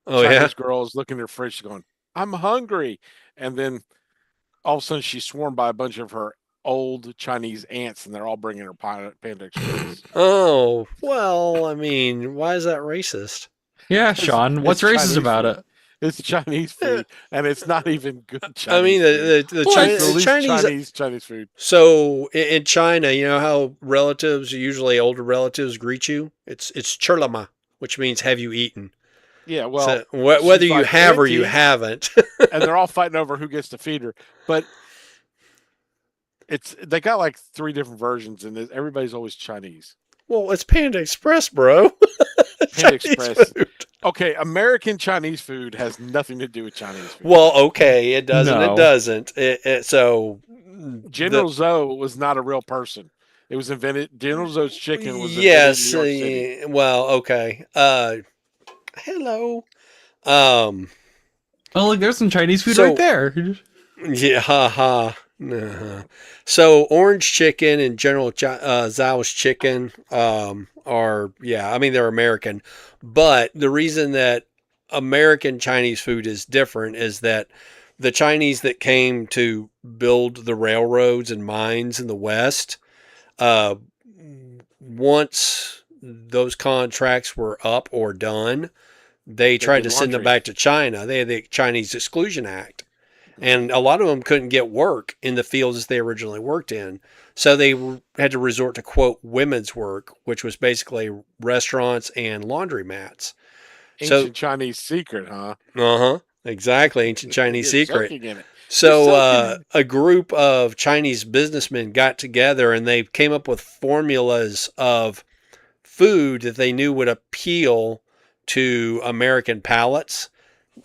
Oh yeah, Chinese girl is looking at her fridge going, "I'm hungry," and then all of a sudden she's swarmed by a bunch of her old Chinese aunts, and they're all bringing her Panda Express. oh well. I mean, why is that racist? Yeah, Sean. it's What's racist Chinese about food. it? It's Chinese food, and it's not even good Chinese. I mean, food. the Well, It's the Chinese. least Chinese food. So in China, you know how relatives, usually older relatives, greet you? It's chirlama, which means have you eaten? Yeah, well, So whether she's you like, have or you "Auntie," haven't. and they're all fighting over who gets to feed her. But they got like 3 different versions, and everybody's always Chinese. Well, it's Panda Express, bro. Panda Chinese Express. food. Okay, American Chinese food has nothing to do with Chinese food. Well, okay, it doesn't. No. It doesn't. So General Tso was not a real person. It was invented. General Tso's chicken was invented yes. in New York City. Well, okay. Hello. Oh, look, there's some Chinese food So- right there. Yeah, haha. Uh-huh. So orange chicken and General Tso's chicken are, yeah, I mean, they're American. But the reason that American Chinese food is different is that the Chinese that came to build the railroads and mines in the West, once those contracts were up or done, they tried did to send them laundry. back to China. They had the Chinese Exclusion Act. And a lot of them couldn't get work in the fields they originally worked in. So they had to resort to, quote, women's work, which was basically restaurants and laundromats. Ancient Chinese secret, huh? Uh-huh. Exactly. Ancient Chinese You're secret. soaking in it. So soaking a group of Chinese businessmen got together and they came up with formulas of food that they knew would appeal to American palates.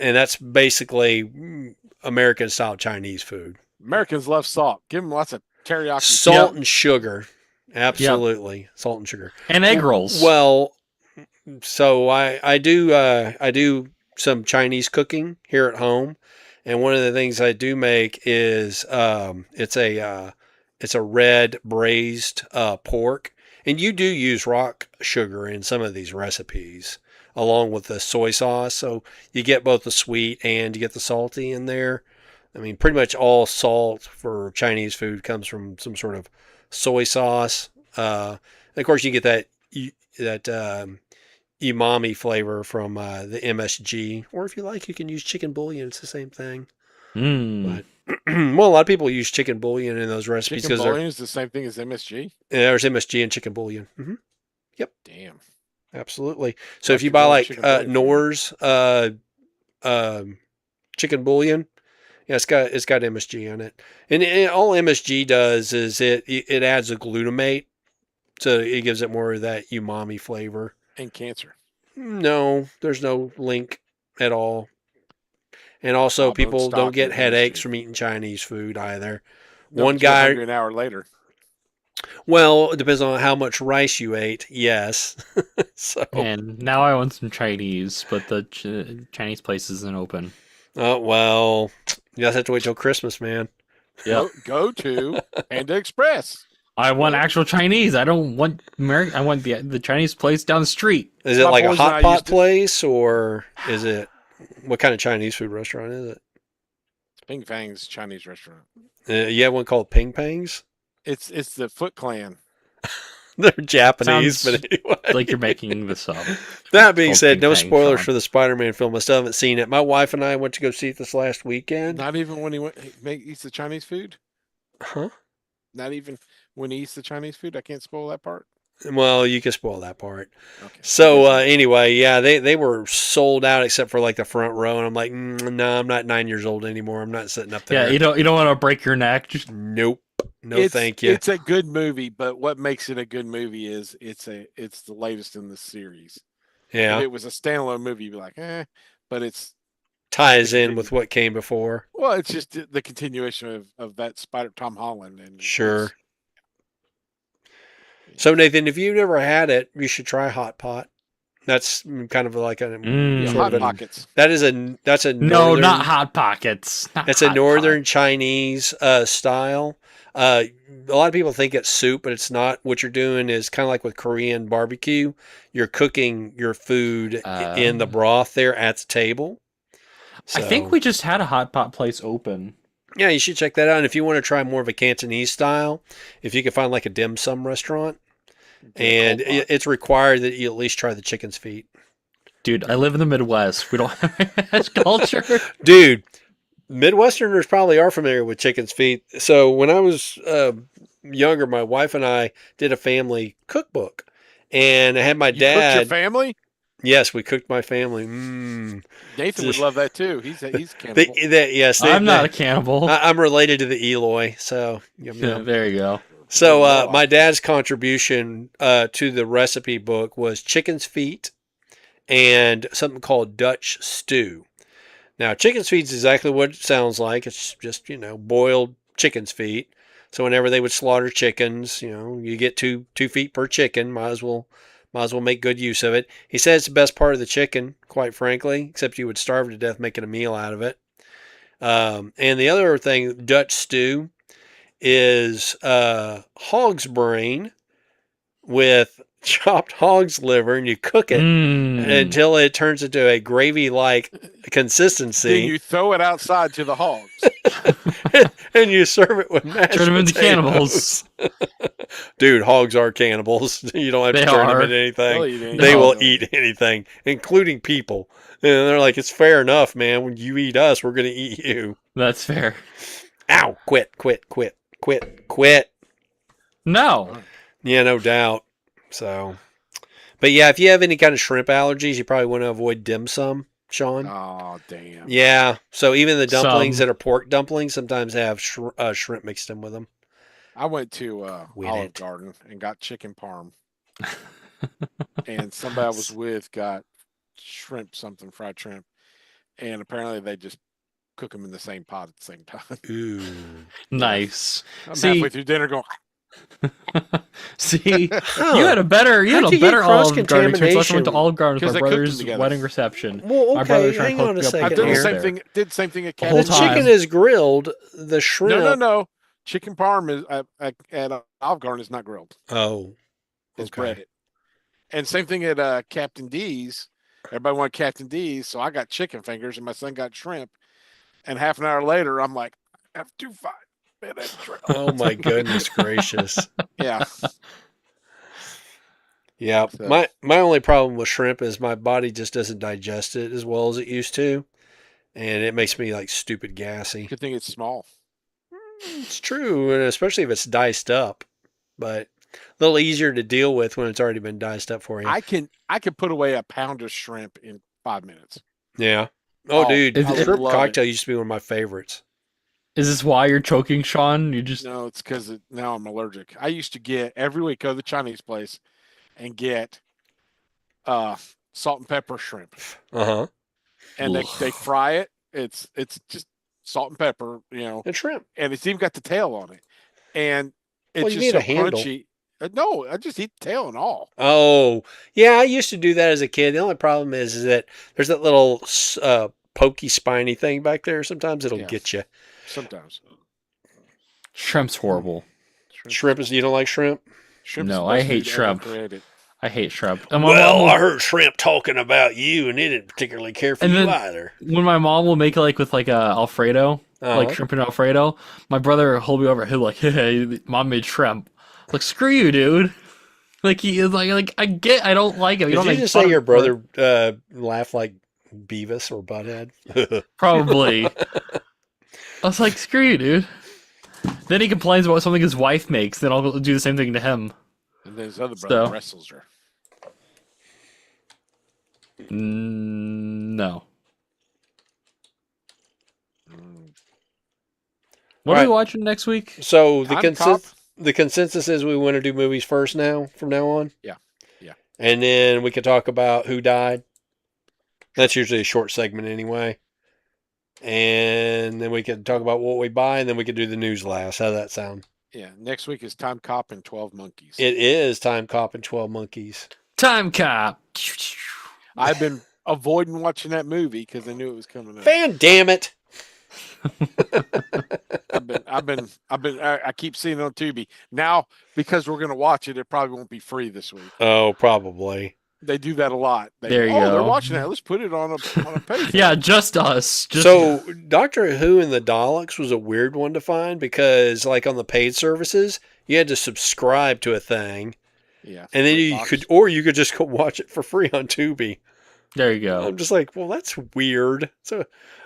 And that's basically American style Chinese food. Americans love salt. Give them lots of teriyaki. Salt and sugar. Absolutely. Salt and sugar. And egg rolls. Well, so I do some Chinese cooking here at home, and one of the things I do make is it's a It's a red braised pork, and you do use rock sugar in some of these recipes, along with the soy sauce. So you get both the sweet and you get the salty in there. I mean, pretty much all salt for Chinese food comes from some sort of soy sauce. And of course, you get that umami flavor from the MSG, or if you like, you can use chicken bouillon. It's the same thing. Mm. But well, a lot of people use chicken bouillon in those recipes Chicken because bouillon is the same thing as MSG. there's MSG in chicken bouillon. Damn. Absolutely. So if Like you to buy go like chicken bouillon for Knorr's chicken bouillon, yeah, it's got MSG in it, and all MSG does is it adds a glutamate, so it gives it more of that umami flavor. And cancer. No, there's no link at all. And also, Oh, don't people don't stock get your headaches MSG. from eating Chinese food either. No, One but you're guy, hungry an hour later. well, it depends on how much rice you ate. Yes. So, And now I want some Chinese, but the Chinese place isn't open. oh well, you guys have to wait till Christmas, man. Yep. Go to Panda Express. I want actual Chinese. I don't want American. I want the Chinese place down the street. Is it My like a boys and I hot pot used to- place, or is it what kind of Chinese food restaurant is it? Ping Fang's Chinese restaurant. You have one called Ping Pangs. It's the Foot Clan. They're Japanese, Sounds but anyway. Like you're making this up. That being called said, Ping no Pang, spoilers Sean. for the Spider-Man film. I still haven't seen it. My wife and I went to go see it this last weekend. Not even when he eats the Chinese food. Huh? Not even when he eats the Chinese food. I can't spoil that part. Well, you can spoil that part. Okay. So anyway, yeah, they were sold out except for like the front row, and I'm like, no, I'm not 9 years old anymore. I'm not sitting up there. Yeah, you don't want to break your neck. Just Nope. No, It's- thank you. It's a good movie, but what makes it a good movie is it's the latest in the series. Yeah, If it was a standalone movie, you'd be like, but it's ties in with what came before. it's just the continuation of that Spider Tom Holland and Sure. it's- So Nathan, if you've never had it, you should try hot pot. That's kind of like a Mm. Yeah, sort Hot of a- Pockets. that's a no, northern, not hot pockets. Not It's a Hot northern Pot. Chinese style. A lot of people think it's soup, but it's not. What you're doing is kind of like with Korean barbecue. You're cooking your food in the broth there at the table. I think So, we just had a hot pot place open. yeah, you should check that out. And if you want to try more of a Cantonese style, if you can find like a dim sum restaurant, and Cold pot. it's required that you at least try the chicken's feet. Dude, I live in the Midwest. We don't have much culture. Dude, Midwesterners probably are familiar with chicken's feet. So when I was younger, my wife and I did a family cookbook, and I had my You cooked your dad. family? Yes, we cooked my family. Mm. Nathan would love that too. He's cannibal. Yes, I'm not a cannibal. I'm related to the Eloy, so yum, yum. There you go. So Wow. my dad's contribution to the recipe book was chicken's feet and something called Dutch stew. Now, chicken's feet is exactly what it sounds like. It's just, boiled chicken's feet. So whenever they would slaughter chickens, you get two feet per chicken. Might as well make good use of it. He says it's the best part of the chicken, quite frankly, except you would starve to death making a meal out of it. And the other thing, Dutch stew, is hog's brain with chopped hog's liver, and you cook it until it turns into a gravy-like Then consistency, you throw it outside to the hogs. and you serve it with mashed Turn them into potatoes. cannibals. Dude, hogs are cannibals. You don't have to They turn them are. into anything. They'll eat anything. They will No. eat anything, including people. And they're like, it's fair enough, man. When you eat us, we're going to eat you. That's fair. Ow, quit. No. Yeah, no doubt. So, but yeah, if you have any kind of shrimp allergies, you probably want to avoid dim sum, Sean. Oh damn. Yeah. So even the dumplings Some. that are pork dumplings sometimes have shrimp mixed in with them. I went to Win Olive it. Garden and got chicken parm. And somebody I was with got fried shrimp. And apparently they just cook them in the same pot at the same time. Ooh. Nice. I'm See- halfway through dinner going, See, Huh. you had a better How'd you get Olive Garden experience. I went to cross-contamination? Olive Garden with 'Cause my they cooked them brother's together. wedding reception. Well, My brother okay, trying to hang on hook a me up second I've done the here. same there. thing. Did the same thing at The whole Canada. The time. chicken is grilled. The shrimp. No. chicken parm is at Olive Garden is not grilled. Oh, It's okay. breaded. And same thing at Captain D's. Everybody wanted Captain D's, so I got chicken fingers, and my son got shrimp. And half an hour later, I'm like, I have 2 5-minute shrimp. Oh my goodness gracious. Yeah. Yeah, So my only problem with shrimp is my body just doesn't digest it as well as it used to, and it makes me like stupid gassy. good thing it's small. It's true, and especially if it's diced up, but a little easier to deal with when it's already been diced up for you. I can put away a pound of shrimp in 5 minutes. Yeah. Oh, dude, I would shrimp love cocktail it. used to be one of my favorites. Is this why you're choking, Sean? You just No, it's because now I'm allergic. I used to get every week go to the Chinese place and get salt and pepper shrimp, Uh huh. and they Ugh. fry it. It's just salt and pepper, And shrimp. and it's even got the tail on it, and it's Well, you just need so a handle. crunchy. No, I just eat the tail and all. Oh, yeah, I used to do that as a kid. The only problem is that there's that little pokey, spiny thing back there. Sometimes it'll Yeah. get you. Sometimes shrimp's horrible. Shrimp is, you don't like shrimp? Shrimp's No, the I best hate food ever shrimp. created. I hate shrimp. And my mom will, heard shrimp talking about you, and they didn't particularly care for And you then- either. when my mom will make it like with like a Alfredo, like Uh-huh. shrimp and Alfredo, my brother will be over. He'll be like, "Hey, mom made shrimp." Like, screw you, dude. Like he is like I don't like it. Did don't you make just fun say of your me for it. brother laughed like Beavis or Butthead? Probably. I was like, screw you, dude. Then he complains about something his wife makes. Then I'll do the same thing to him. And then his other brother So- wrestles her. No. Mm. What are we Alright. watching next week? So Time Cop. the consensus is we want to do movies first now, from now on? Yeah. Yeah. And then we can talk about who died. That's usually a short segment anyway. And then we can talk about what we buy, and then we can do the news last. How's that sound? Yeah. Next week is Time Cop and 12 Monkeys. It is Time Cop and 12 Monkeys. Time Cop. I've been avoiding watching that movie because I knew it was coming up. Fan damn it. I keep seeing it on Tubi now because we're gonna watch it. It probably won't be free this week. Oh, probably. They do that a lot. There you They're go. watching that. Let's put it on a page. Yeah, just us. Just So Doctor Who and the Daleks was a weird one to find because, like, on the paid services, you had to subscribe to a thing, yeah. and then you Box. could, or you could just go watch it for free on Tubi. there you go. I'm just like, well, that's weird. So,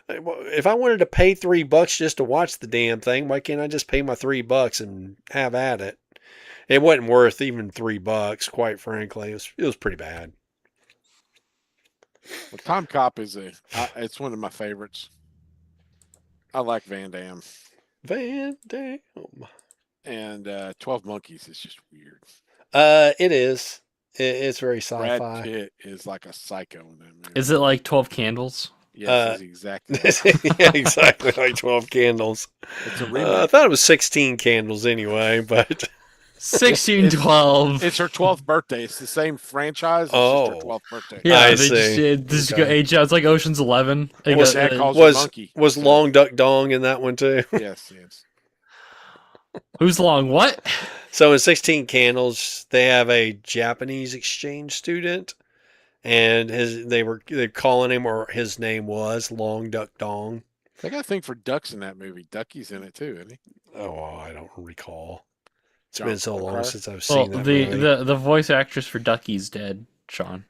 if I wanted to pay $3 just to watch the damn thing, why can't I just pay my $3 and have at it? It wasn't worth even $3, quite frankly. It was pretty bad. Well, Time Cop is it's one of my favorites. I like Van Damme, Van Damme. and 12 Monkeys is just weird. It is. It's very Brad sci-fi. Pitt is like a psycho in that movie. Is it like 12 Candles? Yes, it's exactly. Yeah, exactly, like 12 candles. It's a I remake. thought it was 16 candles anyway, but 1612. It's her 12th birthday. It's the same franchise. It's Oh. just her 12th birthday. Yeah, I they see. just Okay. go age out. It's like Ocean's 11. They And go- his dad calls was her Monkey. was So, Long Duck Dong in that one too? Yes, yes. Who's long? What? So in 16 Candles, they have a Japanese exchange student, and they're calling him, or his name was Long Duck Dong. They got a thing for ducks in that movie. Ducky's in it too, isn't he? Oh, I don't recall. It's John been so long Carter? since I've Well, seen that the, movie. the voice actress for Ducky's dead, Sean.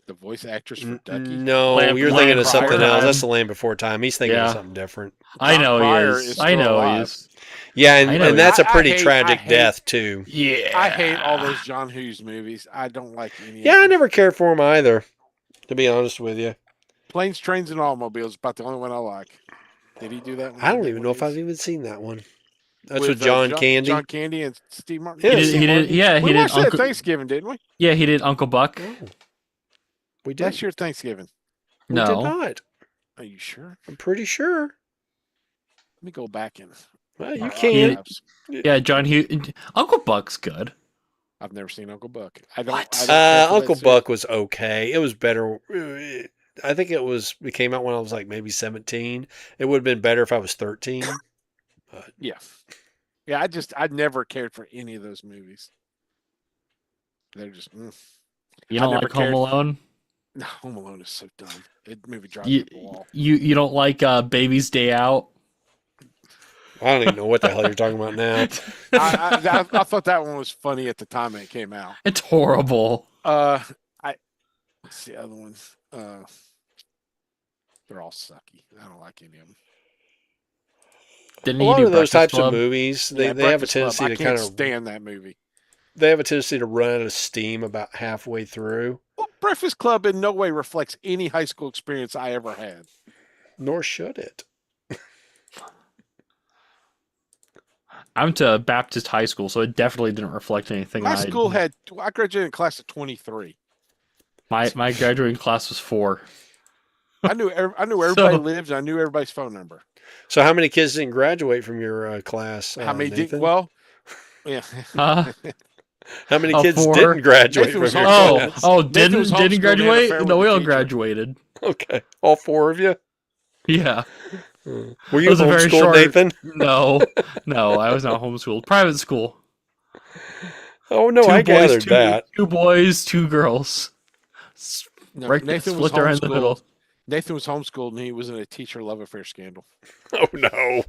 The voice actress for Ducky. No, Land- you're Land thinking of Before something Time. else. That's the Land Before Time. He's thinking of Yeah. something different. I John know Cryer he is is. I still know he alive. is. Yeah, I know and that's a I pretty hate- tragic I hate- death too. Yeah. I hate all those John Hughes movies. I don't like any Yeah, of I them. never cared for him either, to be honest with you. Planes, Trains, and Automobiles is about the only one I like. Did he do that one? I don't even know if I've even seen that one. That's with, With John Candy. John Candy and Steve Martin. Yeah, He did, Steve he did, Martin. yeah, We he did watched that at Uncle. Thanksgiving, didn't we? Yeah, he did Uncle Buck. Oh, we did. Last year at Thanksgiving. We did No, not. Are you sure? I'm pretty sure. Let me go back and. Well, you our can. archives. yeah, John Hughes. Uncle Buck's good. I've never seen Uncle Buck. I don't. What? I don't care for Uncle that Buck was okay. It was better. I think it came out when I was like maybe 17. It would have been better if I was 13. series. Yeah. Yeah, I never cared for any of those movies. They're just. You I don't never like Home cared. Alone? No, Home Alone is so dumb. It movie drives me You up the wall. you don't like Baby's Day Out? I don't even know what the hell you're talking about now. I thought that one was funny at the time it came out. It's horrible. I what's the other ones? They're all sucky. I don't like any of them. Didn't A you lot do of those Breakfast types of Club? movies, they have a Breakfast Club. tendency I to can't kind of stand that movie. they have a tendency to run out of steam about halfway through. Well, Breakfast Club in no way reflects any high school experience I ever had. Nor should it. I went to Baptist high school, so it definitely didn't reflect anything. My school had. I graduated in class of 23. my graduating class was 4. I knew where everybody So- lived. And I knew everybody's phone number. So, how many kids didn't graduate from your class? How many Nathan? did? Well, yeah. Huh? How many Oh, kids 4? didn't graduate Nathan from was your homeschooled. class? Nathan was didn't homeschooled and had an graduate? affair No, with we a all teacher. graduated. Okay, all 4 of you. Yeah. Were It you was a very homeschooled, short- Nathan? No, I was not homeschooled. Private school. Oh no, 2 I boys, gathered 2, that. 2 boys, 2 girls. No, Right, Nathan was split around the middle. homeschooled. Nathan was homeschooled, and he was in a teacher love affair scandal. Oh no,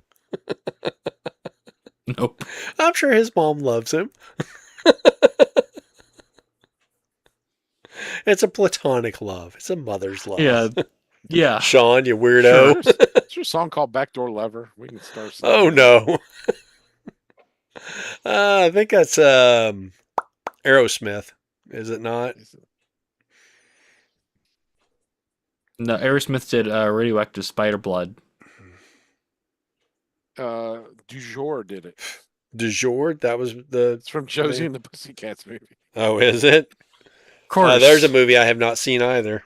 Nope. I'm sure his mom loves him. It's a platonic love. It's a mother's love. Yeah. Yeah. Sean, you weirdo. Is there a song called "Backdoor Lover"? We can start. Singing Oh that. no. I think that's Aerosmith, is it not? No, Aerosmith did Radioactive Spider Blood. Du jour did it. Du jour? That was the. It's from Josie and the Pussycats movie. Oh, is it? Of course. There's a movie I have not seen either.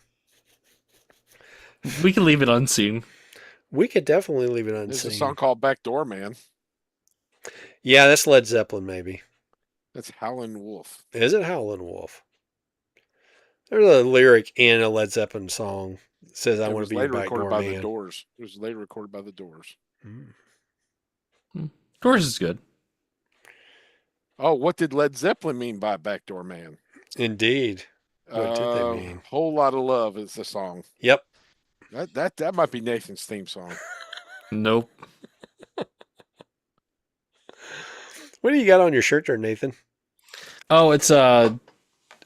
We can leave it unseen. We could definitely leave it There's a unseen. song called "Backdoor Man." Yeah, that's Led Zeppelin, maybe. That's Howlin' Wolf. Is it Howlin' Wolf? There's a lyric in a Led Zeppelin song that says, "I It want was to be a later recorded backdoor by man." the Doors. It was later recorded by the Doors. Doors is good. Oh, what did Led Zeppelin mean by "Backdoor Man"? Indeed. What did they mean? "Whole Lot of Love" is the song. Yep. That might be Nathan's theme song. Nope. What do you got on your shirt there, Nathan? Oh, it's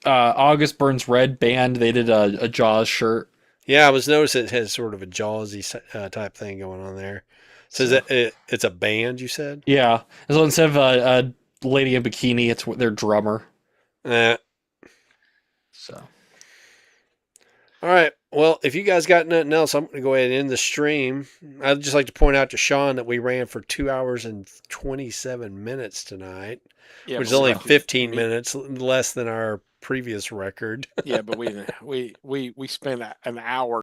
August Burns Red band. They did a Jaws shirt. Yeah, I was noticing it has sort of a Jawsy type thing going on there. It says that it's a band, you said? Yeah. So instead of a lady in bikini, it's their drummer. Eh. So. All right. Well, if you guys got nothing else, I'm going to go ahead and end the stream. I'd just like to point out to Sean that we ran for 2 hours and 27 minutes tonight, Yeah, which is but only we- 15 minutes less than our previous record. Yeah, but we spent an hour